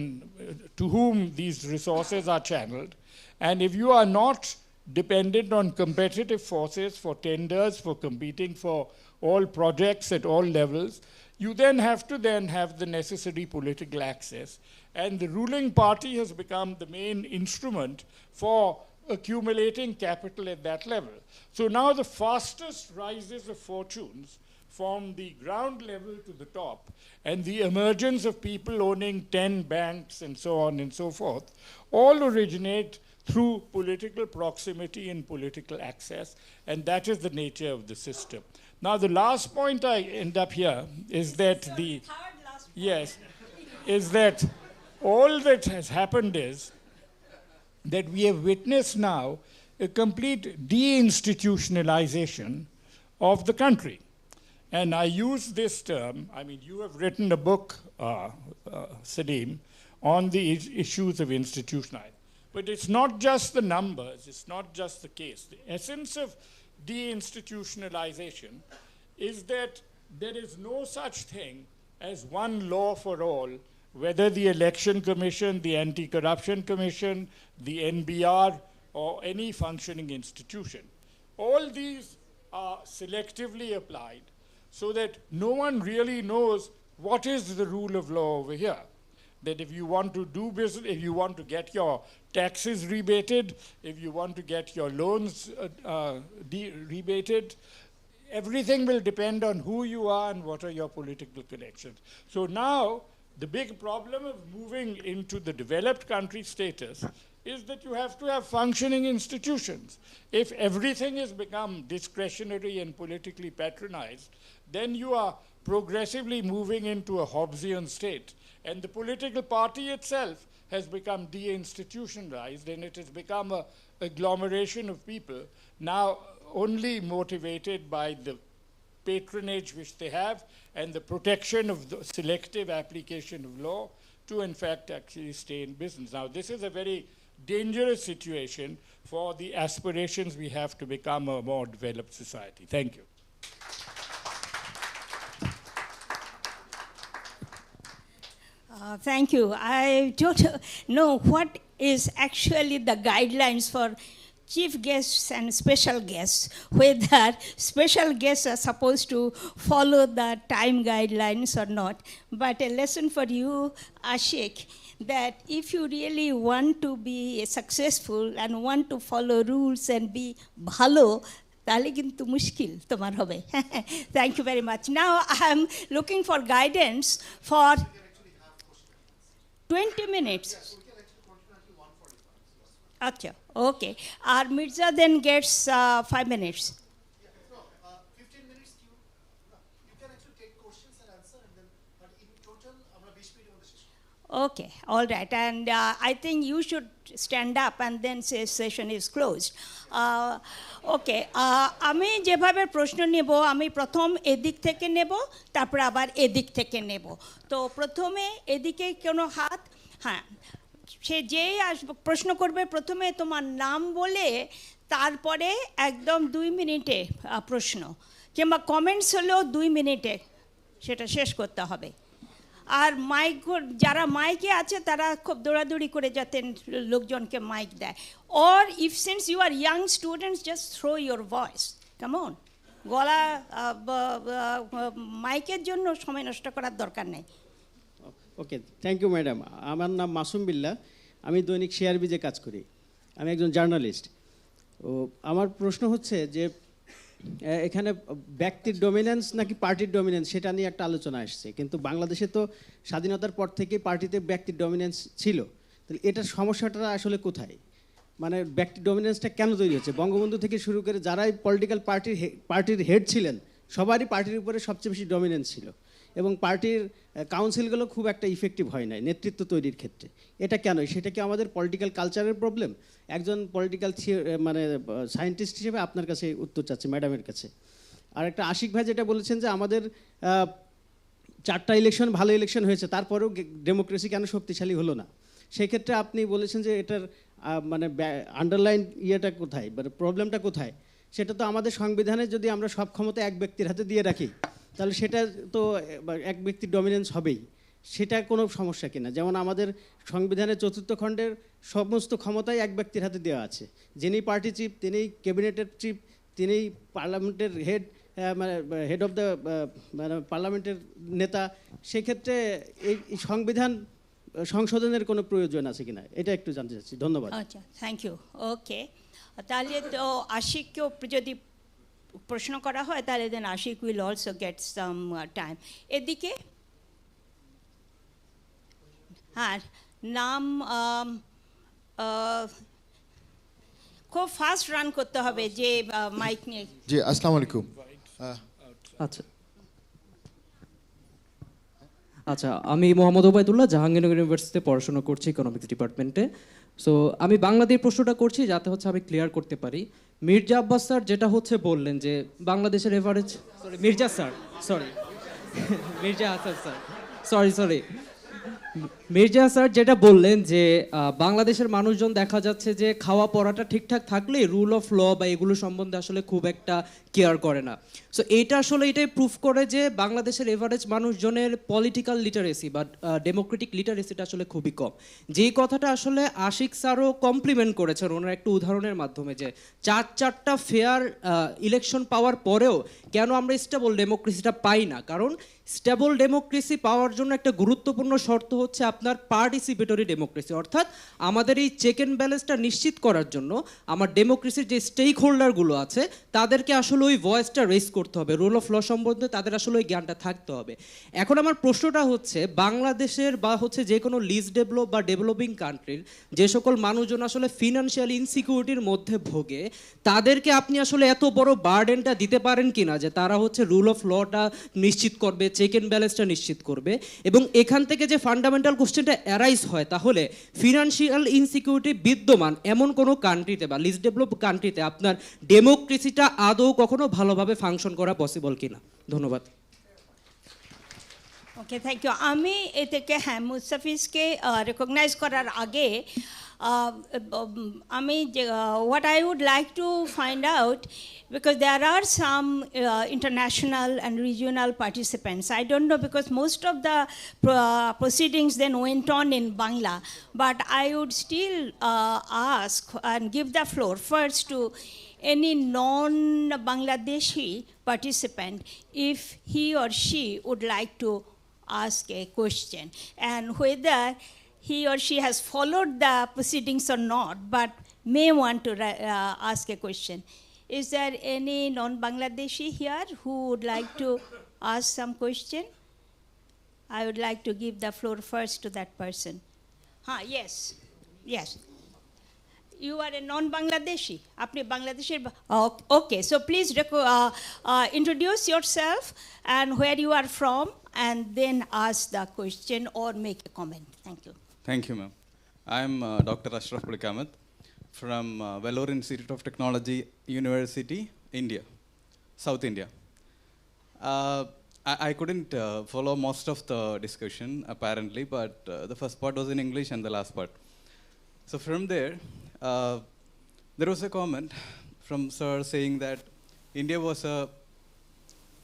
to whom these resources are channeled. And if you are not dependent on competitive forces for tenders, for competing for all projects at all levels, you then have to have the necessary political access. And the ruling party has become the main instrument for accumulating capital at that level. So now the fastest rises of fortunes from the ground level to the top, and the emergence of people owning 10 banks and so on and so forth, all originate through political proximity and political access, and that is the nature of the system. Now, the last point I end up here is that is that all that has happened is that we have witnessed now a complete deinstitutionalization of the country. And I use this term, I mean, you have written a book, Salim, on the issues of institutionalization. But it's not just the numbers, it's not just the case. The essence of deinstitutionalization is that there is no such thing as one law for all, whether the Election Commission, the Anti-Corruption Commission, the NBR, or any functioning institution. All these are selectively applied so that no one really knows what is the rule of law over here. That if you want to do business, if you want to get your taxes rebated, if you want to get your loans rebated, everything will depend on who you are and what are your political connections. So now, the big problem of moving into the developed country status is that you have to have functioning institutions. If everything has become discretionary and politically patronized, then you are progressively moving into a Hobbesian state. And the political party itself has become deinstitutionalized, and it has become an agglomeration of people now only motivated by the patronage which they have and the protection of the selective application of law to, in fact, actually stay in business. Now, this is a very dangerous situation for the aspirations we have to become a more developed society. Thank you. Thank you. I don't know what is actually the guidelines for chief guests and special guests, whether special guests are supposed to follow the time guidelines or not. But a lesson for you, Ashik, that if you really want to be successful and want to follow rules and be bhalo, তাহলে কিন্তু মুশকিল তোমার হবে. Thank you very much. Now I'm looking for guidance for 20 minutes. Acha, okay. Our Mirza then gets 5 minutes. 15 minutes you can actually take questions and answer, and then but in total আমরা 20 মিনিটের মধ্যে শেষ করব। Okay, all right. And I think you should stand up and then say session is closed. Okay, আমি যেভাবে প্রশ্ন নেব আমি প্রথম এদিক থেকে নেব তারপর আবার এদিক থেকে নেব। তো প্রথমে এদিকে কোনো হাত, হ্যাঁ, সে যেই প্রশ্ন করবে প্রথমে তোমার নাম বলে তারপরে একদম 2 মিনিটে প্রশ্ন, কিংবা কমেন্টস হলেও 2 মিনিটে সেটা শেষ করতে হবে। আর মাইক যারা মাইকে আছে তারা খুব দৌড়াদৌড়ি করে যাতে লোকজনকে মাইক দেয়। Or if since you are young students just throw your voice, কেমন গলা মাইকের জন্য সময় নষ্ট করার দরকার নেই। Okay, thank you madam. আমার নাম মাসুম বিল্লাহ, আমি দৈনিক শেয়ারবিজে কাজ করি, আমি একজন জার্নালিস্ট। ও আমার প্রশ্ন হচ্ছে যে এখানে ব্যক্তির ডমিনেন্স নাকি পার্টির ডমিনেন্স সেটা নিয়ে একটা আলোচনা আসছে, কিন্তু বাংলাদেশে তো স্বাধীনতার পর থেকে পার্টিতে ব্যক্তির ডমিনেন্স ছিল, তাহলে এটার সমস্যাটা আসলে কোথায়? মানে ব্যক্তির ডমিনেন্সটা কেন তৈরি হচ্ছে? বঙ্গবন্ধু থেকে শুরু করে যারাই পলিটিক্যাল পার্টির হেড ছিলেন সবারই পার্টির উপরে সবচেয়ে বেশি ডমিনেন্স ছিল, এবং পার্টির কাউন্সিলগুলো খুব একটা ইফেক্টিভ হয় নাই নেতৃত্ব তৈরির ক্ষেত্রে। এটা কেন? সেটা কি আমাদের পলিটিক্যাল কালচারের প্রবলেম? একজন পলিটিক্যাল মানে সায়েন্টিস্ট হিসেবে আপনার কাছে উত্তর চাচ্ছি, ম্যাডামের কাছে। আর একটা আশিক ভাই যেটা বলেছেন যে আমাদের 4টা ইলেকশন ভালো ইলেকশন হয়েছে, তারপরেও ডেমোক্রেসি কেন শক্তিশালী হলো না? সেই ক্ষেত্রে আপনি বলেছেন যে এটার মানে আন্ডারলাইন ইয়েটা কোথায়, মানে প্রবলেমটা কোথায়? সেটা তো আমাদের সংবিধানে যদি আমরা সব ক্ষমতা এক ব্যক্তির হাতে দিয়ে রাখি তাহলে সেটা তো এক ব্যক্তির ডমিনেন্স হবেই, সেটা কোনো সমস্যা কিনা? যেমন আমাদের সংবিধানের 4th খণ্ডের সমস্ত ক্ষমতাই এক ব্যক্তির হাতে দেওয়া আছে, যিনি পার্টি চিফ, তিনি ক্যাবিনেটের চিফ, তিনি পার্লামেন্টের হেড, মানে হেড অফ দ্য মানে পার্লামেন্টের নেতা। সেক্ষেত্রে এই সংবিধান সংশোধনের কোনো প্রয়োজন আছে কিনা এটা একটু জানতে চাচ্ছি। ধন্যবাদ। আচ্ছা, থ্যাংক ইউ। ওকে, তাহলে তো আশিককেও যদি প্রশ্ন করা হয় তাহলে then Ashiq will also get some time. এদিকে হ্যাঁ, নাম খুব ফাস্ট রান করতে হবে যে মাইক নিয়ে। জি, আসসালামু আলাইকুম। আচ্ছা আচ্ছা, আমি মোহাম্মদ ওবায়দুল্লাহ, জাহাঙ্গীরনগর ইউনিভার্সিটিতে পড়াশোনা করছি ইকোনমিক্স ডিপার্টমেন্টে। সো আমি বাংলাদেশ প্রশ্নটা করছি যাতে হচ্ছে আমি ক্লিয়ার করতে পারি। মির্জা আব্বাস স্যার যেটা হচ্ছে বললেন যে বাংলাদেশের average, Mirza Hasan sir Mirza sir যেটা বললেন যে বাংলাদেশের মানুষজন দেখা যাচ্ছে যে খাওয়া পড়াটা ঠিকঠাক থাকলে রুল অফ ল বা এগুলো সম্বন্ধে আসলে খুব একটা কেয়ার করে না। সো এইটা আসলে এটাই প্রুফ করে যে বাংলাদেশের এভারেজ মানুষজনের পলিটিক্যাল লিটারেসি বা ডেমোক্রেটিক লিটারেসিটা আসলে খুবই কম। যেই কথাটা আসলে আশিক স্যারও কমপ্লিমেন্ট করেছেন ওনার একটা উদাহরণের মাধ্যমে, যে 4টা ফেয়ার ইলেকশন পাওয়ার পরেও কেন আমরা স্টেবল ডেমোক্রেসিটা পাই না? কারণ স্টেবল ডেমোক্রেসি পাওয়ার জন্য একটা গুরুত্বপূর্ণ শর্ত হচ্ছে আপনার পার্টিসিপেটরি ডেমোক্রেসি, অর্থাৎ আমাদের এই চেক অ্যান্ড ব্যালেন্সটা নিশ্চিত করার জন্য আমার ডেমোক্রেসির যে স্টেক হোল্ডারগুলো আছে তাদেরকে আসলে ওই ভয়েসটা রেজ করতে হবে, রুল অফ ল সম্বন্ধে তাদের আসলে ওই জ্ঞানটা থাকতে হবে। এখন আমার প্রশ্নটা হচ্ছে বাংলাদেশের বা হচ্ছে যে কোনো লিস্ট ডেভেলপ বা ডেভেলপিং কান্ট্রির যে সকল মানুষজন আসলে ফিনান্সিয়াল ইনসিকিউরিটির মধ্যে ভোগে তাদেরকে আপনি আসলে এত বড় বার্ডেনটা দিতে পারেন কিনা যে তারা হচ্ছে রুল অফ লটা নিশ্চিত করবে, চেক অ্যান্ড ব্যালেন্সটা নিশ্চিত করবে? এবং এখান থেকে যে ফান্ডামেন্টাল কোশ্চেনটা অ্যারাইজ হয়, তাহলে ফিনান্সিয়াল ইনসিকিউরিটি বিদ্যমান এমন কোনো কান্ট্রিতে বা লিস্ট ডেভেলপ কান্ট্রিতে আপনার ডেমোক্রেসিটা আদৌ কখনো ভালোভাবে ফাংশন করা পসিবল কিনা? ধন্যবাদ। ওকে, থ্যাংক ইউ। আমি এ থেকে হ্যাঁ মুস্তাফিজকে রেকগনাইজ করার আগে আমি what I would like to find out, because there are some international and regional participants. I don't know, because most of the proceedings then went on in Bangla, but I would still ask and give the floor first to any non-Bangladeshi participant if he or she would like to ask a question, and whether he or she has followed the proceedings or not, but may want to ask a question. Is there any non-Bangladeshi here who would like to ask some question? I would like to give the floor first to that person. Yes, yes. You are a non-Bangladeshi. Apni Bangladeshi. Okay, so please introduce yourself and where you are from, and then ask the question or make a comment. Thank you. Thank you, ma'am. I'm Dr. Ashraf Bulkamat from Vellore Institute of Technology, University, India, South India. I couldn't follow most of the discussion, apparently, but the first part was in English and the last part. So from there was a comment from Sir saying that India was a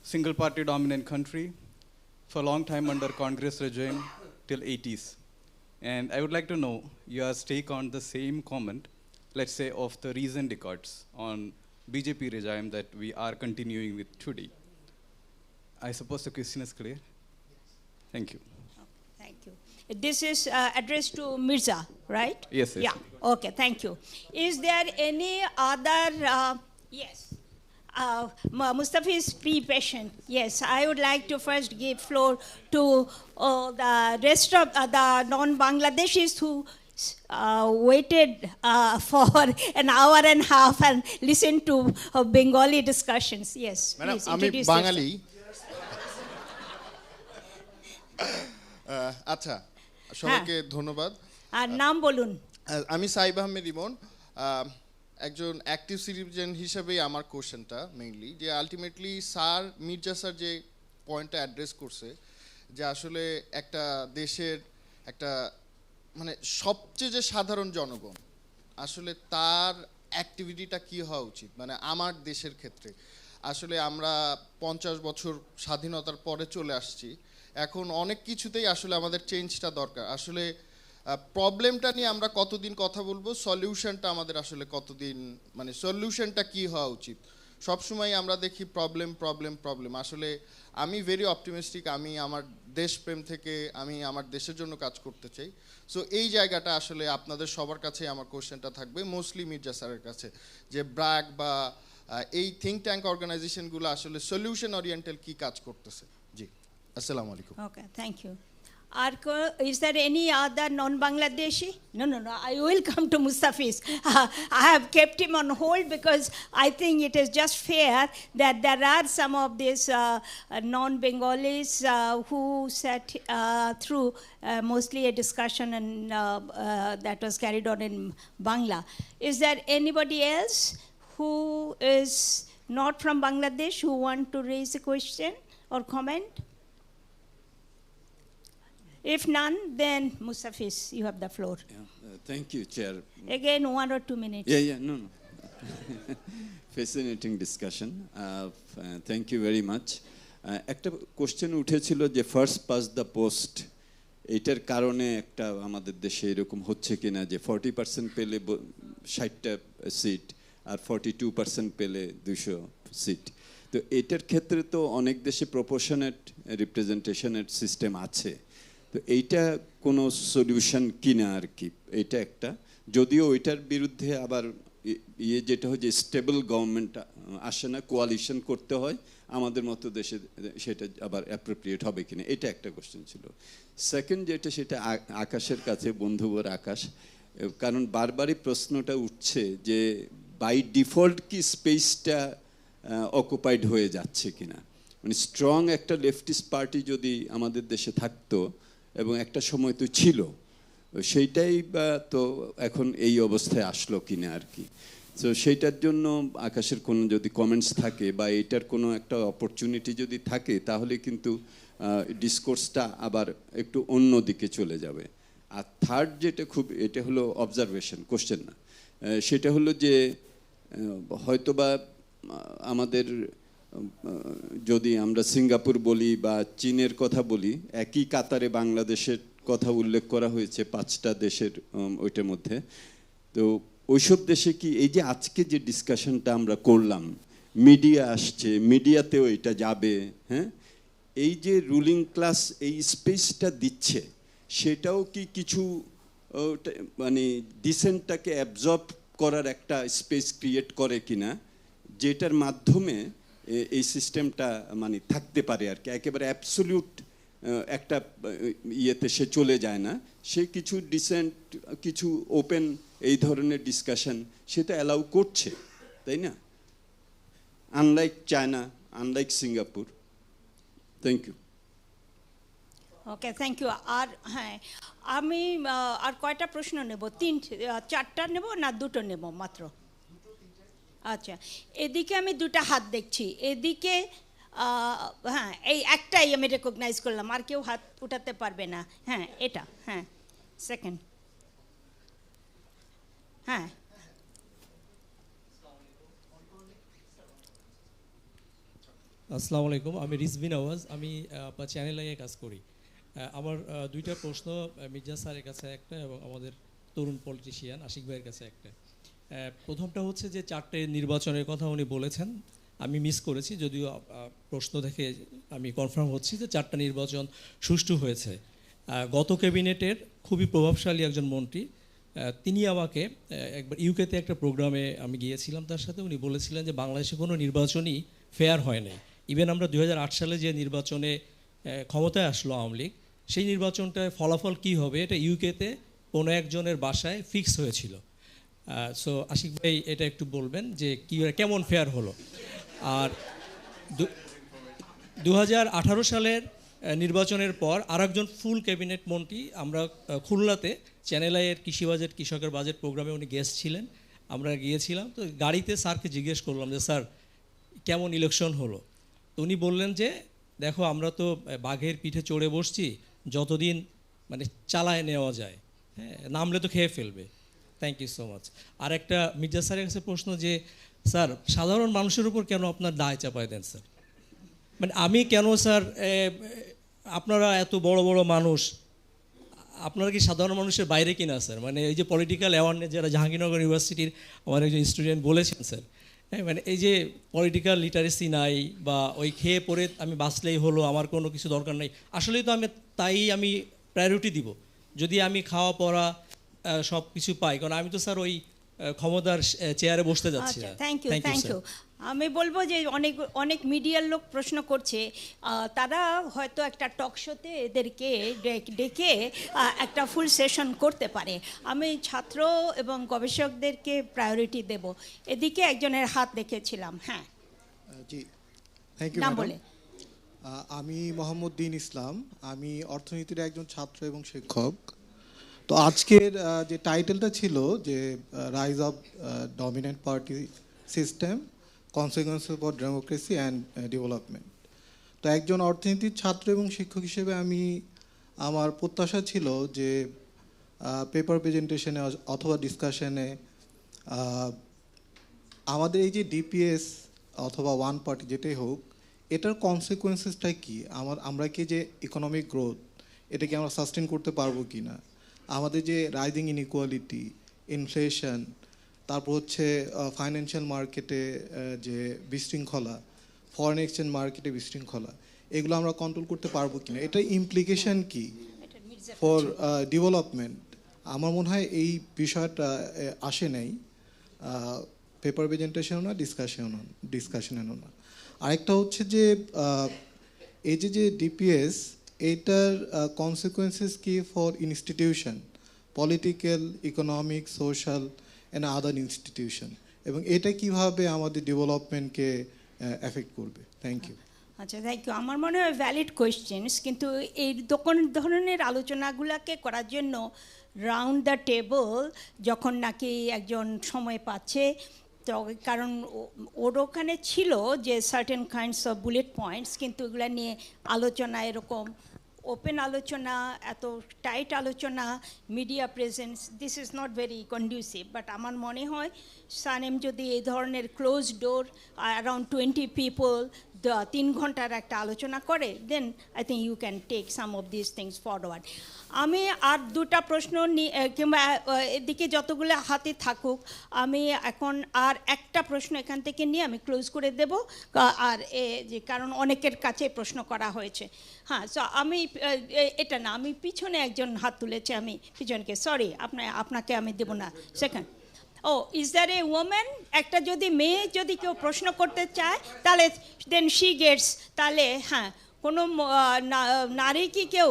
single-party dominant country for a long time under Congress regime till 80s. And I would like to know your take on the same comment, let's say, of the recent decades on BJP regime that we are continuing with today. I suppose the question is clear? Thank you. Thank you. This is addressed to Mirza, right? Yes, yes. Yeah, okay, thank you. Is there any other, yes. Mustafiz, be patient. Yes, I would like to first give floor to the rest of the non-Bangladeshis who waited for an hour and a half and listened to Bengali discussions. Yes, Madam, please আমি introduce বাঙালি আচ্ছা সবাইকে ধন্যবাদ আর নাম বলুন আমি সাইব আহমেদ ইমন একজন active citizen হিসেবেই আমার কোশ্চেনটা মেইনলি যে আলটিমেটলি স্যার মির্জা স্যার যে পয়েন্টটা অ্যাড্রেস করছে যে আসলে একটা দেশের একটা মানে সবচেয়ে যে সাধারণ জনগণ আসলে তার অ্যাক্টিভিটিটা কী হওয়া উচিত মানে আমার দেশের ক্ষেত্রে আসলে আমরা 50 বছর স্বাধীনতার পরে চলে আসছি এখন অনেক কিছুতেই আসলে আমাদের চেঞ্জটা দরকার আসলে প্রবলেমটা নিয়ে আমরা কতদিন কথা বলবো সলিউশনটা আমাদের আসলে কতদিন মানে সলিউশনটা কী হওয়া উচিত সবসময় আমরা দেখি প্রবলেম আসলে আমি ভেরি অপটিমিস্টিক আমি আমার দেশপ্রেম থেকে আমি আমার দেশের জন্য কাজ করতে চাই সো এই জায়গাটা আসলে আপনাদের সবার কাছে আমার কোশ্চেনটা থাকবে মোস্টলি মির্জা স্যারের কাছে যে ব্র্যাক বা এই থিঙ্ক ট্যাঙ্ক অর্গানাইজেশনগুলো আসলে সলিউশন ওরিয়েন্টাল কী কাজ করতেছে জি আসসালামু আলাইকুম Okay, thank you. Is there any other non-Bangladeshi? No. I will come to Mustafiz. I have kept him on hold because I think it is just fair that there are some of these non-Bengalis who sat through mostly a discussion and that was carried on in Bangla. Is there anybody else who is not from Bangladesh who want to raise a question or comment? If none, then Mustafiz, you have the floor. Thank you, Chair. Again, 1 or 2 minutes. No. Fascinating discussion. Thank you very much. একটা question উঠেছিল যে first pass the post এটার কারণে একটা আমাদের দেশে এরকম হচ্ছে কিনা যে 40% পেলে 60টা সিট আর 42% পেলে 200 সিট তো এটার ক্ষেত্রে তো অনেক দেশে প্রপোর্শনেট রিপ্রেজেন্টেশনের সিস্টেম আছে তো এইটা কোনো সলিউশন কিনা আর কি এটা একটা যদিও ওইটার বিরুদ্ধে আবার যেটা হয় যে স্টেবল গভর্নমেন্ট আসে না কোয়ালিশন করতে হয় আমাদের মতো দেশে সেটা আবার অ্যাপ্রোপ্রিয়েট হবে কিনা এটা একটা কোশ্চেন ছিল সেকেন্ড যেটা সেটা আকাশের কাছে বন্ধুবর আকাশ কারণ বারবারই প্রশ্নটা উঠছে যে বাই ডিফল্ট কি স্পেসটা অকুপাইড হয়ে যাচ্ছে কিনা মানে স্ট্রং একটা লেফটিস্ট পার্টি যদি আমাদের দেশে থাকতো এবং একটা সময় তো ছিল সেইটাই বা তো এখন এই অবস্থায় আসলো কিনা আর কি তো সেইটার জন্য আকাশের কোনো যদি কমেন্টস থাকে বা এটার কোনো একটা অপরচুনিটি যদি থাকে তাহলে কিন্তু ডিসকোর্সটা আবার একটু অন্য দিকে চলে যাবে আর থার্ড যেটা খুব এটা হলো অবজারভেশন কোশ্চেন না সেটা হলো যে হয়তোবা আমাদের যদি আমরা সিঙ্গাপুর বলি বা চীনের কথা বলি একই কাতারে বাংলাদেশের কথা উল্লেখ করা হয়েছে 5টা দেশের ওইটার মধ্যে তো ওইসব দেশে কি এই যে আজকে যে ডিসকাশনটা আমরা করলাম মিডিয়া আসছে মিডিয়াতেও এটা যাবে হ্যাঁ এই যে রুলিং ক্লাস এই স্পেসটা দিচ্ছে সেটাও কি কিছু মানে ডিসেন্টটাকে অ্যাবজর্ব করার একটা স্পেস ক্রিয়েট করে কিনা যেটার মাধ্যমে এই সিস্টেমটা মানে থাকতে পারে আর কি একেবারে অ্যাবসলিউট একটা ইয়েতে সে চলে যায় না, সে কিছু ডিসেন্ট, কিছু ওপেন এই ধরনের ডিসকাশন সেটা অ্যালাউ করছে, তাই না? Unlike China, unlike Singapore. Thank you. Okay, thank you. আর হ্যাঁ, আমি আর কয়টা প্রশ্ন নেব? চারটা নেব না দুটো নেব মাত্র? আচ্ছা, এদিকে আমি দুটো হাত দেখছি, এদিকে হ্যাঁ এই একটাই আমি রেকগনাইজ করলাম, আর কেউ হাত উঠাতে পারবে না। হ্যাঁ এটা, হ্যাঁ সেকেন্ড, হ্যাঁ। আসসালামু আলাইকুম, আমি রিজভিন আওয়াজ, আমি আপনার চ্যানেল আইয়ে কাজ করি। আমার দুইটা প্রশ্ন মির্জা স্যারের কাছে একটা এবং আমাদের তরুণ পলিটিশিয়ান আশিক ভাইয়ের কাছে একটা। প্রথমটা হচ্ছে যে 4টে নির্বাচনের কথা উনি বলেছেন, আমি মিস করেছি, যদিও প্রশ্ন দেখে আমি কনফার্ম হচ্ছি যে 4টা নির্বাচন সুষ্ঠু হয়েছে। গত ক্যাবিনেটের খুবই প্রভাবশালী একজন মন্ত্রী, তিনি আমাকে একবার ইউকেতে একটা প্রোগ্রামে আমি গিয়েছিলাম তার সাথে, উনি বলেছিলেন যে বাংলাদেশে কোনো নির্বাচনই ফেয়ার হয় নাই। ইভেন আমরা 2008 সালে যে নির্বাচনে ক্ষমতায় আসলো আওয়ামী লীগ, সেই নির্বাচনটায় ফলাফল কী হবে এটা ইউকেতে কোনো একজনের বাসায় ফিক্স হয়েছিল। সো আশিক ভাই এটা একটু বলবেন যে কী কেমন ফেয়ার হলো। আর 2018 সালের নির্বাচনের পর আরেকজন ফুল ক্যাবিনেট মন্ত্রী, আমরা খুলনাতে চ্যানেল আইয়ের কৃষি বাজেট কৃষকের বাজেট প্রোগ্রামে উনি গেস্ট ছিলেন, আমরা গিয়েছিলাম। তো গাড়িতে স্যারকে জিজ্ঞেস করলাম যে স্যার কেমন ইলেকশন হলো, তো উনি বললেন যে দেখো আমরা তো বাঘের পিঠে চড়ে বসছি, যতদিন মানে চালায় নেওয়া যায়, হ্যাঁ নামলে তো খেয়ে ফেলবে। Thank you so much. আর একটা মির্জা স্যারের কাছে প্রশ্ন যে স্যার সাধারণ মানুষের উপর কেন আপনার দায় চাপায় দেন স্যার? মানে আমি কেন স্যার, আপনারা এত বড় বড় মানুষ, আপনারা কি সাধারণ মানুষের বাইরে কিনা স্যার? মানে এই যে পলিটিক্যাল অ্যাওয়ারনেস যারা জাহাঙ্গীরনগর ইউনিভার্সিটির আমার একজন স্টুডেন্ট বলেছেন স্যার, হ্যাঁ মানে এই যে পলিটিক্যাল লিটারেসি নাই, বা ওই খেয়ে পড়ে আমি বাঁচলেই হলো, আমার কোনো কিছু দরকার নেই, আসলেই তো আমি প্রায়োরিটি দিব যদি আমি খাওয়া পড়া সব কিছু পাই, কারণ আমি তো স্যার ওই ক্ষমতার চেয়ারে বসতে যাচ্ছি না। Thank you, thank you. আমি বলবো যে অনেক মিডিয়ার লোক প্রশ্ন করছে, তারা হয়তো একটা টক শোতে এদেরকে ডেকে একটা ফুল সেশন করতে পারে। আমি ছাত্র এবং গবেষকদেরকে প্রায়োরিটি দেব। এদিকে একজনের হাত দেখেছিলাম, হ্যাঁ জি, থ্যাংক ইউ নাম বলে। আমি মোহাম্মদ দিন ইসলাম, আমি অর্থনীতির একজন ছাত্র এবং শিক্ষক। তো আজকের যে টাইটেলটা ছিল যে rise of dominant party system, consequences for democracy and development. তো একজন অর্থনীতির ছাত্র এবং শিক্ষক হিসেবে আমার প্রত্যাশা ছিল যে পেপার প্রেজেন্টেশনে অথবা ডিসকাশনে আমাদের এই যে ডিপিএস অথবা ওয়ান পার্টি যেটাই হোক, এটার কনসিকুয়েন্সেসটা কী, আমরা কি যে ইকোনমিক গ্রোথ এটা কি আমরা সাস্টেন করতে পারবো কি না, আমাদের যে রাইজিং ইনইকুয়ালিটি, ইনফ্লেশন, তারপর হচ্ছে ফাইন্যান্সিয়াল মার্কেটে যে বিশৃঙ্খলা, ফরেন এক্সচেঞ্জ মার্কেটে বিশৃঙ্খলা, এগুলো আমরা কন্ট্রোল করতে পারবো কিনা, এটার ইমপ্লিকেশন কি ফর ডেভেলপমেন্ট। আমার মনে হয় এই বিষয়টা আসে নাই পেপার প্রেজেন্টেশনও না, ডিসকাশনেও না। আরেকটা হচ্ছে যে এই যে ডিপিএস, এটার কনসিকুয়েন্সেস কি for institution, political, economic, social and other institution, এবং এটা কিভাবে আমাদের ডেভেলপমেন্টকে এফেক্ট করবে। Thank you. আচ্ছা, থ্যাংক ইউ। আমার মনে হয় ভ্যালিড কোয়েশ্চেন্স, কিন্তু এই ধরনের আলোচনাগুলোকে করার জন্য রাউন্ড দ্য টেবল যখন নাকি একজন সময় পাচ্ছে, তো কারণ ওর ওখানে ছিল যে certain kinds of bullet points, কিন্তু এগুলো নিয়ে আলোচনা, এরকম ওপেন আলোচনা, এত টাইট আলোচনা, media presence, this is not very conducive. But আমার মনে হয় সানেম যদি এই ধরনের ক্লোজ ডোর অ্যারাউন্ড 20 পিপল 3 ঘন্টার একটা আলোচনা করে, then I think you can take some of this things forward. আমি আর দুটা প্রশ্ন কিংবা এদিকে যতগুলো হাতে থাকুক, আমি এখন আর একটা প্রশ্ন এখান থেকে নিয়ে আমি ক্লোজ করে দেব। আর যে কারণ অনেকের কাছে প্রশ্ন করা হয়েছে, হ্যাঁ, সো আমি এটা না, আমি পিছনে একজন হাত তুলেছে, আমি পিছনকে, সরি আপনাকে আমি দেব না। Second, oh is there a women, একটা যদি মেয়ে যদি কেউ প্রশ্ন করতে চায় তাহলে দেন শি গেটস, তাহলে হ্যাঁ কোনো নারী কি কেউ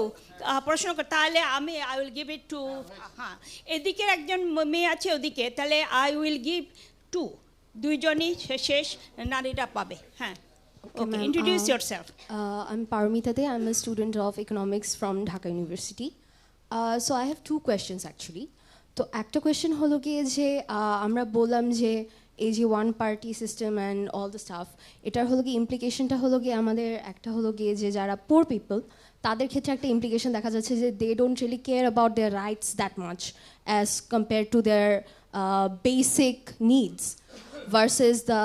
প্রশ্ন করে, তাহলে আমি I will give it to, হ্যাঁ এদিকে একজন মেয়ে আছে ওদিকে, তাহলে আই উইল গিভ টু, দুইজনই শেষ নারীরা পাবে। হ্যাঁ, okay, introduce yourself. I'm Paramita De. I'm a student of economics from Dhaka University. So I have two questions actually. তো একটা কোয়েশ্চেন হলো গিয়ে যে আমরা বললাম যে এই যে one party system and all the staff, এটার হলো গিয়ে ইমপ্লিকেশনটা হলো গিয়ে আমাদের একটা হলো গিয়ে যে যারা পোর পিপল তাদের ক্ষেত্রে একটা ইমপ্লিকেশন দেখা যাচ্ছে যে they don't really care about their rights that much as compare to their basic needs versus the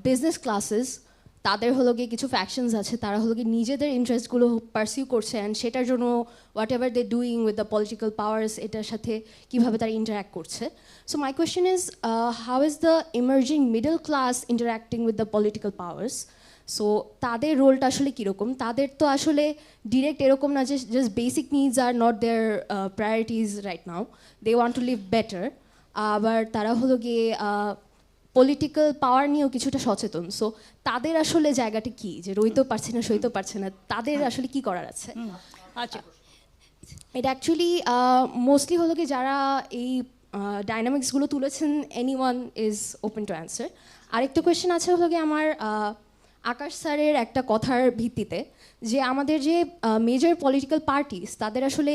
business classes. তাদের হলো গিয়ে কিছু ফ্যাকশনস আছে, তারা হলো গিয়ে নিজেদের ইন্টারেস্টগুলো পারসিউ করছে অ্যান্ড সেটার জন্য whatever they doing with the political powers, এটার সাথে কীভাবে তারা ইন্টারাক্ট করছে। So my question is how is the emerging middle class interacting with the political powers? So তাদের রোলটা আসলে কীরকম? তাদের তো আসলে ডিরেক্ট এরকম না যে just basic needs are not their priorities right now, they want to live better, আবার তারা হলো গিয়ে পলিটিক্যাল পাওয়ার নিয়েও কিছুটা সচেতন। সো তাদের আসলে জায়গাটা কি, যে রইতেও পারছে না সইতেও পারছে না, তাদের আসলে কি করার আছে? আচ্ছা, এটা অ্যাকচুয়ালি মোস্টলি হলো কি যারা এই ডাইনামিক্সগুলো তুলেছেন, any one is open to answer. আরেকটা কোয়েশ্চেন আছে হলো কি আমার আকাশ স্যারের একটা কথার ভিত্তিতে, যে আমাদের যে মেজর পলিটিক্যাল পার্টিস তাদের আসলে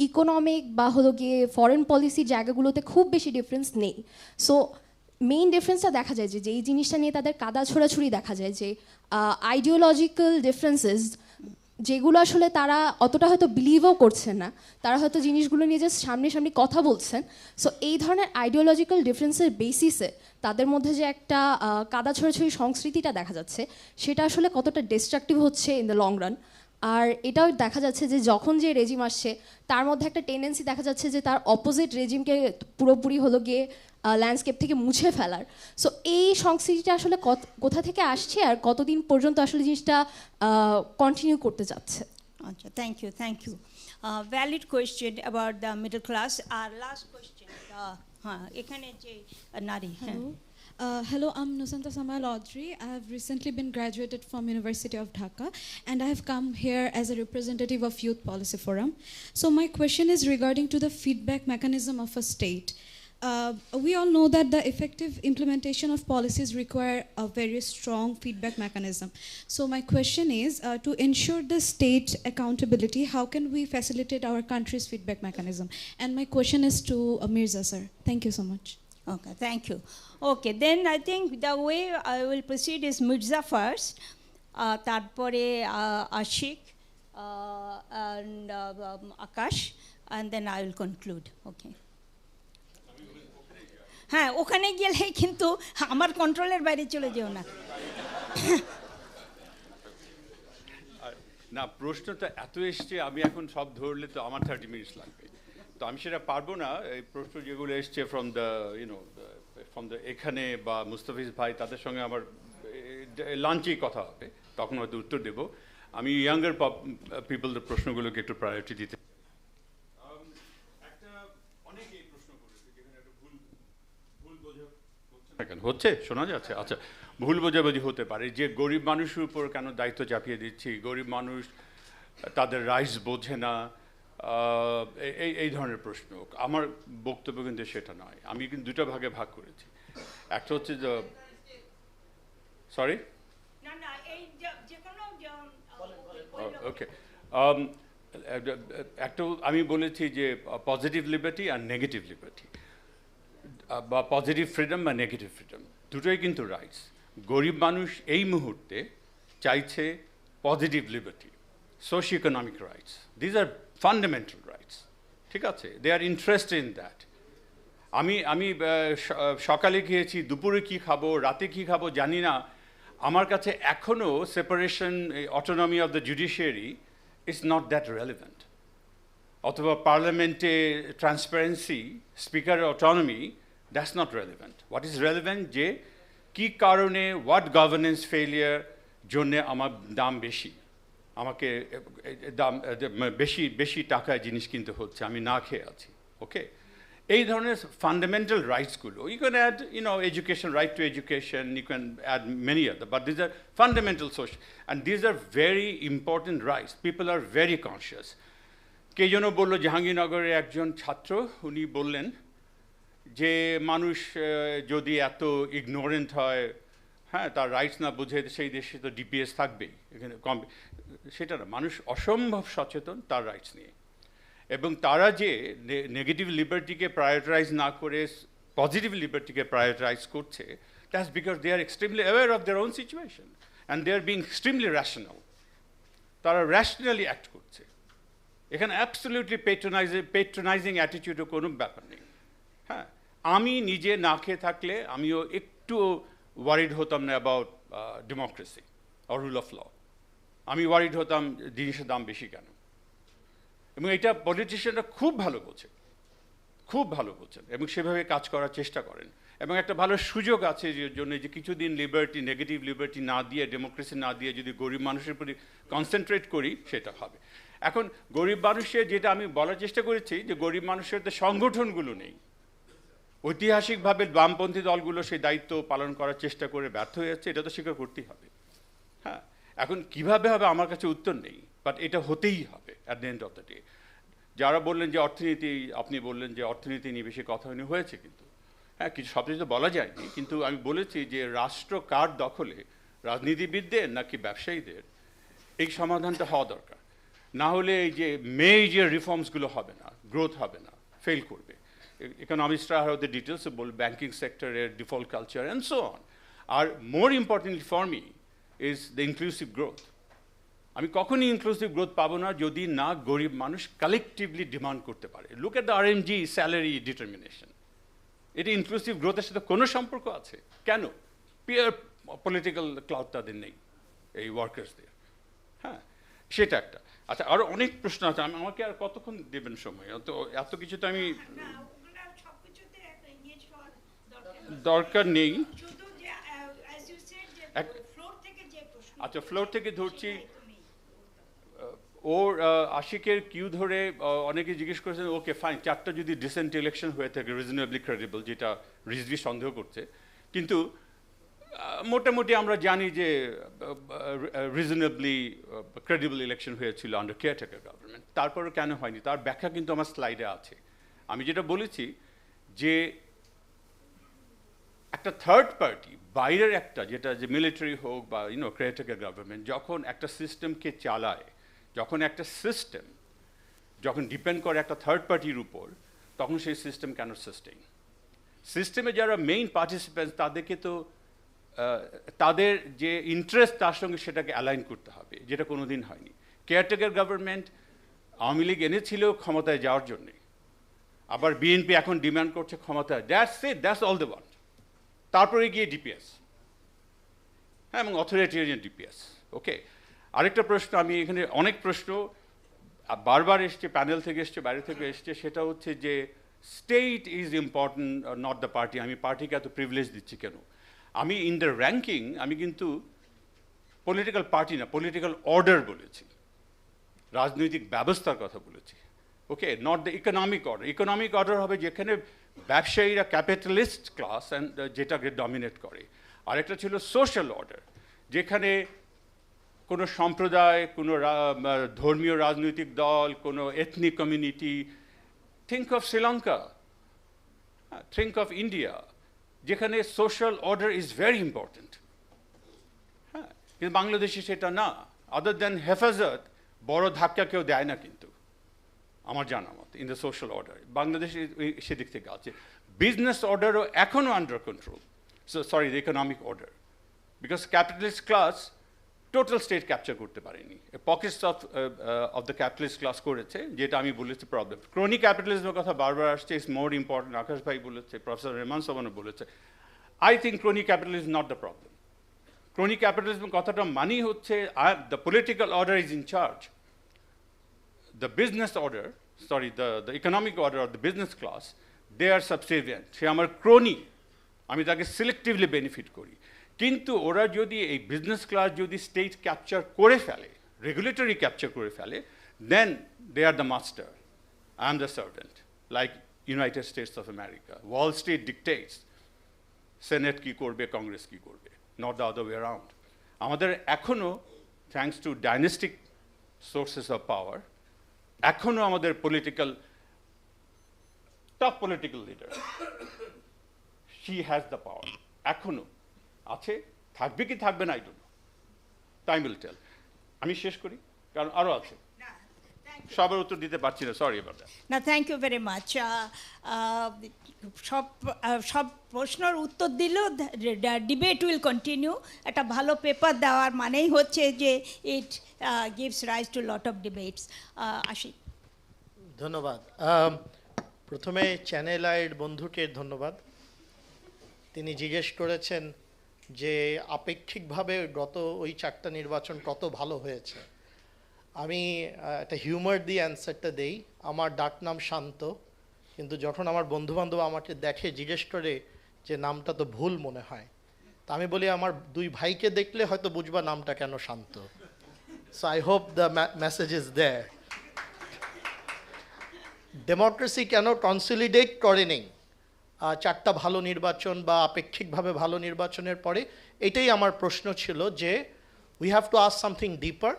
ইকোনমিক বা হলো গিয়ে ফরেন পলিসির জায়গাগুলোতে খুব বেশি ডিফারেন্স নেই। সো মেইন ডিফারেন্সটা দেখা যায় যে এই জিনিসটা নিয়ে তাদের কাদা ছোড়াছুড়ি দেখা যায়, যে আইডিওলজিক্যাল ডিফারেন্সেস যেগুলো আসলে তারা অতটা হয়তো বিলিভও করছেন না, তারা হয়তো জিনিসগুলো নিয়ে জাস্ট সামনে কথা বলছেন। সো এই ধরনের আইডিওলজিক্যাল ডিফারেন্সের বেসিসে তাদের মধ্যে যে একটা কাদা ছোড়াছুড়ি সংস্কৃতিটা দেখা যাচ্ছে, সেটা আসলে কতটা ডিস্ট্রাকটিভ হচ্ছে ইন দ্য লং রান। আর এটাও দেখা যাচ্ছে যে যখন যে রেজিম আসছে তার মধ্যে একটা টেন্ডেন্সি দেখা যাচ্ছে যে তার অপোজিট রেজিমকে পুরোপুরি হলো গিয়ে ল্যান্ডস্কেপ থেকে মুছে ফেলার। সো এই সংস্কৃতিটা আসলে কোথা থেকে আসছে আর কতদিন পর্যন্ত আসলে জিনিসটা কন্টিনিউ করতে যাচ্ছে? আচ্ছা, thank you. Valid question about the middle class. আর লাস্ট কোয়েশ্চেন, হ্যাঁ এখানে যে নারী। হ্যাঁ, hello, I'm Nusanta Samal Audrey. I have recently been graduated from University of Dhaka, and I have come here as a representative of Youth Policy Forum. So my question is regarding to the feedback mechanism of a state. We all know that the effective implementation of policies require a very strong feedback mechanism. So my question is, to ensure the state accountability, how can we facilitate our country's feedback mechanism? And my question is to Mirza sir. Thank you so much. Okay, thank you. Okay, then I think the way I will proceed is Mirza first, tarpore Ashik and Akash, and then I will conclude. Okay. হ্যাঁ, ওখানে গেলে কিন্তু আমার কন্ট্রোলের বাইরে চলে যেও না। না, প্রশ্ন তো এত এসছে, আমি এখন সব ধরলে তো আমার 30 মিনিটস লাগবে, তো আমি সেটা পারবো না। এই প্রশ্ন যেগুলো এসছে ফ্রম দ্য এখানে বা মুস্তাফিজ ভাই, তাদের সঙ্গে আমার লাঞ্চেই কথা হবে, তখন হয়তো উত্তর দেব। আমি ইয়াঙ্গার পিপলদের প্রশ্নগুলোকে একটু প্রায়োরিটি দিতে। হচ্ছে শোনা যাচ্ছে? আচ্ছা, ভুল বোঝাবুঝি হতে পারে যে গরিব মানুষের উপর কেন দায়িত্ব চাপিয়ে দিচ্ছি, গরিব মানুষ তাদের রাইটস বোঝে না, এই ধরনের প্রশ্ন। আমার বক্তব্য কিন্তু সেটা নয়। আমি কিন্তু দুটো ভাগে ভাগ করেছি। একটা হচ্ছে যে সরি ওকে, একটা আমি বলেছি যে পজিটিভ লিবার্টি আর নেগেটিভ লিবার্টি, বা পজিটিভ ফ্রিডম বা নেগেটিভ ফ্রিডম, দুটোই কিন্তু রাইটস। গরিব মানুষ এই মুহূর্তে চাইছে positive liberty, socio economic rights, these are fundamental rights, ঠিক আছে? They are interested in that. আমি সকালে খেয়েছি, দুপুরে কি খাবো, রাতে কি খাবো জানি না। আমার কাছে এখনও separation, autonomy of the judiciary is not that relevant, অথবা পার্লামেন্টে ট্রান্সপারেন্সি, স্পিকারের autonomy, that's not relevant. What is relevant, যে কী কারণে, হোয়াট গভর্নেন্স ফেলিয়ার জন্যে আমার দাম বেশি, আমাকে দাম বেশি টাকায় জিনিস কিনতে হচ্ছে, আমি না খেয়ে আছি, ওকে? এই ধরনের ফান্ডামেন্টাল রাইটসগুলো, you can add education, right to education, you can add many other, but these are fundamental social and these are very important rights, people are very conscious. কে যেন বললো, জাহাঙ্গীরনগরের একজন ছাত্র, উনি বললেন যে মানুষ যদি এত ইগনোরেন্ট হয়, হ্যাঁ, তার রাইটস না বুঝে, সেই দেশে তো ডিপিএস থাকবেই, এখানে সেটা না, মানুষ অসম্ভব সচেতন তার রাইটস নিয়ে, এবং তারা যে নেগেটিভ লিবার্টিকে প্রায়োরিটাইজ না করে পজিটিভ লিবার্টিকে প্রায়োরিটাইজ করছে, that's because they are extremely aware of their own situation and they are being extremely rational. তারা র্যাশনালি অ্যাক্ট করছে, এখানে অ্যাবসলিউটলি পেট্রোনাইজিং অ্যাটিটিউডও কোনো ব্যাপার নেই। হ্যাঁ, আমি নিজে না খেয়ে থাকলে আমিও একটু ওয়ারিড হতাম না about democracy or rule of law. আমি ওয়ারিড হতাম জিনিসের দাম বেশি কেন, এবং এটা পলিটিশিয়ানরা খুব ভালো বোঝে, খুব ভালো বোঝেন, এবং সেভাবে কাজ করার চেষ্টা করেন। এবং একটা ভালো সুযোগ আছে যে জন্য যে কিছুদিন লিবার্টি, নেগেটিভ লিবার্টি না দিয়ে, ডেমোক্রেসি না দিয়ে যদি গরিব মানুষের প্রতি কনসেন্ট্রেট করি, সেটা হবে। এখন গরিব মানুষের যেটা আমি বলার চেষ্টা করেছি, যে গরিব মানুষের তো সংগঠনগুলো নেই। ঐতিহাসিকভাবে বামপন্থী দলগুলো সেই দায়িত্ব পালন করার চেষ্টা করে ব্যর্থ হয়ে যাচ্ছে, এটা তো স্বীকার করতেই হবে। হ্যাঁ, এখন কিভাবে হবে আমার কাছে উত্তর নেই, বাট এটা হতেই হবে at the end of the day. যারা বললেন যে অর্থনীতি, আপনি বললেন যে অর্থনীতি নিয়ে বেশি কথা হয়েছে, কিন্তু হ্যাঁ, কিছু সব কিছু তো বলা যায়নি, কিন্তু আমি বলেছি যে রাষ্ট্র কার দখলে, রাজনীতিবিদদের নাকি ব্যবসায়ীদের, এই সমাধানটা হওয়া দরকার। না হলে এই যে মেজর রিফর্মসগুলো হবে না, গ্রোথ হবে না, ফেল করবে। ইকোনমিস্টরা আর দ্য ডিটেলসে বল, ব্যাঙ্কিং সেক্টরের default culture and so on. আর more importantly for me is the inclusive growth. আমি কখনই ইনক্লুসিভ গ্রোথ পাবো না যদি না গরিব মানুষ কালেকটিভলি ডিমান্ড করতে পারে। Look at the RMG salary determination, এটা ইনক্লুসিভ গ্রোথের সাথে কোনো সম্পর্ক আছে? কেন? পিওর পলিটিক্যাল ক্লাউড তাদের নেই, এই ওয়ার্কার্সদের। হ্যাঁ, সেটা একটা। আচ্ছা, আরও অনেক প্রশ্ন আছে, আমাকে আর কতক্ষণ দেবেন সময়? তো এত কিছু তো আমি দরকার নেই। আচ্ছা, ফ্লোর থেকে ধরছি। ওর আশিকের কিউ ধরে অনেকে জিজ্ঞেস করেছেন, ওকে ফাইন, 4টা যদি ডিসেন্ট ইলেকশন হয়ে থাকে, রিজনেবলি ক্রেডিবল, যেটা রিজভি সন্দেহ করছে, কিন্তু মোটামুটি আমরা জানি যে রিজনেবলি ক্রেডিবল ইলেকশন হয়েছিল আন্ডার কেয়ারটেকার গভর্নমেন্ট। তারপরেও কেন হয়নি তার ব্যাখ্যা কিন্তু আমার স্লাইডে আছে। আমি যেটা বলেছি যে একটা থার্ড পার্টি, বাইরের একটা, যেটা যে মিলিটারি হোক বা কেয়ারটেকার গভর্নমেন্ট, যখন একটা সিস্টেমকে চালায়, যখন একটা সিস্টেম যখন ডিপেন্ড করে একটা থার্ড পার্টির উপর, তখন সেই সিস্টেম কেন সাস্টেইন? সিস্টেমে যারা মেইন পার্টিসিপেন্টস, তাদেরকে তো তাদের যে ইন্টারেস্ট, তার সঙ্গে সেটাকে অ্যালাইন করতে হবে, যেটা কোনো দিন হয়নি। কেয়ারটেকার গভর্নমেন্ট আওয়ামী লীগ এনেছিল ক্ষমতায় যাওয়ার জন্যে, আবার বিএনপি এখন ডিমান্ড করছে ক্ষমতায়, that's it, that's all the want. তারপরে গিয়ে ডিপিএস, হ্যাঁ, এবং অথরিটেরিয়ান ডিপিএস। ওকে, আরেকটা প্রশ্ন, আমি এখানে অনেক প্রশ্ন বারবার এসছে, প্যানেল থেকে এসছে, বাইরে থেকে এসছে, সেটা হচ্ছে যে state is important, not the party. আমি পার্টিকে এত প্রিভিলেজ দিচ্ছি কেন? আমি ইন দ্য র্যাঙ্কিং আমি কিন্তু পলিটিক্যাল পার্টি না, পলিটিক্যাল অর্ডার বলেছি, রাজনৈতিক ব্যবস্থার কথা বলেছি। Okay, not the economic order. Economic order হবে যেখানে ব্যবসায়ীরা ক্যাপিটালিস্ট ক্লাস অ্যান্ড যেটাকে ডমিনেট করে। আরেকটা ছিল সোশ্যাল অর্ডার, যেখানে কোনো সম্প্রদায়, কোনো ধর্মীয় রাজনৈতিক দল, কোনো ethnic community, think of Sri Lanka, think of India, যেখানে social order is very important. হ্যাঁ, কিন্তু বাংলাদেশে সেটা না। আদার দ্যান হেফাজত, বড় ধাক্কা কেউ দেয় না কিন্তু, আমার জানা মতে, ইন দ্য সোশ্যাল অর্ডার বাংলাদেশে সেদিক থেকে আছে। বিজনেস অর্ডারও এখনও under control, sorry, the economic order, because capitalist class total state capture করতে পারেনি, Pockets of the capitalist class করেছে, যেটা আমি বলেছি প্রবলেম। ক্রনিক ক্যাপিটালিজমের কথা বারবার আসছে, ইজ মোর ইম্পর্টেন্ট, আকাশ ভাই বলেছে, প্রফেসর রেমান সাবানও বলেছে। I think chronic capitalism not the problem. Chronic capitalism কথাটা মানেই হচ্ছে the political order is in charge, the business order, sorry, the economic order of the business class, they are subservient. সে আমার crony, আমি তাকে selectively benefit করি। কিন্তু ওরা যদি এই বিজনেস ক্লাস যদি স্টেট ক্যাপচার করে ফেলে, রেগুলেটরি ক্যাপচার করে ফেলে, then they are the master, I am the servant, like United States of America. Wall Street dictates Senate কি করবে, Congress কি করবে, not the other way around. আমাদের এখনো, thanks to dynastic sources of power, এখনো আমাদের top political leader, she has the power. এখনো আছে, থাকবে কি থাকবে না, I don't know. Time will tell. আমি শেষ করি, কারণ আরো আছে। সবার উত্তর দিতে পারছি না, সরি অ্যাবাউট দ্যাট। না, থ্যাংক ইউ ভেরি মাচ। সব প্রশ্নের উত্তর দিলেও ডিবেট উইল কন্টিনিউ। একটা ভালো পেপার দেওয়ার মানেই হচ্ছে যে it gives rise to lot of debates. Ashik. ধন্যবাদ। প্রথমে চ্যানেল আইয়ের বন্ধুকে ধন্যবাদ। তিনি জিজ্ঞেস করেছেন যে আপেক্ষিকভাবে গত ওই 4টা নির্বাচন কত ভালো হয়েছে। আমি একটা হিউমার দিয়ে অ্যান্সারটা দেই। আমার ডাক নাম শান্ত, কিন্তু যখন আমার বন্ধুবান্ধব আমাকে দেখে জিজ্ঞেস করে যে নামটা তো ভুল মনে হয়, তা আমি বলি আমার 2 ভাইকে দেখলে হয়তো বুঝবা নামটা কেন Shanto. So I hope the message is there. Democracy কেন কনসলিডেট করেনি 4টা ভালো নির্বাচন বা আপেক্ষিকভাবে ভালো নির্বাচনের পরে, এটাই আমার প্রশ্ন ছিল যে we have to ask something deeper.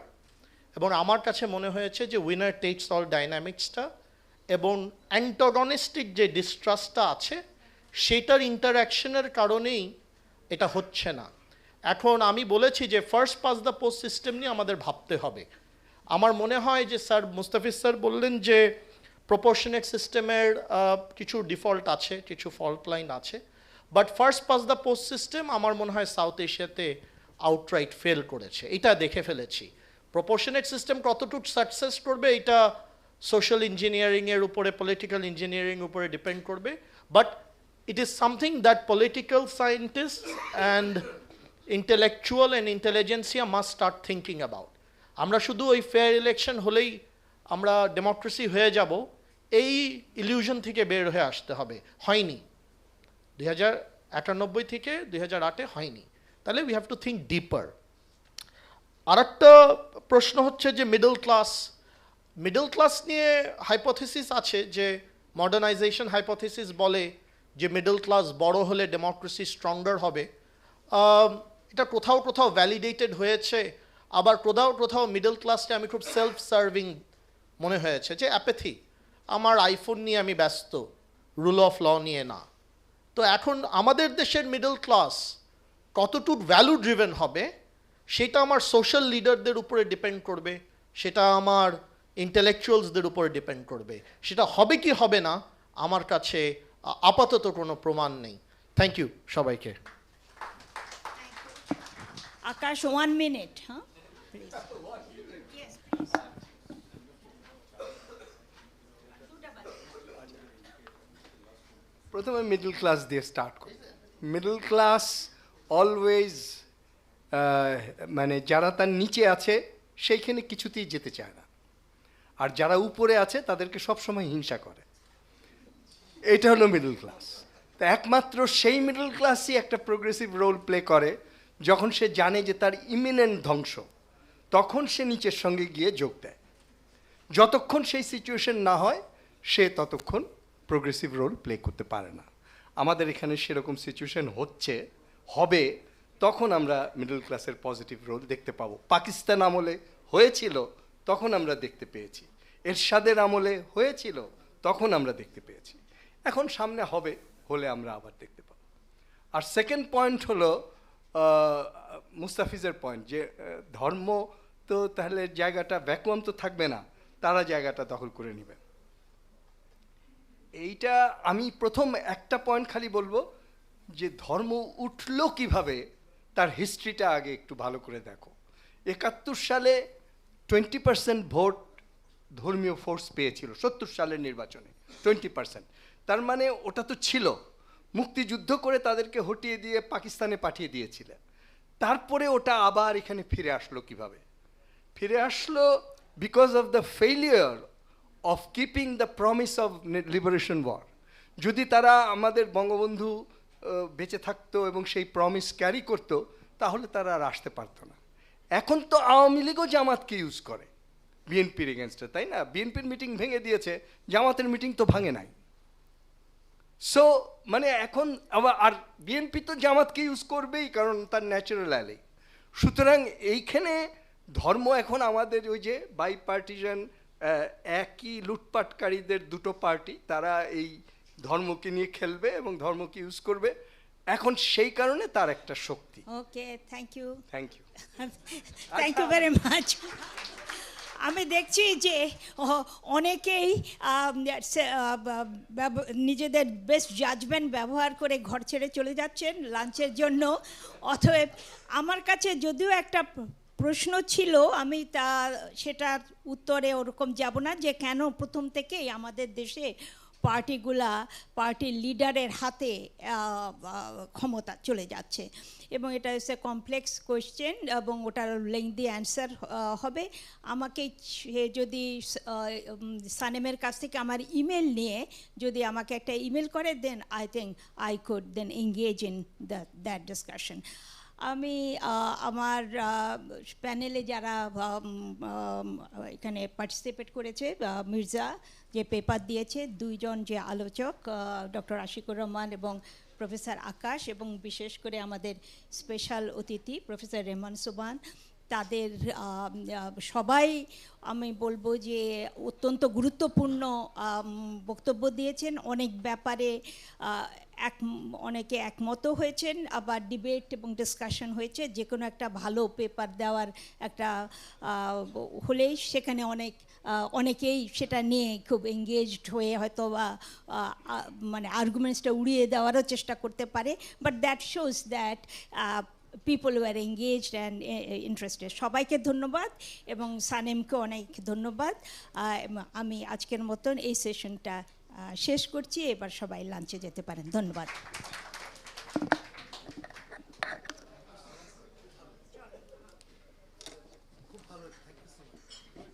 এবং আমার কাছে মনে হয়েছে যে উইনার টেকস অল ডাইনামিক্সটা এবং অ্যান্টাগনিস্টিক যে ডিস্ট্রাস্টটা আছে সেটার ইন্টারাকশনের কারণেই এটা হচ্ছে না। এখন আমি বলেছি যে first pass the post system নিয়ে আমাদের ভাবতে হবে। আমার মনে হয় যে স্যার মুস্তাফিজ স্যার বললেন যে প্রপোর্শনেট সিস্টেমের কিছু ডিফল্ট আছে, কিছু ফল্ট লাইন আছে, but first pass the post system আমার মনে হয় সাউথ এশিয়াতে আউটরাইট ফেল করেছে, এটা দেখে ফেলেছি। প্রপোর্শনেট সিস্টেম কতটুকু সাকসেস করবে এটা সোশ্যাল ইঞ্জিনিয়ারিংয়ের উপরে, পলিটিক্যাল ইঞ্জিনিয়ারিং উপরে ডিপেন্ড করবে, but it is something that political scientist and intellectual and intelligentsia must start thinking about. আমরা শুধু ওই ফেয়ার ইলেকশন হলেই আমরা ডেমোক্রেসি হয়ে যাব, এই ইলিউশন থেকে বের হয়ে আসতে হবে। হয়নি, 1991 থেকে 2008-এ হয়নি, তাহলে উই হ্যাভ টু থিঙ্ক ডিপার। আর একটা প্রশ্ন হচ্ছে যে মিডল ক্লাস নিয়ে হাইপোথিসিস আছে যে মডার্নাইজেশন হাইপোথিসিস বলে যে মিডল ক্লাস বড় হলে ডেমোক্রেসি স্ট্রঙ্গার হবে। এটা কোথাও কোথাও ভ্যালিডেটেড হয়েছে, আবার কোথাও মিডল ক্লাসকে আমি খুব সেলফ সার্ভিং মনে হয়েছে, যে অ্যাপেথি, আমার আইফোন নিয়ে আমি ব্যস্ত, রুল অফ ল নিয়ে না। তো এখন আমাদের দেশের মিডল ক্লাস কতটুকু ভ্যালু ড্রিভেন হবে সেটা আমার সোশ্যাল লিডারদের উপরে ডিপেন্ড করবে, সেটা আমার ইন্টেলেকচুয়ালসদের উপরে ডিপেন্ড করবে। সেটা হবে কি হবে না আমার কাছে আপাতত কোনো প্রমাণ নেই। থ্যাংক ইউ সবাইকে। আকাশ 1 মিনিট। হ্যাঁ, প্লিজ। প্রথমে মিডল ক্লাস দিয়ে স্টার্ট করি। মিডল ক্লাস অলওয়েজ মানে যারা তার নিচে আছে সেইখানে কিছুতেই যেতে চায় না, আর যারা উপরে আছে তাদেরকে সবসময় হিংসা করে। এটা হলো মিডল ক্লাস। তো একমাত্র সেই মিডল ক্লাসই একটা প্রোগ্রেসিভ রোল প্লে করে যখন সে জানে যে তার ইমিনেন্ট ধ্বংস, তখন সে নিচের সঙ্গে গিয়ে যোগ দেয়। যতক্ষণ সেই সিচুয়েশন না হয় সে ততক্ষণ প্রোগ্রেসিভ রোল প্লে করতে পারে না। আমাদের এখানে সেরকম সিচুয়েশন হবে, তখন আমরা মিডল ক্লাসের পজিটিভ রোল দেখতে পাবো। পাকিস্তান আমলে হয়েছিল, তখন আমরা দেখতে পেয়েছি। এরশাদের আমলে হয়েছিল, তখন আমরা দেখতে পেয়েছি। এখন সামনে হলে আমরা আবার দেখতে পাবো। আর সেকেন্ড পয়েন্ট হলো মুস্তাফিজের পয়েন্ট, যে ধর্ম তো তাহলে জায়গাটা ভ্যাকুয়াম তো থাকবে না, তারা জায়গাটা দখল করে নেবে। এইটা আমি প্রথম একটা পয়েন্ট খালি বলবো যে ধর্ম উঠলো কিভাবে তার হিস্ট্রিটা আগে একটু ভালো করে দেখো। 71 সালে 20% ভোট ধর্মীয় ফোর্স পেয়েছিল, 70 সালের নির্বাচনে 20%। তার মানে ওটা তো ছিল, মুক্তিযুদ্ধ করে তাদেরকে হটিয়ে দিয়ে পাকিস্তানে পাঠিয়ে দিয়েছিলেন। তারপরে ওটা আবার এখানে ফিরে আসলো কিভাবে? ফিরে আসলো because of the failure of keeping the promise of liberation war. যদি তারা আমাদের বঙ্গবন্ধু বেঁচে থাকতো এবং সেই প্রমিস ক্যারি করতো, তাহলে তারা আর আসতে পারতো না। এখন তো আওয়ামী লীগও জামাতকে ইউজ করে বিএনপির এগেনস্টে, তাই না? বিএনপির মিটিং ভেঙে দিয়েছে, জামাতের মিটিং তো ভাঙে নাই। সো মানে এখন আবার আর বিএনপি তো জামাতকে ইউজ করবেই, কারণ তার ন্যাচারাল অ্যালি। সুতরাং এইখানে ধর্ম এখন আমাদের ওই যে বাইপার্টিজান একই লুটপাটকারীদের দুটো পার্টি, তারা এই ধর্মকে নিয়ে খেলবে এবং ধর্মকে ইউজ করবে, এখন সেই কারণে তার একটা শক্তি। Okay, thank you. Thank you, thank you very much. আমি দেখছি যে অনেকেই নিজেদের বেস্ট জাজমেন্ট ব্যবহার করে ঘর ছেড়ে চলে যাচ্ছেন লাঞ্চের জন্য। অতএব আমার কাছে যদিও একটা প্রশ্ন ছিল, আমি সেটার উত্তরে ওরকম যাব না, যে কেন প্রথম থেকেই আমাদের দেশে পার্টির লিডারের হাতে ক্ষমতা চলে যাচ্ছে, এবং এটা হচ্ছে কমপ্লেক্স কোয়েশ্চেন এবং ওটার লেংদি অ্যান্সার হবে। আমাকে যদি সানেমের কাছ থেকে আমার ইমেল নিয়ে যদি আমাকে একটা ইমেল করে, then I think I could then engage in that discussion. আমি আমার প্যানেলে যারা এখানে পার্টিসিপেট করেছে, মির্জা যে পেপার দিয়েছে, দুইজন যে আলোচক ডক্টর আশিকুর রহমান এবং প্রফেসর আকাশ, এবং বিশেষ করে আমাদের স্পেশাল অতিথি প্রফেসর রেহমান সুবহান, তাদের সবাই আমি বলবো যে অত্যন্ত গুরুত্বপূর্ণ বক্তব্য দিয়েছেন। অনেক ব্যাপারে অনেকে একমতও হয়েছেন, আবার ডিবেট এবং ডিসকাশন হয়েছে। যে কোনো একটা ভালো পেপার দেওয়ার একটা হলেই সেখানে অনেকেই সেটা নিয়ে খুব এঙ্গেজড হয়ে হয়তো বা মানে আর্গুমেন্টসটা উড়িয়ে দেওয়ারও চেষ্টা করতে পারে, but that shows that people were engaged and interested. সবাইকে ধন্যবাদ এবং সানেমকে অনেক ধন্যবাদ। আমি আজকের মতন এই সেশনটা শেষ করছি, এবার সবাই লাঞ্চে যেতে পারেন। ধন্যবাদ।